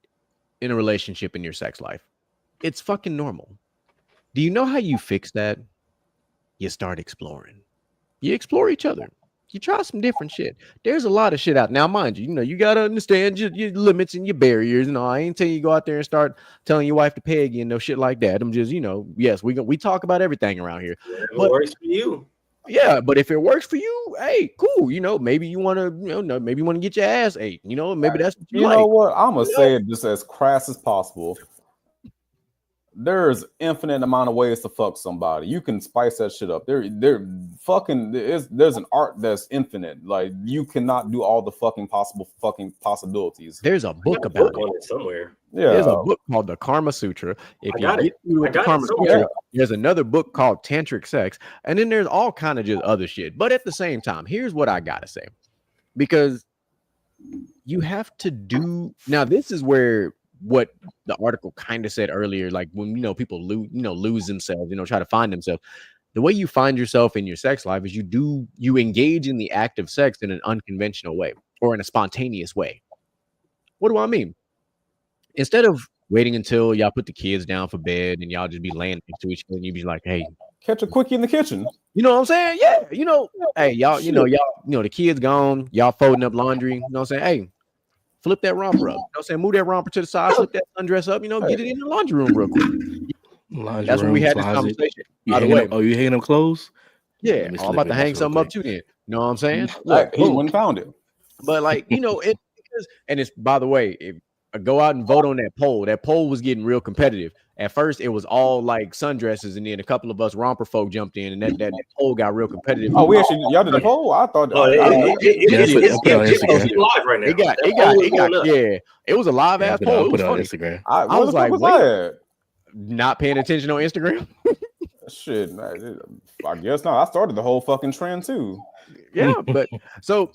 in a relationship in your sex life. It's fucking normal. Do you know how you fix that? You start exploring. You explore each other. You try some different shit. There's a lot of shit out now, mind you. You know, you gotta understand your limits and your barriers. And I ain't telling you go out there and start telling your wife to pay again, no shit like that. I'm just, you know, yes, we talk about everything around here. It works for you. Yeah, but if it works for you, hey, cool. You know, maybe you want to, maybe you want to get your ass ate. You know, maybe that's what you like. Know what? I'm gonna say it just as crass as possible. There's infinite amount of ways to fuck somebody. You can spice that shit up. There's an art that's infinite. Like you cannot do all the fucking possibilities. There's a book about it somewhere. Yeah, there's a book called the Karma Sutra. If you get through the Karma Sutra, there's another book called Tantric Sex, and then there's all kind of just other shit. But at the same time, here's what I gotta say, because you have to do now. This is where what the article kind of said earlier, like when people lose themselves, try to find themselves. The way you find yourself in your sex life is you engage in the act of sex in an unconventional way or in a spontaneous way. What do I mean? Instead of waiting until y'all put the kids down for bed and y'all just be laying next to each other and you be like, hey, catch a quickie in the kitchen. You know what I'm saying? Yeah. Hey, y'all, the kids gone, y'all folding up laundry. You know what I'm saying? Hey, flip that romper up. You know what I'm saying? Move that romper to the side, flip that undress up, get it in the laundry room real quick. That's when we had this conversation. By the way, you hanging up clothes? Yeah. I'm about to hang something up too then. You know what I'm saying? Look, he wouldn't found it. But it's, by the way, if I go out and vote on that poll was getting real competitive. At first, it was all like sundresses, and then a couple of us romper folk jumped in, and that poll got real competitive. Oh, y'all did the poll? I thought it's live right now. It was a live ass poll. It was funny. Instagram. I was like, not paying attention on Instagram. Shit, man, I guess not. I started the whole fucking trend too. Yeah, but so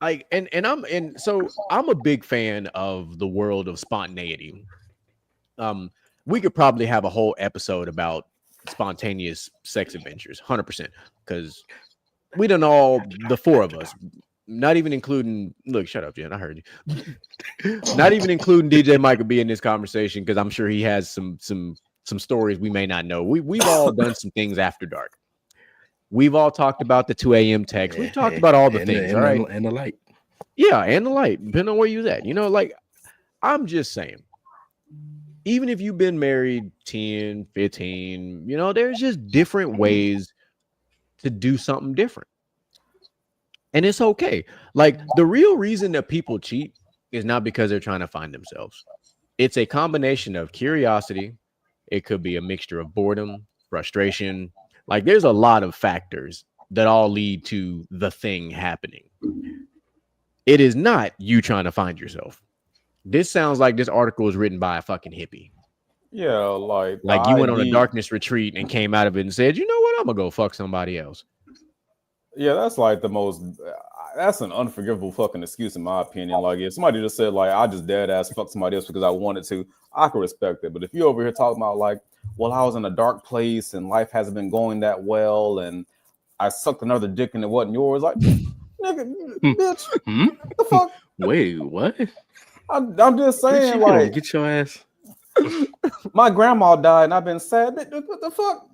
like, and so I'm a big fan of the world of spontaneity. We could probably have a whole episode about spontaneous sex adventures, 100%, because we done all, the four of us, not even including. Look, shut up, Jen. I heard you. Not even including DJ Mike will be in this conversation because I'm sure he has some stories we may not know. We've all done some things after dark. We've all talked about the 2 a.m. text. We've talked about all the things, all right? And the light. Yeah, and the light, depending on where you're at. You know, like, I'm just saying, even if you've been married 10, 15, you know, there's just different ways to do something different. And it's okay. Like, the real reason that people cheat is not because they're trying to find themselves. It's a combination of curiosity. It could be a mixture of boredom, frustration. Like, there's a lot of factors that all lead to the thing happening. It is not you trying to find yourself. This sounds like this article was written by a fucking hippie. Yeah, like you went on a darkness retreat and came out of it and said, you know what, I'm gonna go fuck somebody else. Yeah, that's like that's an unforgivable fucking excuse in my opinion. Like, if somebody just said, like, I just dead ass fuck somebody else because I wanted to, I could respect it. But if you're over here talking about, like, well, I was in a dark place and life hasn't been going that well and I sucked another dick and it wasn't yours, like, nigga, bitch, what the fuck? Wait, what? I'm just saying, like, get your ass. My grandma died and I've been sad. What the fuck?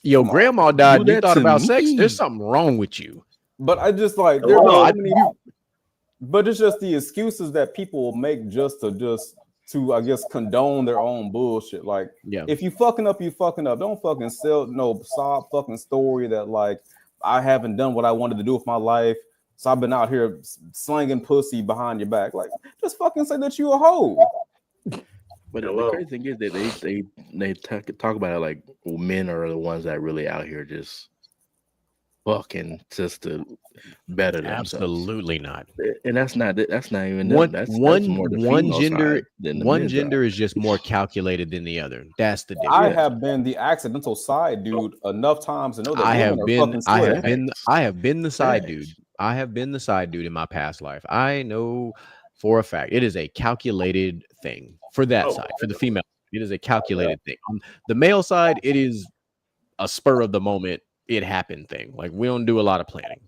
Your grandma died. You thought about sex? Me. There's something wrong with you. But I just like but it's just the excuses that people will make just to I guess condone their own bullshit. Like, yeah, if you fucking up, you fucking up. Don't fucking sell no sob fucking story that, like, I haven't done what I wanted to do with my life, so I've been out here slinging pussy behind your back. Like, just fucking say that you a hoe. But the crazy thing is that they talk about it like men are the ones that really out here just fucking just to better themselves. Absolutely not. And that's not even one gender gender is just more calculated than the other. That's the difference. I have been the accidental side dude enough times to know that I have been the side dude. I have been the side dude in my past life. I know for a fact it is a calculated thing for that side. For the female, it is a calculated thing. On the male side, it is a spur of the moment, it happened thing. Like, we don't do a lot of planning.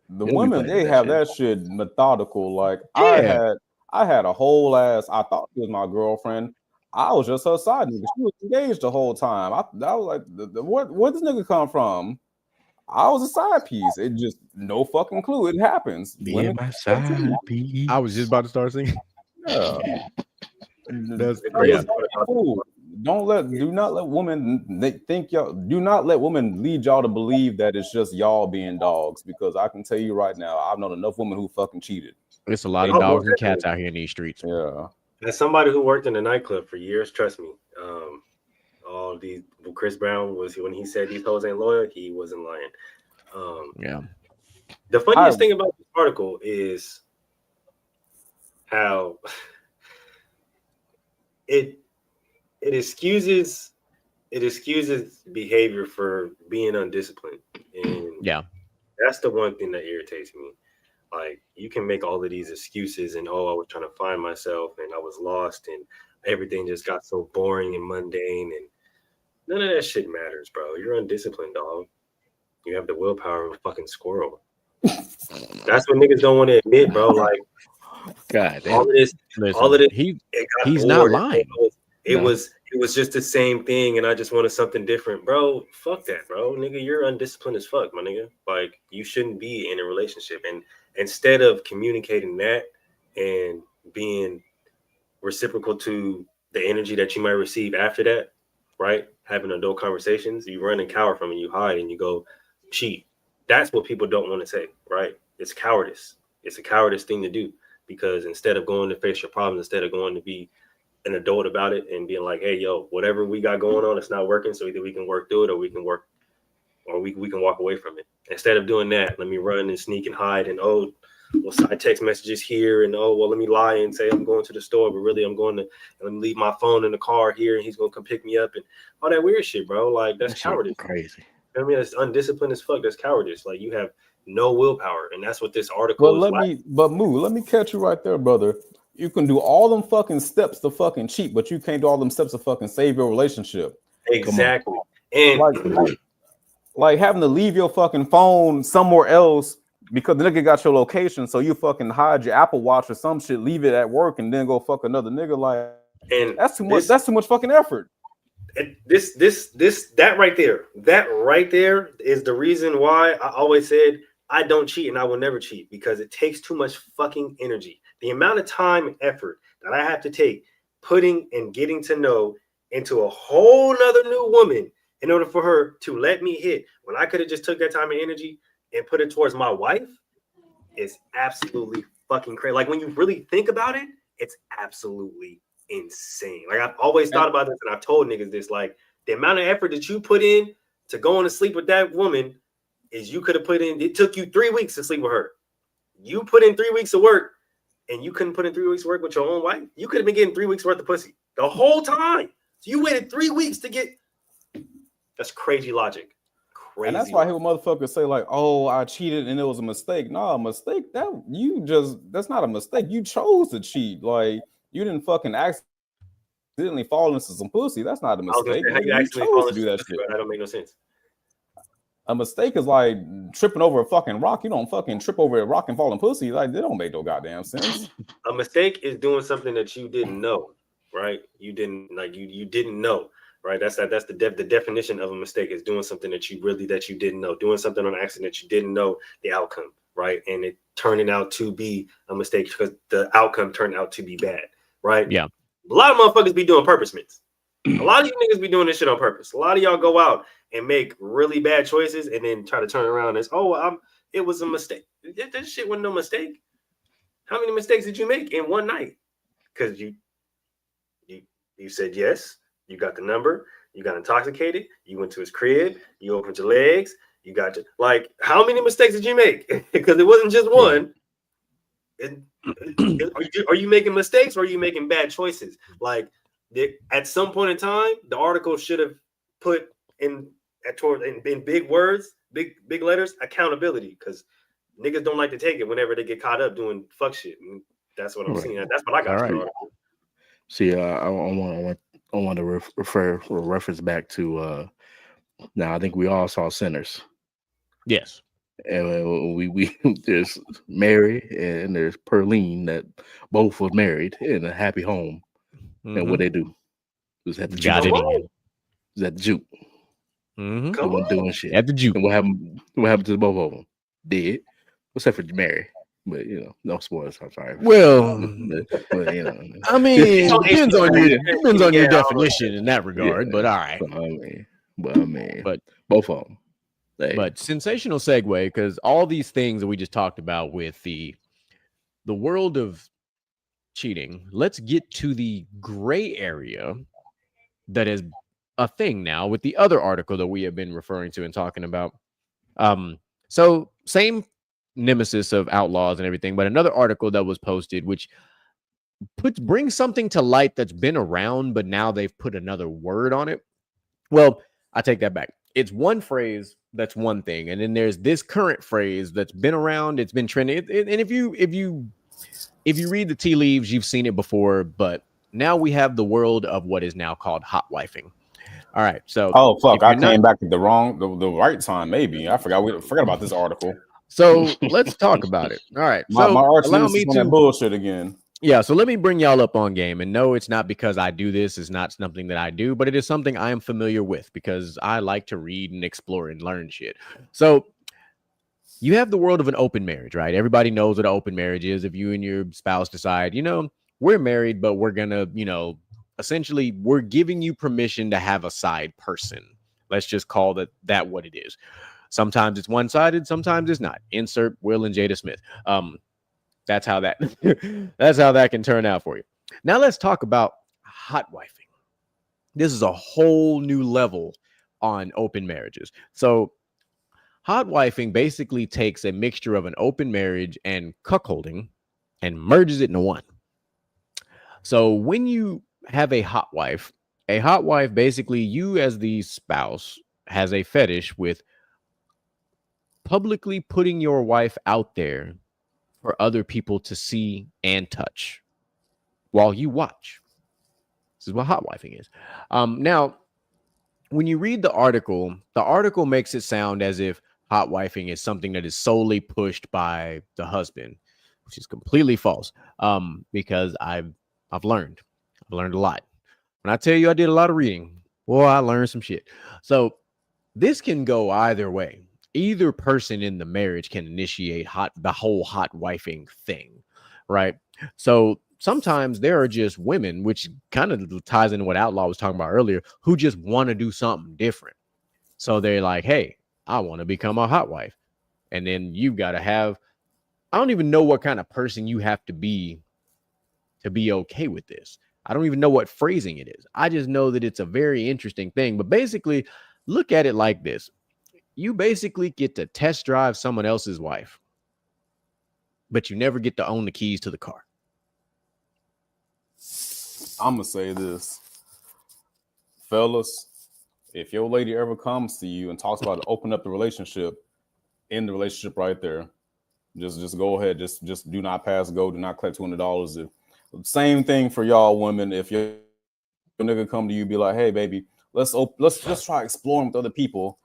The women, they have that shit methodical. Like, yeah. I had a whole ass. I thought she was my girlfriend. I was just her side nigga. She was engaged the whole time. I was like, where this nigga come from? I was a side piece. It just no fucking clue. It happens. Being my side piece. I was just about to start singing. Yeah. That's crazy. Do not let women think y'all. Do not let women lead y'all to believe that it's just y'all being dogs. Because I can tell you right now, I've known enough women who fucking cheated. There's a lot of dogs and cats out here in these streets. Yeah. As somebody who worked in a nightclub for years, trust me. All these Chris Brown was when he said these hoes ain't loyal, he wasn't lying. Yeah. The funniest thing about this article is how it excuses behavior for being undisciplined, and yeah, that's the one thing that irritates me. Like, you can make all of these excuses and I was trying to find myself and I was lost and everything just got so boring and mundane, and none of that shit matters, bro. You're undisciplined, dog. You have the willpower of a fucking squirrel. That's what niggas don't want to admit, bro. Like, God damn. all of this, he's not lying. It was just the same thing, and I just wanted something different, bro. Fuck that, bro. Nigga, you're undisciplined as fuck, my nigga. Like, you shouldn't be in a relationship. And instead of communicating that and being reciprocal to the energy that you might receive after that, right? Having adult conversations, you run and cower from it, you hide and you go cheat. That's what people don't want to say, right? It's cowardice. It's a cowardice thing to do, because instead of going to face your problems, instead of going to be an adult about it and being like, hey, yo, whatever we got going on, it's not working. So either we can work through it or we can walk away from it. Instead of doing that, let me run and sneak and hide and, side text messages here and, let me lie and say I'm going to the store, but really I'm going to, let me leave my phone in the car here and he's going to come pick me up and all that weird shit, bro. Like, that's cowardice. Crazy. I mean, it's undisciplined as fuck. That's cowardice. Like, you have no willpower, and that's what this article is. Let me catch you right there, brother. You can do all them fucking steps to fucking cheat, but you can't do all them steps to fucking save your relationship. Exactly. And Like having to leave your fucking phone somewhere else because the nigga got your location, so you fucking hide your Apple Watch or some shit, leave it at work, and then go fuck another nigga. Like And that's too much. That's too much fucking effort. That right there is the reason why I always said I don't cheat and I will never cheat, because it takes too much fucking energy. The amount of time and effort that I have to take putting and getting to know into a whole nother new woman in order for her to let me hit, when I could have just took that time and energy and put it towards my wife, is absolutely fucking crazy. Like when you really think about it, it's absolutely insane. Like I've always thought about this, and I've told niggas this, like the amount of effort that you put in to go on to sleep with that woman is you could have put in, it took you 3 weeks to sleep with her. You put in 3 weeks of work and you couldn't put in 3 weeks of work with your own wife. You could have been getting 3 weeks worth of pussy the whole time. So you waited 3 weeks to get, that's crazy logic. Crazy. And that's why I hear motherfuckers say like, "Oh, I cheated and it was a mistake." No, a mistake. That's not a mistake. You chose to cheat. Like you didn't fucking accidentally fall into some pussy. That's not a mistake. How you actually chose to do that shit. That don't make no sense. A mistake is like tripping over a fucking rock. You don't fucking trip over a rock and fall in pussy. Like they don't make no goddamn sense. A mistake is doing something that you didn't know, right? You didn't know. Right, that's the definition of a mistake, is doing something that you didn't know, doing something on accident that you didn't know the outcome, right? And it turning out to be a mistake because the outcome turned out to be bad, right? Yeah. A lot of motherfuckers be doing purposements. A lot of you niggas be doing this shit on purpose. A lot of y'all go out and make really bad choices and then try to turn around as, it was a mistake. That shit wasn't no mistake. How many mistakes did you make in one night? Because you said yes. You got the number, you got intoxicated, you went to his crib, you opened your legs, you got your, like, how many mistakes did you make? Because it wasn't just one. Are you making mistakes or are you making bad choices? Like at some point in time, the article should have put in big words, big letters, accountability, because niggas don't like to take it whenever they get caught up doing fuck shit. And that's what I'm seeing. That's what I got from the article. See, I want to reference back to now I think we all saw Sinners. Yes. And we there's Mary and there's Perline, that both were married in a happy home. Mm-hmm. And what they do was at the juke. Was at the juke. Mm-hmm. Come on, doing shit at the juke. And what happened to both of them? Dead. Except for Mary. But no spoilers. I'm sorry. Well, but I mean, depends on your definition in that regard. Yeah, but all right. But both of them. But sensational segue, because all these things that we just talked about with the world of cheating, let's get to the gray area that is a thing now with the other article that we have been referring to and talking about. So same nemesis of outlaws and everything, but another article that was posted which brings something to light that's been around, but now they've put another word on it. Well, I take that back. It's one phrase that's one thing, and then there's this current phrase that's been around, it's been trending, and if you read the tea leaves, you've seen it before, but now we have the world of what is now called hot wifing. All right, so I came back at the right time. Maybe I forgot about this article. So let's talk about it. All right. My arch allow me to bullshit again. Yeah. So let me bring y'all up on game. And no, it's not because I do this. It's not something that I do, but it is something I am familiar with because I like to read and explore and learn shit. So you have the world of an open marriage, right? Everybody knows what an open marriage is. If you and your spouse decide, we're married, but we're going to, essentially we're giving you permission to have a side person. Let's just call that what it is. Sometimes it's one-sided, sometimes it's not. Insert Will and Jada Smith. That's how that can turn out for you. Now let's talk about hot wifing. This is a whole new level on open marriages. So hot wifing basically takes a mixture of an open marriage and cuckolding and merges it into one. So when you have a hot wife basically, you as the spouse has a fetish with publicly putting your wife out there for other people to see and touch while you watch. This is what hot wifing is. Now, when you read the article makes it sound as if hot wifing is something that is solely pushed by the husband, which is completely false. Because I've learned a lot. When I tell you I did a lot of reading, boy, I learned some shit. So this can go either way. Either person in the marriage can initiate the whole hot wifing thing, right? So sometimes there are just women, which kind of ties into what Outlaw was talking about earlier, who just want to do something different. So they're like, hey, I want to become a hot wife. And then you've got to have, I don't even know what kind of person you have to be okay with this. I don't even know what phrasing it is. I just know that it's a very interesting thing. But basically, look at it like this. You basically get to test drive someone else's wife, but you never get to own the keys to the car. I'm gonna say this, fellas. If your lady ever comes to you and talks about it, open up the relationship, end the relationship right there. Just go ahead. Just do not pass go. Do not collect $200. Same thing for y'all women. If your nigga come to you, be like, hey baby, let's try exploring with other people.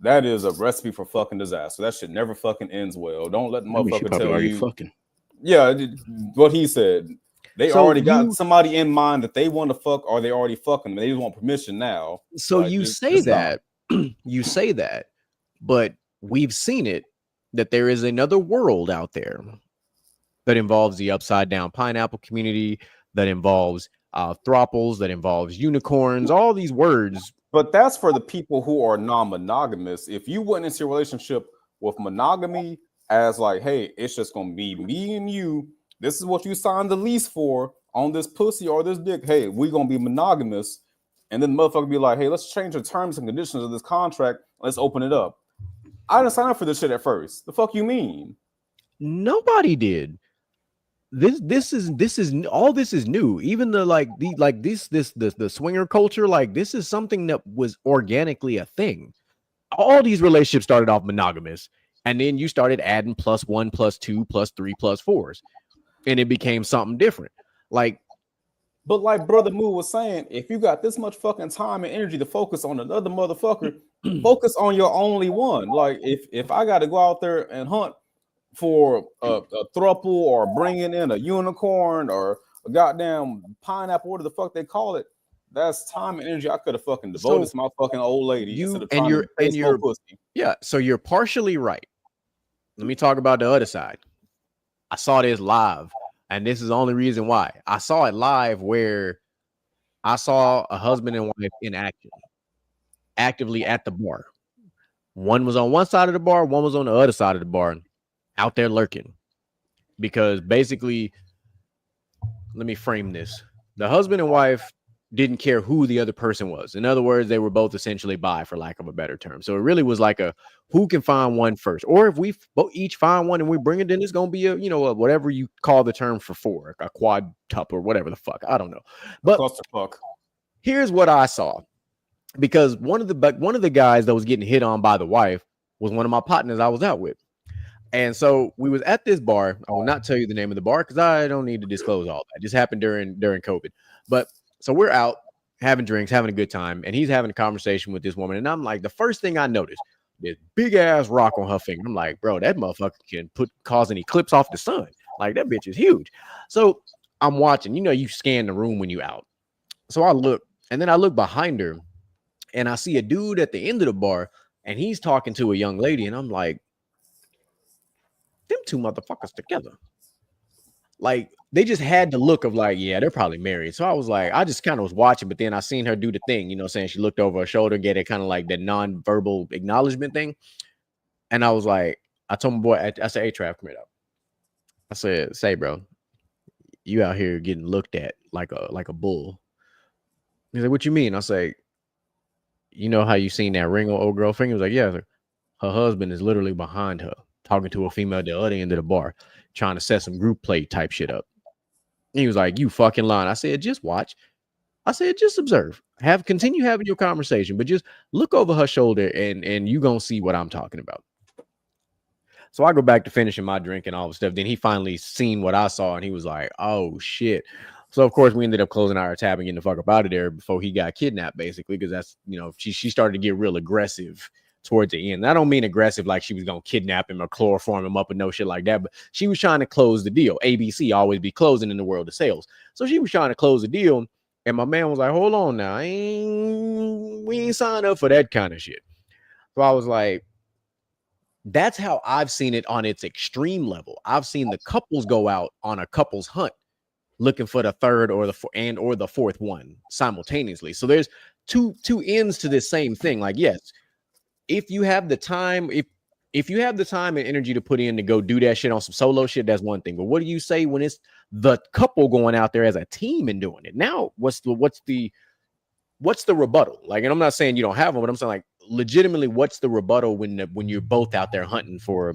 That is a recipe for fucking disaster. That shit never fucking ends well. Don't let the motherfucker tell you. Fucking. Yeah, what he said. They already got somebody in mind that they want to fuck, or they already fucking. They just want permission now. So like, you say that, you say that, but we've seen it that there is another world out there that involves the upside down pineapple community, that involves throuples, that involves unicorns, all these words. But that's for the people who are non-monogamous. If you went into a relationship with monogamy as like, hey, it's just gonna be me and you. This is what you signed the lease for on this pussy or this dick. Hey, we're gonna be monogamous. And then the motherfucker be like, hey, let's change the terms and conditions of this contract. Let's open it up. I didn't sign up for this shit at first. The fuck you mean? Nobody did. This is all this is new. Even the swinger culture, like this is something that was organically a thing. All these relationships started off monogamous, and then you started adding +1, +2, +3, +4s, and it became something different. Like, but like Brother Moo was saying, if you got this much fucking time and energy to focus on another motherfucker, focus on your only one. Like if I got to go out there and hunt for a throuple or bringing in a unicorn or a goddamn pineapple, what the fuck they call it, that's time and energy I could have fucking devoted to my fucking old lady. Yeah, so you're partially right. Let me talk about the other side. I saw this live, and this is the only reason why. I saw it live where I saw a husband and wife in action, actively at the bar. One was on one side of the bar, one was on the other side of the bar, out there lurking. Because basically, let me frame this. The husband and wife didn't care who the other person was. In other words, they were both essentially bi, for lack of a better term. So it really was like a who can find one first. Or if we each find one and we bring it in, it's going to be a, whatever you call the term for four, a quadtuple or whatever the fuck. I don't know. But here's what I saw. Because one of the guys that was getting hit on by the wife was one of my partners I was out with. And so we was at this bar. I will not tell you the name of the bar because I don't need to disclose all that. It just happened during COVID. But so we're out having drinks, having a good time, and he's having a conversation with this woman. And I'm like, the first thing I noticed, this big ass rock on her finger. I'm like, bro, that motherfucker can cause an eclipse off the sun. Like that bitch is huge. So I'm watching. You scan the room when you out. So I look, and then I look behind her, and I see a dude at the end of the bar, and he's talking to a young lady, and I'm like, them two motherfuckers together. Like they just had the look of like, yeah, they're probably married. So I was like, I just kind of was watching, but then I seen her do the thing, saying she looked over her shoulder, get it kind of like that non-verbal acknowledgement thing. And I was like, I told my boy, I said, hey, Trav, come here up. I said, say, bro, you out here getting looked at like a bull. He's like, what you mean? I say, you know how you seen that ring on old girl finger? He was like, yeah. Her husband is literally behind her, talking to a female at the other end of the bar, trying to set some group play type shit up. He was like, you fucking lying. I said, just watch. I said, just observe. Continue having your conversation, but just look over her shoulder and you gonna see what I'm talking about. So I go back to finishing my drink and all the stuff. Then he finally seen what I saw and he was like, oh shit. So of course we ended up closing our tab and getting the fuck up out of there before he got kidnapped, basically, because that's, you know, she started to get real aggressive towards the end. I don't mean aggressive like she was gonna kidnap him or chloroform him up and no shit like that, but she was trying to close the deal. ABC always be closing in the world of sales, so she was trying to close the deal. And my man was like, "Hold on now, we ain't signed up for that kind of shit." So I was like, "That's how I've seen it on its extreme level. I've seen the couples go out on a couples hunt, looking for the third or the fourth one simultaneously. So there's two ends to this same thing. Like, yes, if you have the time, if you have the time and energy to put in to go do that shit on some solo shit, that's one thing. But what do you say when it's the couple going out there as a team and doing it? Now, what's the rebuttal? Like, and I'm not saying you don't have one, but I'm saying, like, legitimately, what's the rebuttal when you're both out there hunting for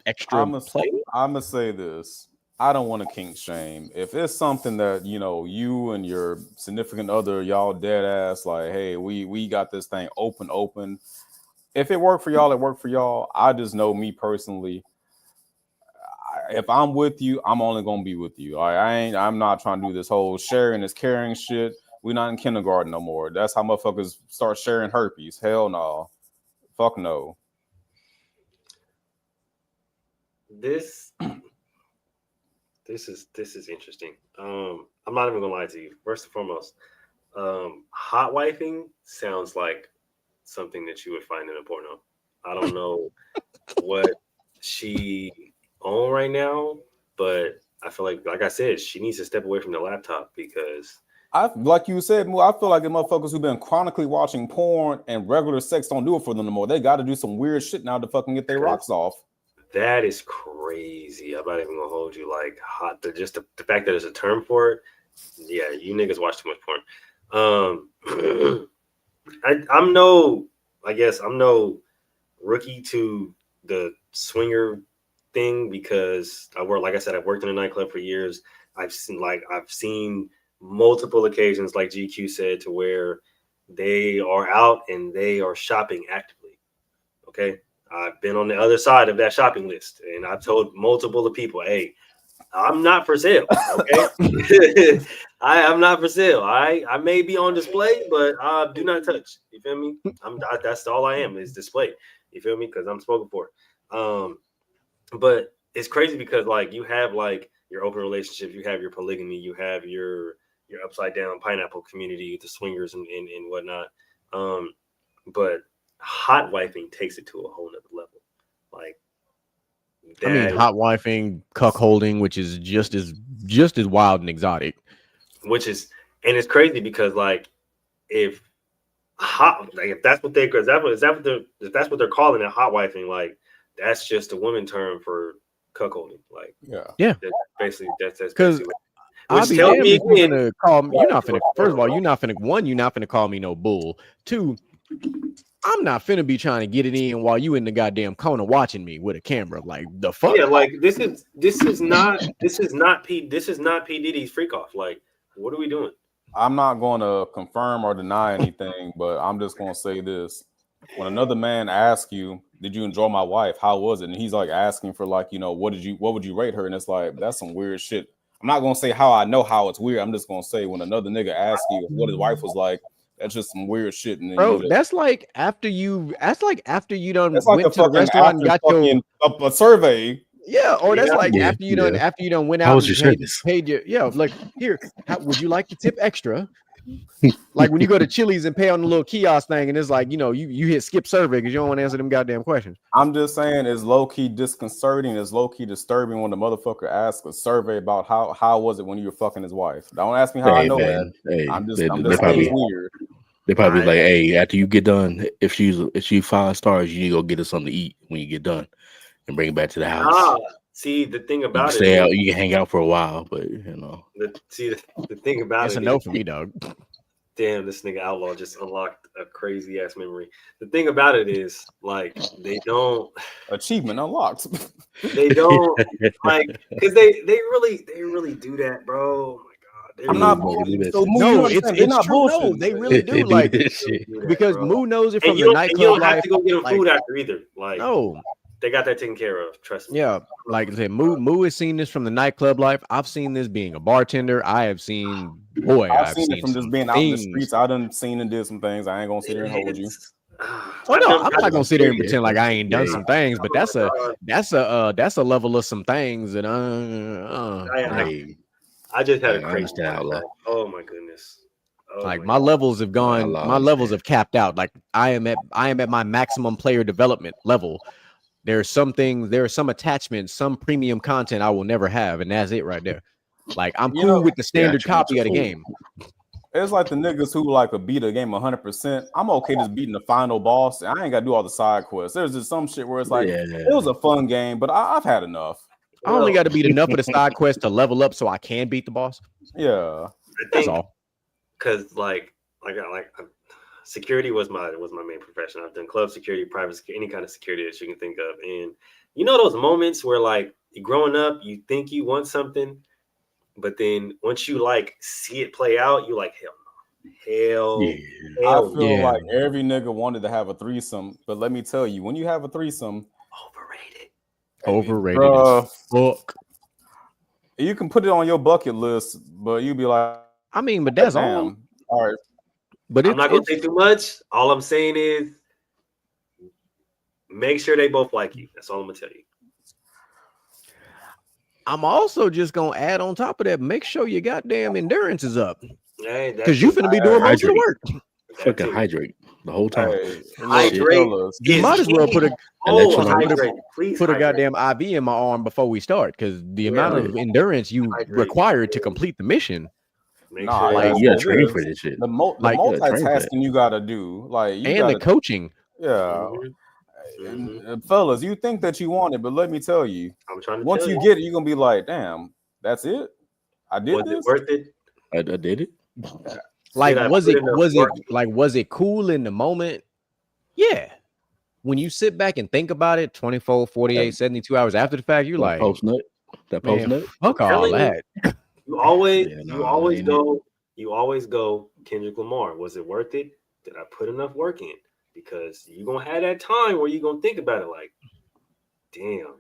extra play? I'm gonna say this. I don't want to kink shame. If it's something that, you know, you and your significant other, y'all dead ass, like, hey, we got this thing open. If it worked for y'all, it worked for y'all. I just know me personally. If I'm with you, I'm only gonna be with you. I'm not trying to do this whole sharing is caring shit. We're not in kindergarten no more. That's how motherfuckers start sharing herpes. Hell no. Fuck no. This is interesting. I'm not even gonna lie to you. First and foremost, hot wifing sounds like something that you would find in a porno. I don't know what she on right now, but I feel like I said, she needs to step away from the laptop because like you said, I feel like the motherfuckers who've been chronically watching porn and regular sex don't do it for them no more. They got to do some weird shit now to fucking get their rocks off. That is crazy. I'm not even gonna hold you. Like, hot. The fact that there's a term for it. Yeah, you niggas watch too much porn. I'm no rookie to the swinger thing because I've worked in a nightclub for years. I've seen multiple occasions, like GQ said, to where they are out and they are shopping actively. Okay. I've been on the other side of that shopping list, and I've told multiple people, "Hey, I'm not for sale." Okay, I am not for sale. I may be on display, but do not touch. You feel me? That's all I am, is display. You feel me? Because I'm spoken for. But it's crazy because, like, you have like your open relationships, you have your polygamy, you have your upside down pineapple community, the swingers and whatnot. But hot wifing takes it to a whole nother level. Like, I mean, hot wifing, cuck holding, which is just as wild and exotic. And it's crazy because, like, if that's what they're calling it, hot wifing, like, that's just a woman term for cuck holding. Like, yeah. That's basically because I'll be damned if you're gonna call me. You're not finna. First of all, you're not finna call me no bull. Two, I'm not finna be trying to get it in while you in the goddamn corner watching me with a camera. Like, the fuck? Yeah, like, this is not P Diddy's freak off. Like, what are we doing? I'm not going to confirm or deny anything, but I'm just going to say this: when another man asks you, "Did you enjoy my wife? How was it?" and he's like asking for, like, you know, what would you rate her? And it's like, that's some weird shit. I'm not going to say how I know how it's weird. I'm just going to say, when another nigga asks you what his wife was like, that's just some weird shit. And then, bro, that's like after you done went to the restaurant and got a survey. Yeah, or that's after you done went out. How was your service? Paid you, like, here, would you like to tip extra? Like when you go to Chili's and pay on the little kiosk thing, and it's like, you know, you hit skip survey because you don't want to answer them goddamn questions. I'm just saying, it's low key disconcerting, it's low key disturbing when the motherfucker asks a survey about how was it when you were fucking his wife. Don't ask me how I know it. Hey, I'm just saying it's weird. They probably like, hey, after you get done, if she's 5 stars, you need to go get her something to eat when you get done and bring it back to the house. See, the thing about you stay out, you can hang out for a while, but you know. The thing about it's a no for me, dog. Damn, this nigga Outlaw just unlocked a crazy ass memory. The thing about it is, like, they don't achievement unlocked. They don't like, because they really do that, bro. Oh my god, I'm not. No, it's not bullshit. No, they really do, like, because Moo knows it from the nightclub life. You don't have to go get him food after either. Like, no. They got that taken care of. Trust me. Yeah, like I said, Moo has seen this from the nightclub life. I've seen this being a bartender. I have seen, I've seen it from just some being out in the things. streets. I done seen and did some things. I ain't gonna sit here and hold you. Oh no, I'm not gonna sit there and pretend like I ain't done Yeah. some things, but that's a level of some things that I just had a I crazy understand, outlaw. time. Oh my goodness. Oh like my my levels have gone, Outlaw, my levels have capped out. Like I am at my maximum player development level. There's some things, there are some attachments, some premium content I will never have, and that's it right there. Like I'm You cool know, with the standard Gotcha, copy of the cool. game. It's like the niggas who like to beat a game 100%. I'm okay just beating the final boss. I ain't gotta do all the side quests. There's just some shit where it's like it was a fun game, but I've had enough. I only got to beat enough of the side quest to level up so I can beat the boss. Yeah, That's all. Because security was my main profession. I've done club security, private security, any kind of security that you can think of. And you know those moments where like growing up, you think you want something, but then once you like see it play out, you like hell no. I feel like every nigga wanted to have a threesome, but let me tell you, when you have a threesome, Overrated bruh, as fuck. You can put it on your bucket list, but you be like, I mean, but that's all. damn. All right, But I'm not gonna say too much. All I'm saying is make sure they both like you. That's all I'm gonna tell you. I'm also just gonna add on top of that, make sure your goddamn endurance is up. Hey, Because you finna be doing most of the work. Fucking hydrate the whole time. hey, Hydrate. You might as well put a Please put a hydrate. goddamn IV in my arm before we start, because the amount of endurance you Hydrate. require to complete the mission. Make Nah, sure like, Like you gotta train for this shit. the Like, multitasking you gotta do, like you And gotta, the coaching. yeah. Mhm. And, fellas, you think that you want it, but let me tell you, I'm trying to once tell you get it, you're gonna be like, damn, that's it. I did was this. it worth it? I did it. Like, Did I was put it enough was it work? like was it cool in the moment? Yeah. When you sit back and think about it 24, 48, 72 hours after the fact, you're like, Post nut. That post man, nut. fuck all telling you. that. You always Yeah, you no, always ain't go Kendrick Lamar. Was it worth it? Did I put enough work in? Because you're gonna have that time where you're gonna think about it like, damn.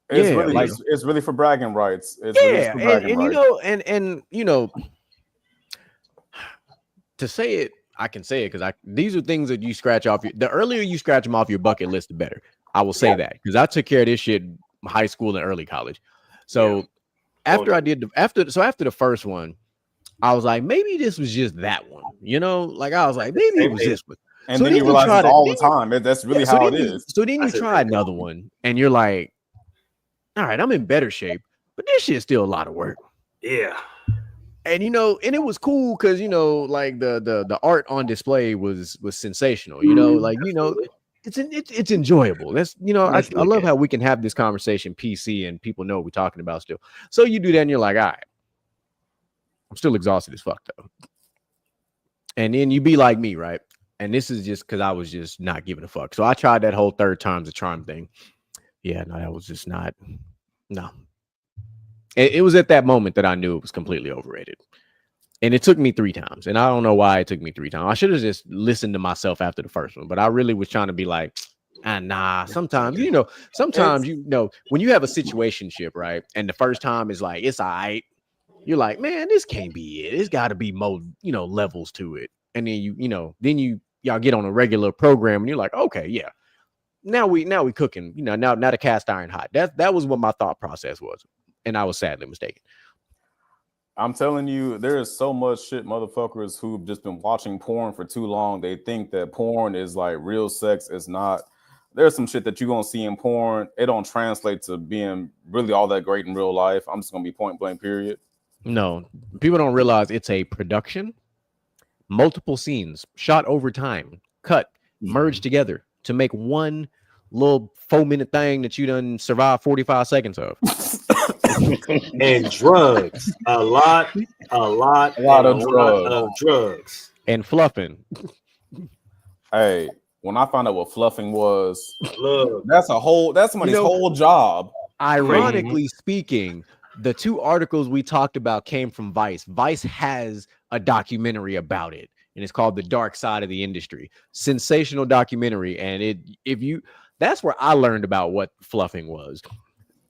It's Yeah, really, like- it's really for bragging rights. It's really Yeah, for bragging and you rights. know, and you know, to say it, I can say it because these are things that you scratch off the earlier you scratch them off your bucket list, the better. I will say that because I took care of this shit in high school and early college. So after the first one, I was like, maybe this was just that one, you know, like I was like, maybe it was this one. And So then you then you realize try it's to- all then the time. That's really so how it then you- is. So then you That's a try good another one, and you're like, all right, I'm in better shape, but this shit's still a lot of work. Yeah. And you know, and it was cool because you know, like the art on display was sensational. You know, like you know, it's enjoyable. That's you know, Nice to I look love at. how we can have this conversation PC and people know what we're talking about still. So you do that, and you're like, all right, I'm still exhausted as fuck though. And then you be like me, right? And this is just because I was just not giving a fuck. So I tried that whole third time's a charm thing. Yeah, no, that was just not. No. It was at that moment that I knew it was completely overrated. And it took me 3 times. And I don't know why it took me 3 times. I should have just listened to myself after the first one. But I really was trying to be like, nah, sometimes, you know, when you have a situationship, right? And the first time is like, it's all right. You're like, man, this can't be it. It's got to be more, you know, levels to it. And then y'all get on a regular program and you're like, okay, yeah. Now we cooking, you know, now the cast iron hot. That was what my thought process was. And I was sadly mistaken. I'm telling you, there is so much shit motherfuckers who've just been watching porn for too long. They think that porn is like real sex. It's not. There's some shit that you're gonna see in porn. It don't translate to being really all that great in real life. I'm just gonna be point blank, period. No, people don't realize it's a production, multiple scenes shot over time, cut, merged together to make one little 4-minute thing that you done survive 45 seconds of. And drugs. A lot of drugs. And fluffing. Hey, when I found out what fluffing was, Look, that's somebody's whole job. Ironically speaking, the 2 articles we talked about came from Vice. Vice has a documentary about it. and it's called The Dark Side of the Industry. Sensational documentary, and that's where I learned about what fluffing was.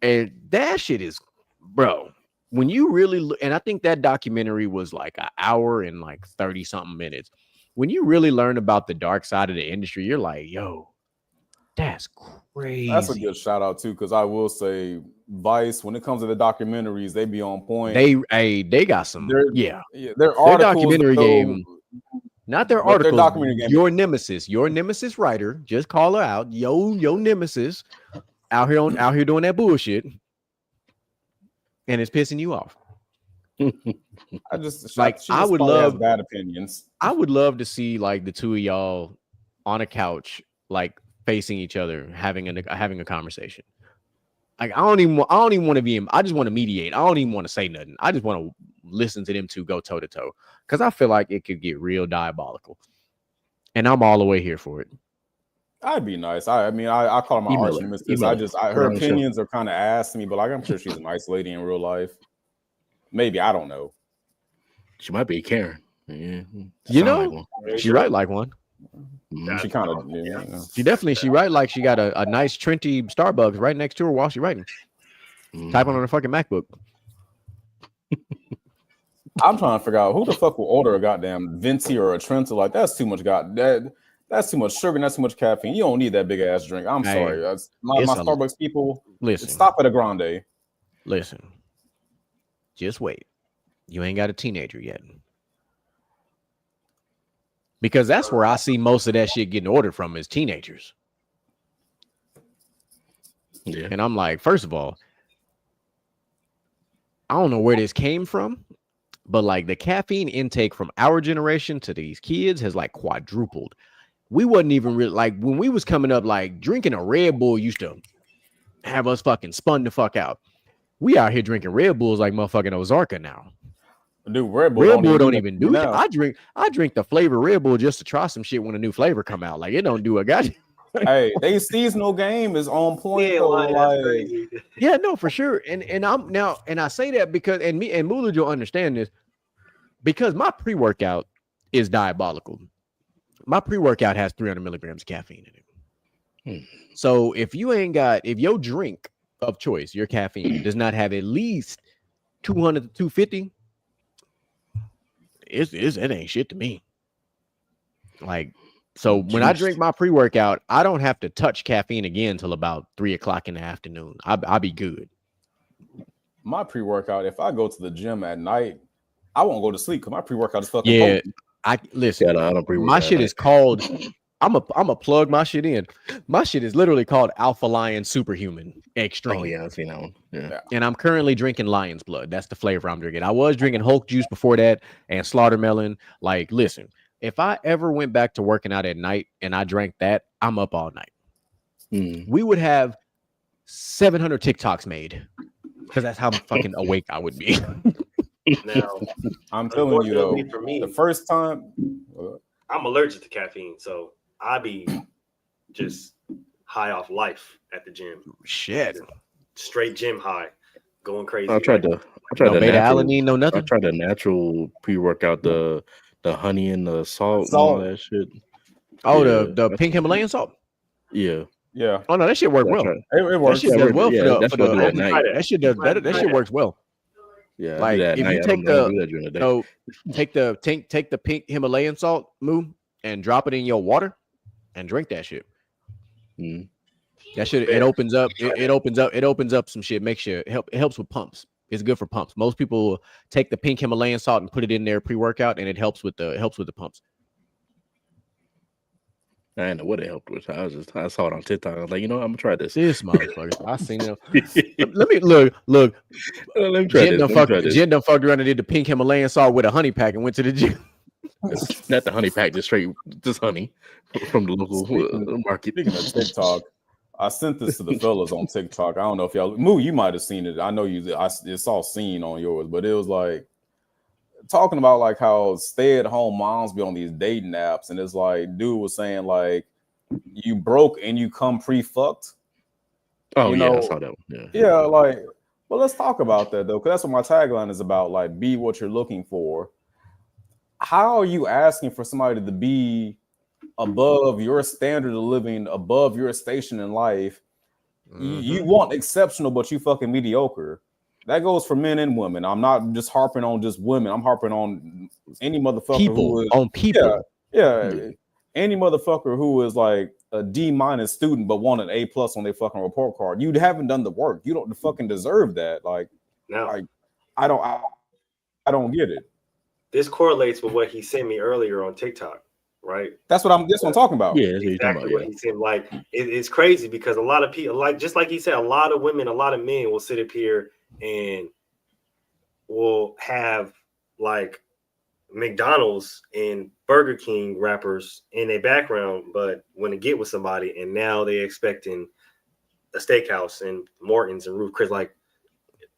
And that shit is, bro, when you really look, and I think that documentary was like an hour and like 30 something minutes. When you really learn about the dark side of the industry, you're like, yo, that's crazy. That's a good shout out too, because I will say Vice, when it comes to the documentaries, they be on point. They got some, their their documentary game, not their articles. Their documentary game. Your nemesis writer, just call her out. Yo nemesis out here doing that bullshit, and it's pissing you off. I just I would love bad opinions. I would love to see like the two of y'all on a couch, like facing each other, having a conversation. Like I don't even want to be in. I just want to mediate. I don't even want to say nothing. I just want to listen to them two go toe to toe, because I feel like it could get real diabolical, and I'm all the way here for it. I'd be nice. I mean, I call her my arch nemesis. Her opinions are kind of ass to me, but like I'm sure she's a nice lady in real life. Maybe, I don't know. She might be Karen. Yeah. You know, she write like one. She kind of, she write like she got a nice Trenty Starbucks right next to her while she writing. Typing on her fucking MacBook. I'm trying to figure out who the fuck will order a goddamn Venti or a Trenta. Like that's too much. That's too much sugar. And that's too much caffeine. You don't need that big ass drink. I'm sorry. My Starbucks people. Listen, stop at a grande. Listen. Just wait. You ain't got a teenager yet. Because that's where I see most of that shit getting ordered from is teenagers. Yeah. And I'm like, first of all, I don't know where this came from, but like the caffeine intake from our generation to these kids has like quadrupled. We wasn't even really like when we was coming up, like drinking a Red Bull used to have us fucking spun the fuck out. We out here drinking Red Bulls like motherfucking Ozarka now. Dude, Red Bull don't even do that. I drink the flavor Red Bull just to try some shit when a new flavor come out. Like it don't do a goddamn. Hey, they seasonal game is on point. Yeah, no, for sure. And I say that because and Moolage will understand this because my pre-workout is diabolical. My pre-workout has 300 milligrams of caffeine in it. So if your drink of choice, your caffeine does not have at least 200 to 250, it ain't shit to me. Like, so when I drink my pre-workout, I don't have to touch caffeine again until about 3:00 in the afternoon. I'll be good. My pre-workout, if I go to the gym at night, I won't go to sleep because my pre-workout is fucking potent. I don't my shit is called I'm a plug my shit in. My shit is literally called Alpha Lion Superhuman Extreme. Oh yeah, I've seen that one. Yeah. And I'm currently drinking Lion's Blood. That's the flavor I'm drinking. I was drinking Hulk juice before that and Slaughtermelon. Like, listen, if I ever went back to working out at night and I drank that, I'm up all night. We would have 700 TikToks made because that's how fucking awake I would be. Now, I'm telling you though, for me, the first time I'm allergic to caffeine, so I be just high off life at the gym. Shit, straight gym high, going crazy. I tried no beta alanine, no nothing. I tried the natural pre-workout, the honey and the salt and all that shit. Oh, yeah, the pink Himalayan salt. Yeah. Oh no, that shit worked well. It works. That shit does well for the night. That shit does better. That shit works well. Yeah, like if you take the take the pink Himalayan salt, and drop it in your water and drink that shit. That shit it opens up some shit. Makes you it helps with pumps. It's good for pumps. Most people take the pink Himalayan salt and put it in their pre-workout, and it helps with the pumps. I didn't know what it helped with. I saw it on TikTok. I was like, I'm gonna try this. This motherfucker. I seen it. Let me look. Let me try this. Jen done fucked around and did the pink Himalayan salt with a honey pack and went to the gym. Not the honey pack, just honey from the local market. Speaking of TikTok, I sent this to the fellas on TikTok. I don't know if y'all Moo, you might have seen it. I know it's all seen on yours, but it was like talking about like how stay-at-home moms be on these dating apps, and it's like dude was saying like you broke and you come pre-fucked. Oh yeah, I saw that one. Yeah, like, well, let's talk about that though, because that's what my tagline is about. Like, be what you're looking for. how are you asking for somebody to be above your standard of living, above your station in life? You want exceptional, but you fucking mediocre. That goes for men and women. I'm not just harping on just women. I'm harping on any motherfucker People who is on people. Yeah. Any motherfucker who is like a D- student but want an A+ on their fucking report card. You haven't done the work. You don't fucking deserve that. Like, No. like I don't get it. This correlates with what he sent me earlier on TikTok, right? That's what I'm talking about. Yeah, that's Exactly what what he said. Like it's crazy because a lot of people, like just like he said, a lot of women, a lot of men will sit up here and will have like McDonald's and Burger King rappers in their background, but when they get with somebody and now they're expecting a steakhouse and Morton's and Ruth Chris, like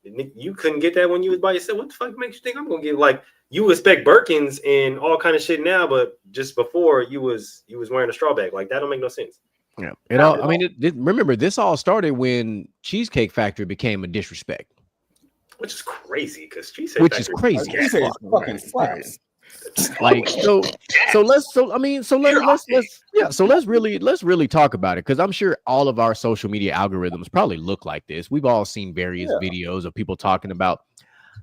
you couldn't get that when you was by yourself. What the fuck makes you think I'm gonna get like you expect Birkins and all kind of shit now, but just before you was wearing a straw bag. Like that don't make no sense. Yeah, it all. I mean, remember this all started when Cheesecake Factory became a disrespect, Which is crazy because which is crazy. Cheesecake fucking slaps. Like so let's really talk about it because I'm sure all of our social media algorithms probably look like this. We've all seen various videos of people talking about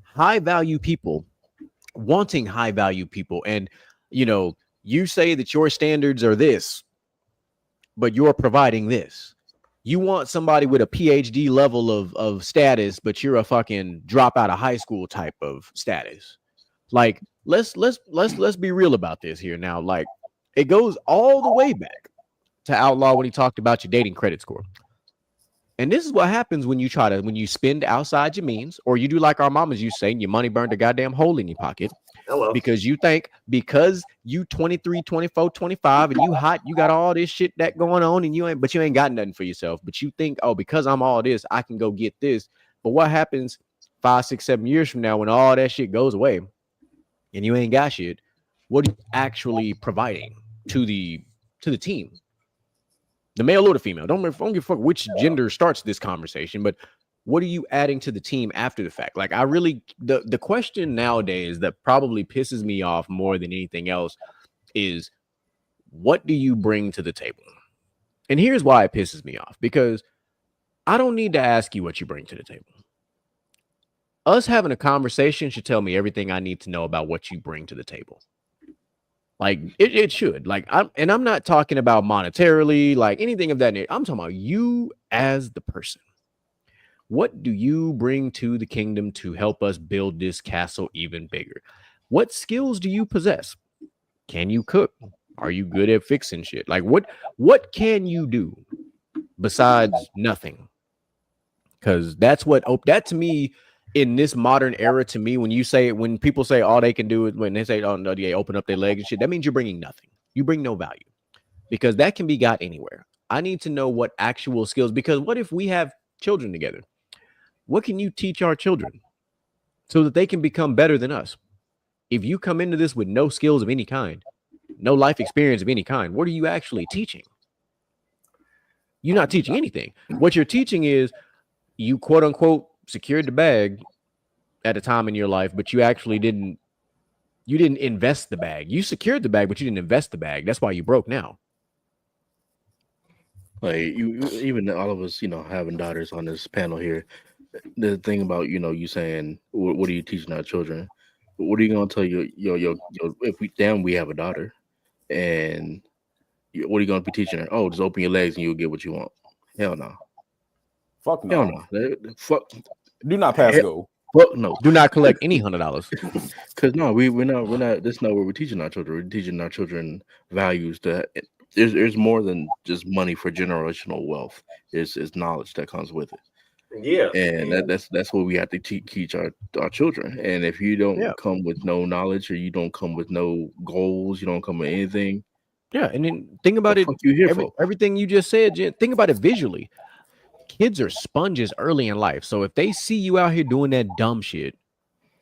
high value people wanting high value people, and you say that your standards are this, but you're providing this. You want somebody with a PhD level of status, but you're a fucking drop out of high school type of status. Like let's be real about this here now. Like it goes all the way back to Outlaw when he talked about your dating credit score. And this is what happens when you spend outside your means, or you do like our mamas used to say, your money burned a goddamn hole in your pocket. Hello. Because you think because you 23, 24, 25 and you hot, you got all this shit that going on and you ain't got nothing for yourself. But you think, oh, because I'm all this, I can go get this. But what happens 5, 6, 7 years from now when all that shit goes away and you ain't got shit? What are you actually providing to the team? The male or the female? Don't give a fuck which gender starts this conversation, but what are you adding to the team after the fact? Like, I really, the question nowadays that probably pisses me off more than anything else is, what do you bring to the table? And here's why it pisses me off, because I don't need to ask you what you bring to the table. Us having a conversation should tell me everything I need to know about what you bring to the table. Like it should. Like I'm not talking about monetarily, like anything of that nature. I'm talking about you as the person. What do you bring to the kingdom to help us build this castle even bigger? What skills do you possess? Can you cook? Are you good at fixing shit? Like what can you do besides nothing? Because that to me, in this modern era, to me, when people say all they can do is when they say, oh no, they open up their legs and shit, that means you're bringing nothing. You bring no value, because that can be got anywhere. I need to know what actual skills, because what if we have children together? What can you teach our children so that they can become better than us? If you come into this with no skills of any kind, no life experience of any kind, what are you actually teaching? You're not teaching anything. What you're teaching is you quote unquote secured the bag at a time in your life, but you actually didn't invest the bag. You secured the bag, but you didn't invest the bag. That's why you broke now. Like even all of us, having daughters on this panel here, the thing about, you saying, what are you teaching our children? What are you going to tell your if we have a daughter, and what are you going to be teaching her? Oh, just open your legs and you'll get what you want. Hell no. Fuck no. Hell no. Fuck. Do not pass go. Fuck no. Do not collect any $100. Because no, we're not. That's not what we're teaching our children. We're teaching our children values. That there's more than just money for generational wealth. It's knowledge that comes with it. Yeah, and that's what we have to teach our children. And if you don't come with no knowledge, or you don't come with no goals, you don't come with anything. Yeah, and then think about it. Everything you just said, Jen, think about it visually. Kids are sponges early in life. So if they see you out here doing that dumb shit,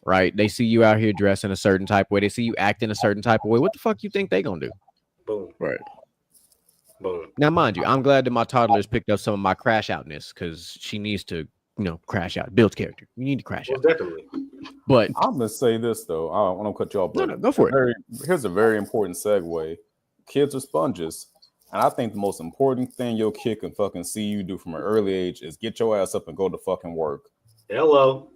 right? They see you out here dressing a certain type of way. They see you acting a certain type of way. What the fuck you think they gonna do? Boom. Right. Boom. Now, mind you, I'm glad that my toddler's picked up some of my crash outness, because she needs to, crash out. Builds character. You need to crash out. Definitely. But I'm gonna say this though. I don't want to cut you off, no, but no, go for it. here's a very important segue. Kids are sponges, and I think the most important thing your kid can fucking see you do from an early age is get your ass up and go to fucking work. Hello.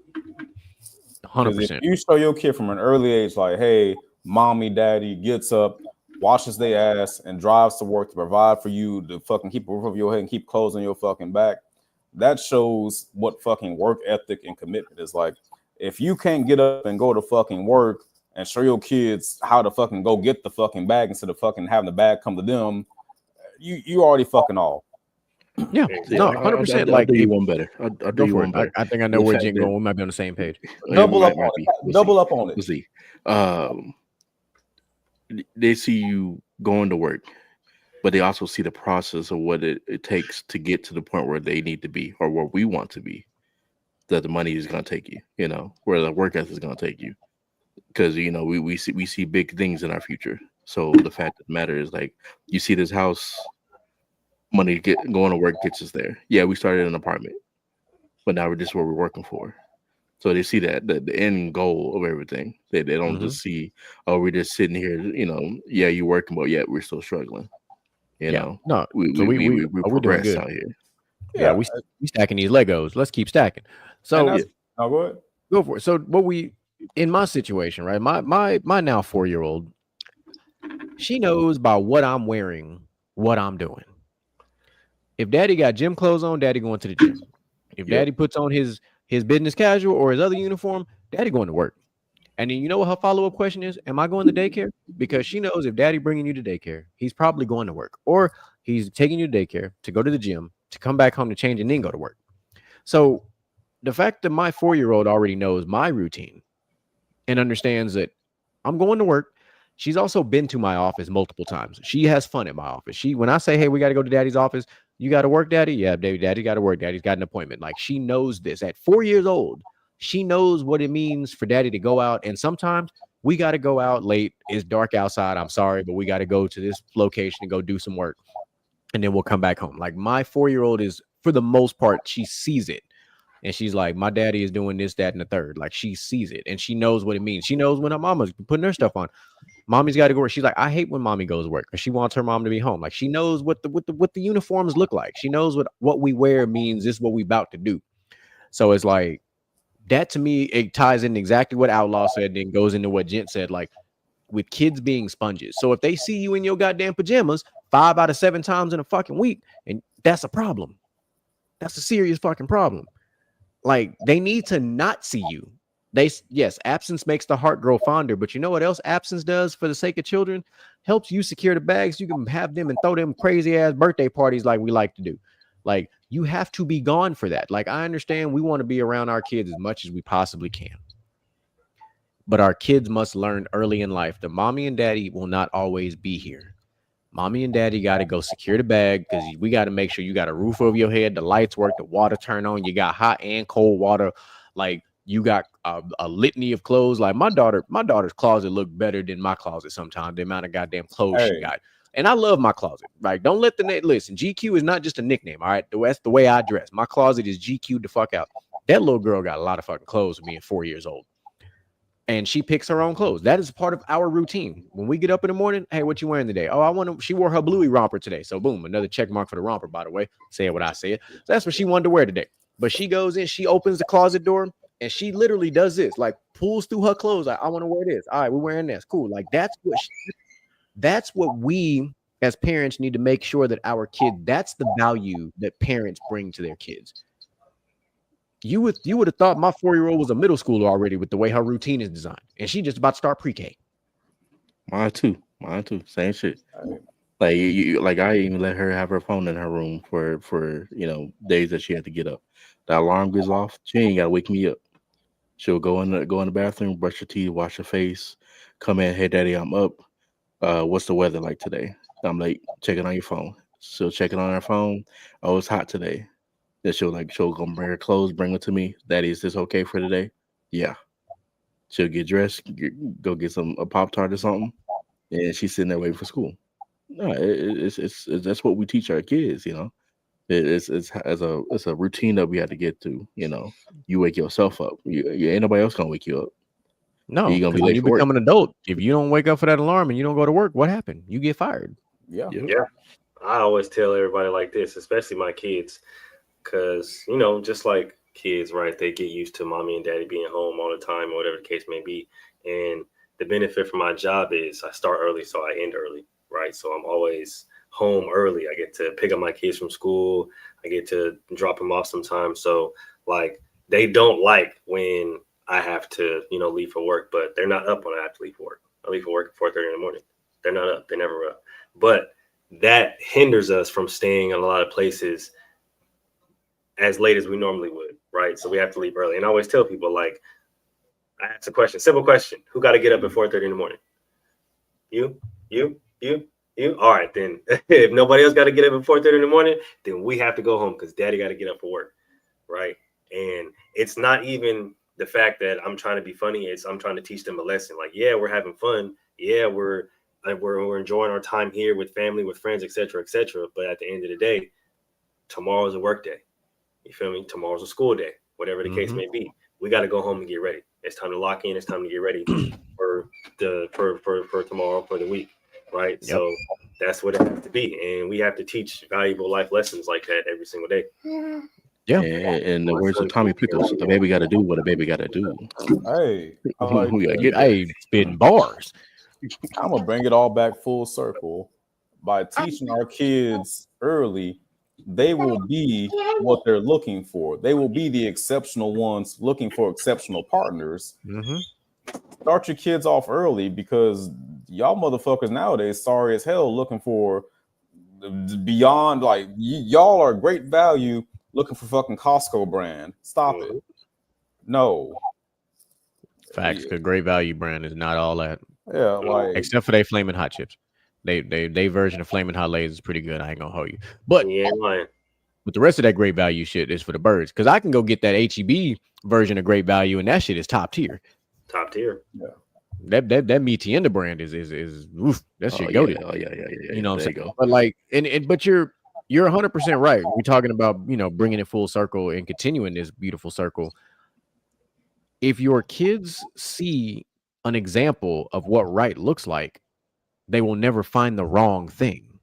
Because if 100%. you show your kid from an early age, like, hey, mommy, daddy gets up, washes their ass, and drives to work to provide for you, to fucking keep a roof over your head and keep clothes on your fucking back, that shows what fucking work ethic and commitment is like. If you can't get up and go to fucking work and show your kids how to fucking go get the fucking bag instead of fucking having the bag come to them, you already fucking off. Yeah, no, 100%. I'll Like, do you one better. I'll do go you for one it. better. I think I know The where fact Jen that- going. We might be on the same page. Double up might on be. it. We'll Double see. up on it. We'll see. They see you going to work, but they also see the process of what it takes to get to the point where they need to be or where we want to be. That the money is going to take you, where the work ethic is going to take you. Because we see big things in our future. So the fact of the matter is, like, you see this house, money going to work gets us there. Yeah, we started an apartment, but now this is what we're working for. So they see that the end goal of everything. They don't just see, oh, we're just sitting here, yeah, you're working, but yet we're still struggling. No, so we we're doing progress good out here. Yeah, we stacking these Legos. Let's keep stacking. So oh, go ahead. Go for it. So in my situation, right? My now 4-year-old, she knows by what I'm wearing, what I'm doing. If daddy got gym clothes on, daddy going to the gym. If daddy puts on his business casual or his other uniform, daddy going to work. And then you know what her follow-up question is? Am I going to daycare? Because she knows if daddy bringing you to daycare, he's probably going to work. Or he's taking you to daycare to go to the gym, to come back home to change and then go to work. So the fact that my 4-year-old already knows my routine and understands that I'm going to work. She's also been to my office multiple times. She has fun at my office. When I say, hey, we got to go to daddy's office, you got to work, daddy? Yeah, daddy got to work. Daddy's got an appointment. Like, she knows this. At 4 years old, she knows what it means for daddy to go out. And sometimes we got to go out late. It's dark outside. I'm sorry, but we got to go to this location and go do some work. And then we'll come back home. Like, my 4-year-old is, for the most part, she sees it. And she's like, my daddy is doing this, that, and the third. Like, she sees it and she knows what it means. She knows when her mama's putting her stuff on. Mommy's got to go work. She's like, I hate when mommy goes to work because she wants her mom to be home. Like, she knows what the uniforms look like. She knows what we wear means. This is what we about to do. So it's like, that to me, it ties in exactly what Outlaw said, then goes into what Gent said, like, with kids being sponges. So if they see you in your goddamn pajamas 5 out of 7 times in a fucking week, and that's a problem. That's a serious fucking problem. Like, they need to not see you. Yes, absence makes the heart grow fonder, but you know what else absence does for the sake of children? Helps you secure the bags. You can have them and throw them crazy ass birthday parties like we like to do. Like, you have to be gone for that. Like, I understand we want to be around our kids as much as we possibly can. But our kids must learn early in life that mommy and daddy will not always be here. Mommy and daddy got to go secure the bag because we got to make sure you got a roof over your head, the lights work, the water turn on, you got hot and cold water. Like, you got a litany of clothes. Like, my daughter's closet look better than my closet sometimes, the amount of goddamn clothes she got. And I love my closet. Like, don't let listen, GQ is not just a nickname, all right? That's the way I dress. My closet is GQ'd the fuck out. That little girl got a lot of fucking clothes for being 4 years old. And she picks her own clothes. That is part of our routine. When we get up in the morning, hey, what you wearing today? Oh, she wore her bluey romper today. So boom, another check mark for the romper, by the way. Say what I said. So that's what she wanted to wear today. But she goes in, she opens the closet door, and she literally does this, like, pulls through her clothes. Like, I want to wear this. All right, we're wearing this. Cool. Like, that's what we as parents need to make sure that our kids, that's the value that parents bring to their kids. You would have thought my 4-year-old was a middle schooler already with the way her routine is designed, and she just about to start pre-K. Mine too. Same shit. Like, like, I even let her have her phone in her room for days that she had to get up. The alarm goes off. She ain't gotta wake me up. She'll go in the bathroom, brush her teeth, wash her face, come in. Hey, daddy, I'm up. What's the weather like today? I'm like, check it on your phone. She'll check it on her phone. Oh, it's hot today. Then she'll go bring her clothes, bring it to me. Daddy, is this okay for today? Yeah. She'll get dressed, go get a Pop-Tart or something, and she's sitting there waiting for school. No, it's that's what we teach our kids, It's a routine that we have to get to. You wake yourself up. You ain't nobody else gonna wake you up. No, You're gonna be because when late you for work. become an adult, if you don't wake up for that alarm and you don't go to work, what happened? You get fired. Yeah. Yep. Yeah. I always tell everybody like this, especially my kids, because, you know, just like kids, right? They get used to mommy and daddy being home all the time or whatever the case may be. And the benefit for my job is I start early, so I end early, right? So I'm always home early. I get to pick up my kids from school. I get to drop them off sometimes. So, like, they don't like when I have to, you know, leave for work, but they're not up when I have to leave for work. I leave for work at 4:30 in the morning. They're not up. They're never up. But that hinders us from staying in a lot of places as late as we normally would, right? So we have to leave early. And I always tell people, like, I ask a question, simple question: who got to get up at 4:30 in the morning? You. All right, then. If nobody else got to get up at 4:30 in the morning, then we have to go home because daddy got to get up for work, right? And it's not even the fact that I'm trying to be funny. It's I'm trying to teach them a lesson. Like, yeah, we're having fun. Yeah, we're enjoying our time here with family, with friends, etc., etc. But at the end of the day, tomorrow's a work day. You feel me? Tomorrow's a school day, whatever the case may be. We got to go home and get ready. It's time to lock in. It's time to get ready for tomorrow, for the week, right? Yep. So that's what it has to be, and we have to teach valuable life lessons like that every single day. Yeah. And the words of Tommy Pickles, a baby got to do what a baby got to do. Hey, I like We gotta that. get Hey, spitting bars. I'm gonna bring it all back full circle. By teaching our kids early, they will be what they're looking for. They will be the exceptional ones looking for exceptional partners. Mm-hmm. Start your kids off early because y'all motherfuckers nowadays sorry as hell looking for beyond, like, y'all are great value looking for fucking Costco brand. Stop it. No. Facts. The Great Value brand is not all that, Yeah, like, except for they flaming hot chips. They version of flaming hot Lay's is pretty good. I ain't gonna hold you, but Yeah, lying. the rest of that Great Value shit is for the birds. Because I can go get that HEB version of Great Value, and that shit is top tier. Top tier. That Metienda brand is oof, that shit goated. Yeah. You know what I'm There you saying? go. But like, but you're 100% right. We're talking about, you know, bringing it full circle and continuing this beautiful circle. If your kids see an example of what right looks like, they will never find the wrong thing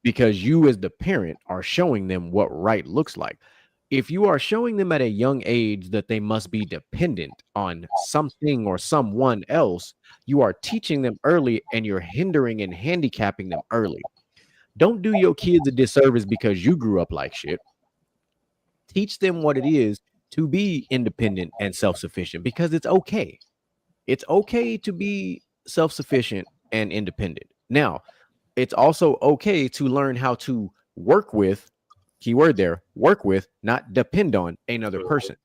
because you as the parent are showing them what right looks like. If you are showing them at a young age that they must be dependent on something or someone else, you are teaching them early and you're hindering and handicapping them early. Don't do your kids a disservice because you grew up like shit. Teach them what it is to be independent and self-sufficient because it's okay. It's okay to be self-sufficient and independent. Now, it's also okay to learn how to work with, keyword there, work with, not depend on another person.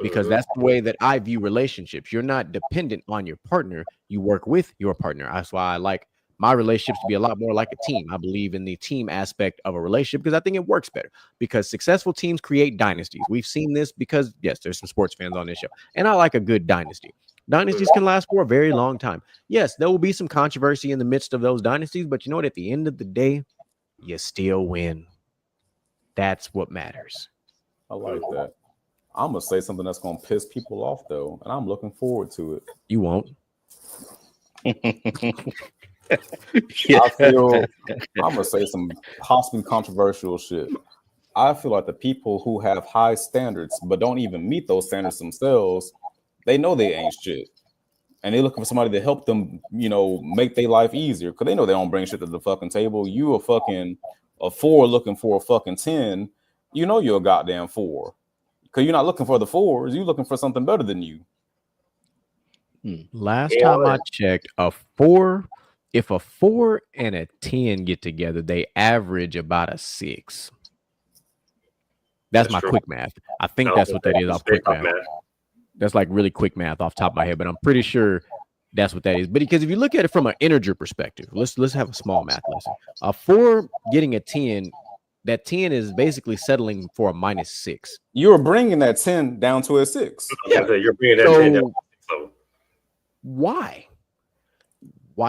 Because that's the way that I view relationships. You're not dependent on your partner. You work with your partner. That's why I like my relationships to be a lot more like a team. I believe in the team aspect of a relationship because I think it works better. Because successful teams create dynasties. We've seen this because, yes, there's some sports fans on this show. And I like a good dynasty. Dynasties can last for a very long time. Yes, there will be some controversy in the midst of those dynasties, but you know what? At the end of the day, you still win. That's what matters. I like that. I'm gonna say something that's gonna piss people off though, and I'm looking forward to it. You won't. I feel I'm gonna say some possibly controversial shit. I feel like the people who have high standards but don't even meet those standards themselves, they know they ain't shit. And they're looking for somebody to help them, you know, make their life easier because they know they don't bring shit to the fucking table. You a fucking a 4 looking for a fucking 10, you know you're a goddamn 4. Because you're not looking for the 4s, you're looking for something better than you. Last time I checked, if a 4 and a 10 get together, they average about a 6. That's my quick math. I think that's what that is off quick math. That's like really quick math off the top of my head, but I'm pretty sure that's what that is. But because if you look at it from an integer perspective, let's have a small math lesson. A 4 getting a 10, that 10 is basically settling for a -6. You're bringing that 10 down to a 6. Yeah, you're bringing that 10 down. So why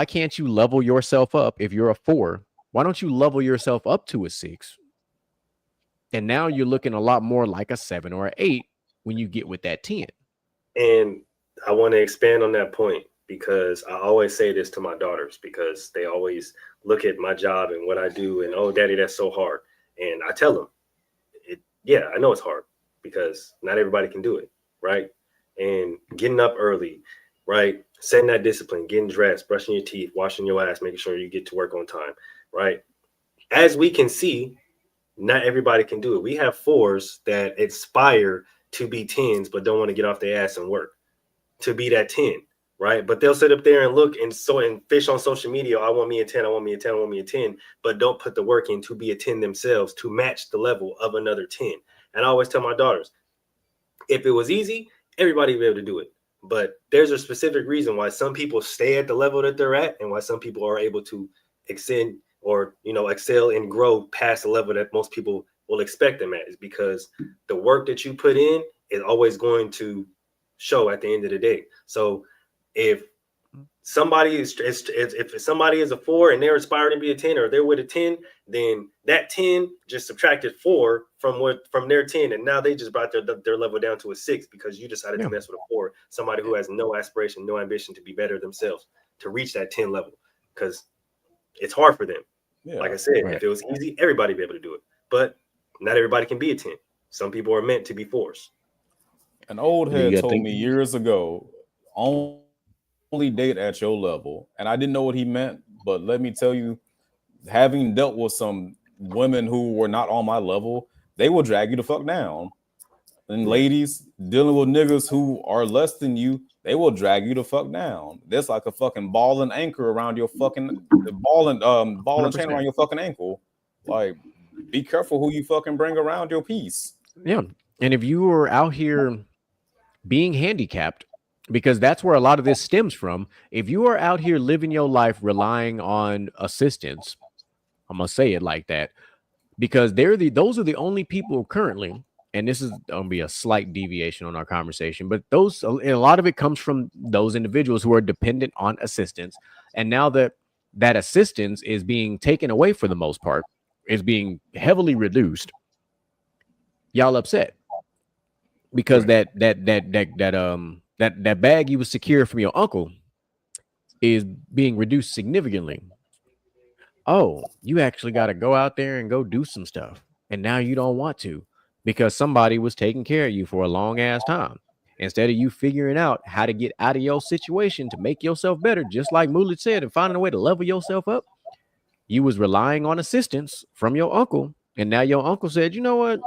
can't you level yourself up if you're a 4? Why don't you level yourself up to a 6? And now you're looking a lot more like a 7 or an 8 when you get with that 10. And I want to expand on that point because I always say this to my daughters because they always look at my job and what I do and, oh, daddy, that's so hard. And I tell them, yeah, I know it's hard because not everybody can do it, right? And getting up early, right? Setting that discipline, getting dressed, brushing your teeth, washing your ass, making sure you get to work on time, right? As we can see, not everybody can do it. We have fours that aspire to be tens, but don't want to get off their ass and work to be that 10, right? But they'll sit up there and look and fish on social media. I want me a 10, I want me a 10, I want me a 10, but don't put the work in to be a 10 themselves to match the level of another 10. And I always tell my daughters, if it was easy, everybody would be able to do it. But there's a specific reason why some people stay at the level that they're at and why some people are able to extend or, excel and grow past the level that most people will expect them at, is because the work that you put in is always going to show at the end of the day. So if somebody is a 4 and they're aspiring to be a 10 or they're with a 10, then that 10 just subtracted 4 from their 10, and now they just brought their level down to a 6 because you decided to mess with a 4, somebody who has no aspiration, no ambition to be better themselves, to reach that 10 level, because it's hard for them. Like I said, if it was easy, everybody would be able to do it, but not everybody can be a 10. Some people are meant to be 4s. An old head told me years ago, only date at your level. And I didn't know what he meant, but let me tell you, having dealt with some women who were not on my level, they will drag you the fuck down. And ladies dealing with niggas who are less than you, they will drag you the fuck down. There's like a fucking ball and anchor around your fucking ball and chain around your fucking ankle. Like, be careful who you fucking bring around your piece. Yeah. And if you are out here being handicapped, because that's where a lot of this stems from. If you are out here living your life relying on assistance, I'm gonna say it like that, because those are the only people currently, and this is gonna be a slight deviation on our conversation, but a lot of it comes from those individuals who are dependent on assistance, and now that assistance is being taken away for the most part, is being heavily reduced, y'all upset because that bag you was secure from your uncle is being reduced significantly. Oh, you actually got to go out there and go do some stuff. And now you don't want to because somebody was taking care of you for a long ass time. Instead of you figuring out how to get out of your situation to make yourself better, just like Mulit said, and finding a way to level yourself up, you was relying on assistance from your uncle. And now your uncle said, you know what?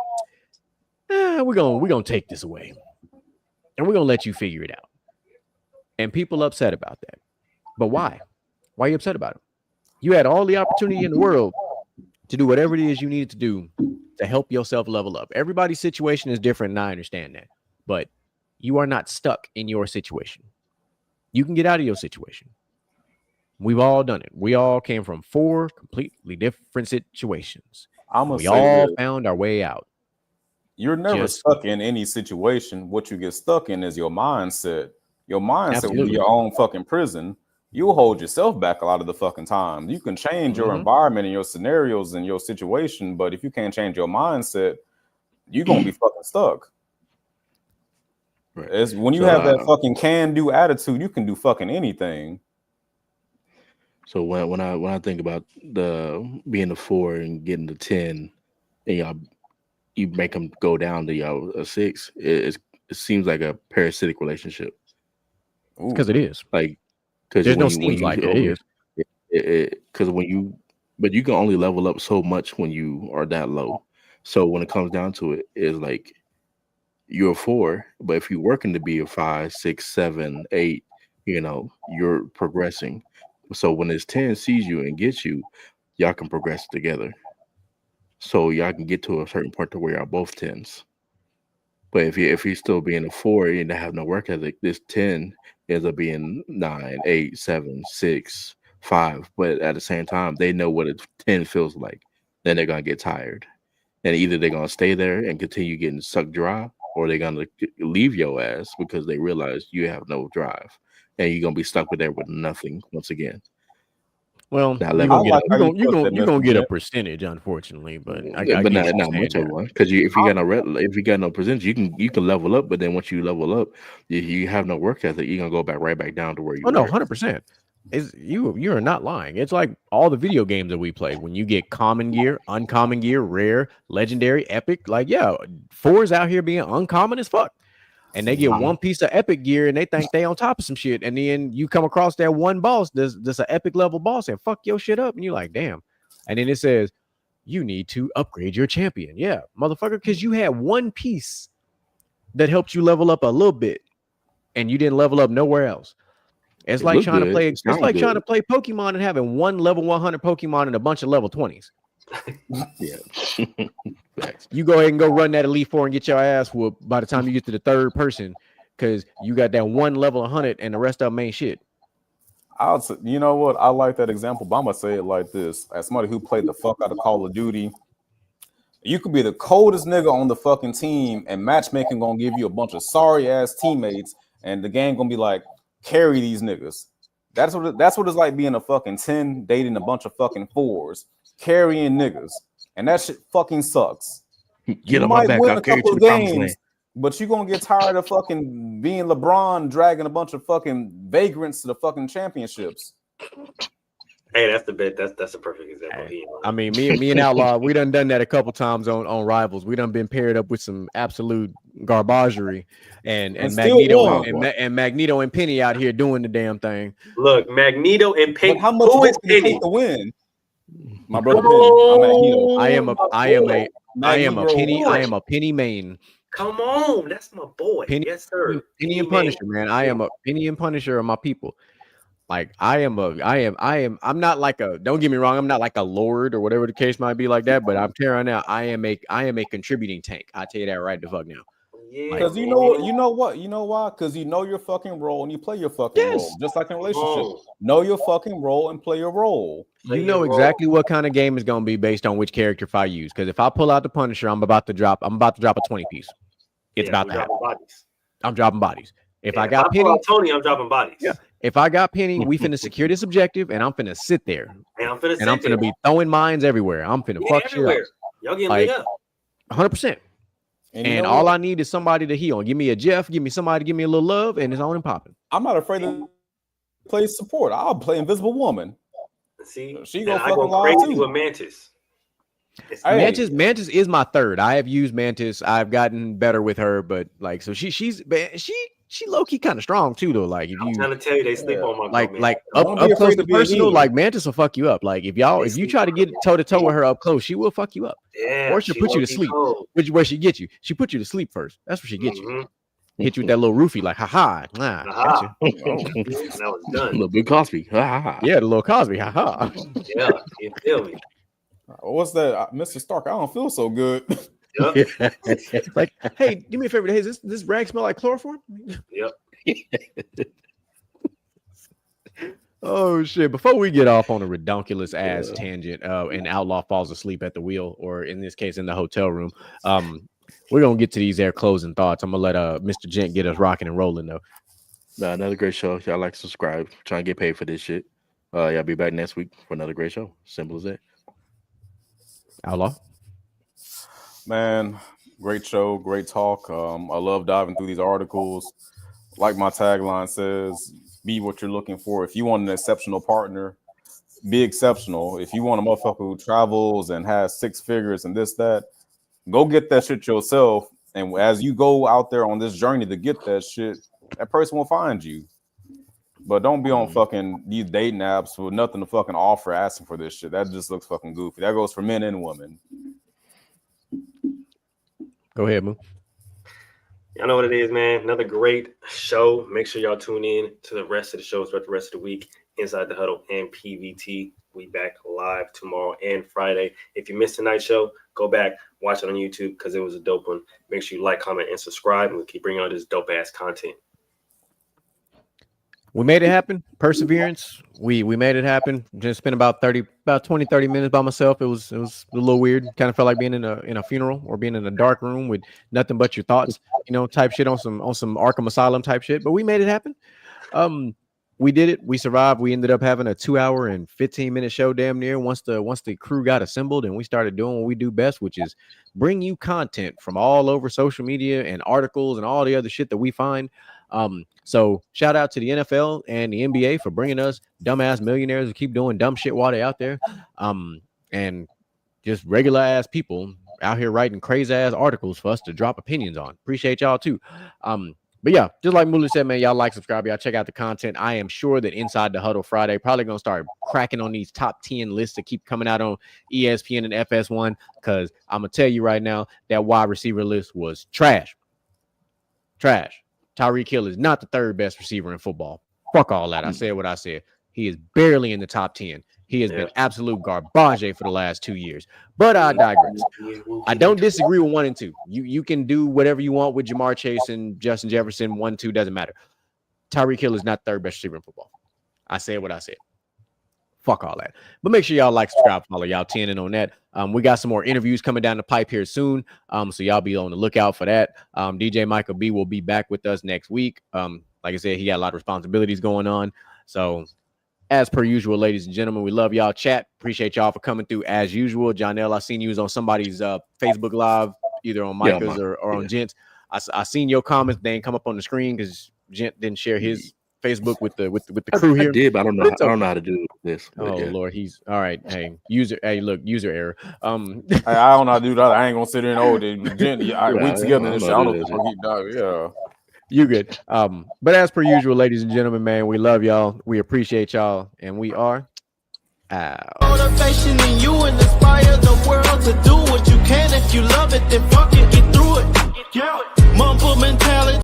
We're gonna take this away. And we're going to let you figure it out. And people upset about that. But why? Why are you upset about it? You had all the opportunity in the world to do whatever it is you needed to do to help yourself level up. Everybody's situation is different, and I understand that. But you are not stuck in your situation. You can get out of your situation. We've all done it. We all came from 4 completely different situations. We all found our way out. You're never stuck in any situation. What you get stuck in is your mindset. Your mindset will be your own fucking prison. You'll hold yourself back a lot of the fucking time. You can change your environment and your scenarios and your situation, but if you can't change your mindset, you're gonna be fucking stuck. It's when you have that fucking can-do attitude, you can do fucking anything. So when I think about being a 4 and getting the 10, and you make them go down to a 6, it seems like a parasitic relationship. Because it is. Like, there's no seems like it is. Because but you can only level up so much when you are that low. So when it comes down to it, is like you're a 4, but if you're working to be a 5, 6, 7, 8, you're progressing. So when this 10 sees you and gets you, y'all can progress together. So y'all can get to a certain point to where y'all both 10s. But if you're still being a 4 and you have no work ethic, this 10 ends up being 9, 8, 7, 6, 5. But at the same time, they know what a 10 feels like. Then they're gonna get tired, and either they're gonna stay there and continue getting sucked dry, or they're gonna leave your ass because they realize you have no drive, and you're gonna be stuck with there with nothing once again. Well, Not you're level gonna I get like how you you're put gonna that, you're gonna Mr. get a Jet. percentage, unfortunately. But I but get what you're not saying much of there. one. Because if you got if you got no percentage, you can level up. But then once you level up, you have no work ethic. You're gonna go right back down to where you Oh no, were. 100%. Is you are not lying. It's like all the video games that we play. When you get common gear, uncommon gear, rare, legendary, epic, like yeah, fours out here being uncommon as fuck. And they get one piece of epic gear and they think they on top of some shit. And then you come across that one boss, there's an epic level boss and fuck your shit up. And you're like, damn. And then it says, you need to upgrade your champion. Yeah, motherfucker, because you had one piece that helped you level up a little bit and you didn't level up nowhere else. It's It like looked trying to good. play. It It's sounded like trying to good. play Pokemon and having one level 100 Pokemon and a bunch of level 20s. Yeah. Facts. You go ahead and go run that Elite Four and get your ass whooped by the time you get to the third person because you got that one level 100 and the rest of them ain't shit. You know what? I like that example, but I'm gonna say it like this: as somebody who played the fuck out of Call of Duty, you could be the coldest nigga on the fucking team, and matchmaking gonna give you a bunch of sorry ass teammates, and the game gonna be like, carry these niggas. That's what it's like being a fucking 10 dating a bunch of fucking 4s, carrying niggas, and that shit fucking sucks. Get You on my might back. win I'll a carry you couple to of the promised land. games, but you're gonna get tired of fucking being LeBron dragging a bunch of fucking vagrants to the fucking championships. Hey, that's the bit. That's a perfect example. Hey, I mean, me and Outlaw, we done that a couple times on Rivals. We done been paired up with some absolute garbagery, and still Magneto won. and Magneto and Penny out here doing the damn thing. Look, Magneto and Penny. But how much Who work is did it Penny? take to win? My brother Penny. I'm Magneto. I am a Penny. I am a Penny main. Come on, that's my boy. Penny, Yes, sir. Penny and Punisher, man. I am a Penny and Punisher are my people. Like I'm not like a, don't get me wrong, I'm not like a lord or whatever the case might be like that, but I'm tearing out. I am a contributing tank. I tell you that right the fuck now. Because you know why? Because you know your fucking role and you play your fucking role. Just like in a relationship. Know your fucking role and play your role. You know exactly what kind of game is gonna be based on which character if I use. Because if I pull out the Punisher, I'm about to drop a 20 piece. It's about to happen. I'm dropping bodies. If I got Penny, Tony, I'm dropping bodies. Yeah. If I got Penny, we finna secure this objective, and I'm finna sit there. And I'm finna be throwing mines everywhere. I'm finna fuck shit up. Y'all getting lit up. 100%. And all I need is somebody to heal. Give me a Jeff. Give me somebody. Give me a little love, and it's on and popping. I'm not afraid to play support. I'll play Invisible Woman. See, she go fucking crazy with Mantis. Mantis is my third. I have used Mantis. I've gotten better with her, but like, so she low key kind of strong too, though. Like, if I'm trying to tell you, they sleep on my up close to personal, like Mantis will fuck you up. Like if you try to get toe to toe with her up close, she will fuck you up. Yeah, or she'll put you to sleep. Which where she get you? She put you to sleep first. That's where she gets you. Hit you with that little roofie, like haha, nah, gotcha. That was done. A little bit Cosby, yeah, the little Cosby, haha. Yeah, you feel me? What's that, Mr. Stark? I don't feel so good. Yep. Like, hey, do me a favor. Hey, this rag smell like chloroform? Yep. Oh shit! Before we get off on a redonkulous ass tangent, and Outlaw falls asleep at the wheel, or in this case, in the hotel room, we're gonna get to these closing thoughts. I'm gonna let Mr. Gent get us rocking and rolling though. Another great show. Y'all like to subscribe. Trying to get paid for this shit. Y'all be back next week for another great show. Simple as that. Outlaw. Man, great show, great talk. I love diving through these articles. Like my tagline says, be what you're looking for. If you want an exceptional partner, be exceptional. If you want a motherfucker who travels and has 6 figures and this, that, go get that shit yourself. And as you go out there on this journey to get that shit, that person will find you. But don't be on fucking these dating apps with nothing to fucking offer asking for this shit. That just looks fucking goofy. That goes for men and women. Go ahead, Moo. Y'all know what it is, man. Another great show. Make sure y'all tune in to the rest of the shows throughout the rest of the week. Inside the Huddle and PVT. We back live tomorrow and Friday. If you missed tonight's show, go back, watch it on YouTube because it was a dope one. Make sure you like, comment, and subscribe. And we'll keep bringing on this dope ass content. We made it happen. Perseverance. We made it happen. Just spent about 30 minutes by myself. It was a little weird. Kind of felt like being in a funeral or being in a dark room with nothing but your thoughts, type shit on some Arkham Asylum type shit. But we made it happen. we did it. We survived. We ended up having a 2-hour and 15-minute show damn near once the crew got assembled and we started doing what we do best, which is bring you content from all over social media and articles and all the other shit that we find. So shout out to the NFL and the NBA for bringing us dumbass millionaires who keep doing dumb shit while they're out there. And just regular ass people out here writing crazy ass articles for us to drop opinions on. Appreciate y'all too. But yeah, just like Mula said, man, y'all like, subscribe, y'all check out the content. I am sure that Inside the Huddle Friday probably gonna start cracking on these top 10 lists that keep coming out on ESPN and FS1, because I'm gonna tell you right now, that wide receiver list was trash. Tyreek Hill is not the third best receiver in football. Fuck all that. I said what I said. He is barely in the top 10. He has been absolute garbage for the last 2 years. But I digress. I don't disagree with 1 and 2. You can do whatever you want with Jamar Chase and Justin Jefferson. 1, 2 doesn't matter. Tyreek Hill is not third best receiver in football. I said what I said. Fuck all that. But make sure y'all like, subscribe, follow. Y'all 10 in on that. We got some more interviews coming down the pipe here soon. So y'all be on the lookout for that. DJ Michael B will be back with us next week. Like I said, he got a lot of responsibilities going on. So as per usual, ladies and gentlemen, we love y'all. Chat. Appreciate y'all for coming through as usual. Jonelle, I seen you was on somebody's Facebook Live, either on Micah's or on Gent's. I seen your comments. They ain't come up on the screen because Gent didn't share his Facebook with the crew here. I did, but I don't know how to do this. Oh Lord, he's all right. Hey, user error. I don't know how to do that. I ain't gonna sit there and Gent. We together in this shit. I don't know. Yeah. You good. But as per usual, ladies and gentlemen, man, we love y'all. We appreciate y'all, and we are out. Motivation in you and inspire the world to do what you can. If you love it, then fuck it, get through it. Yeah. Mumble mentality.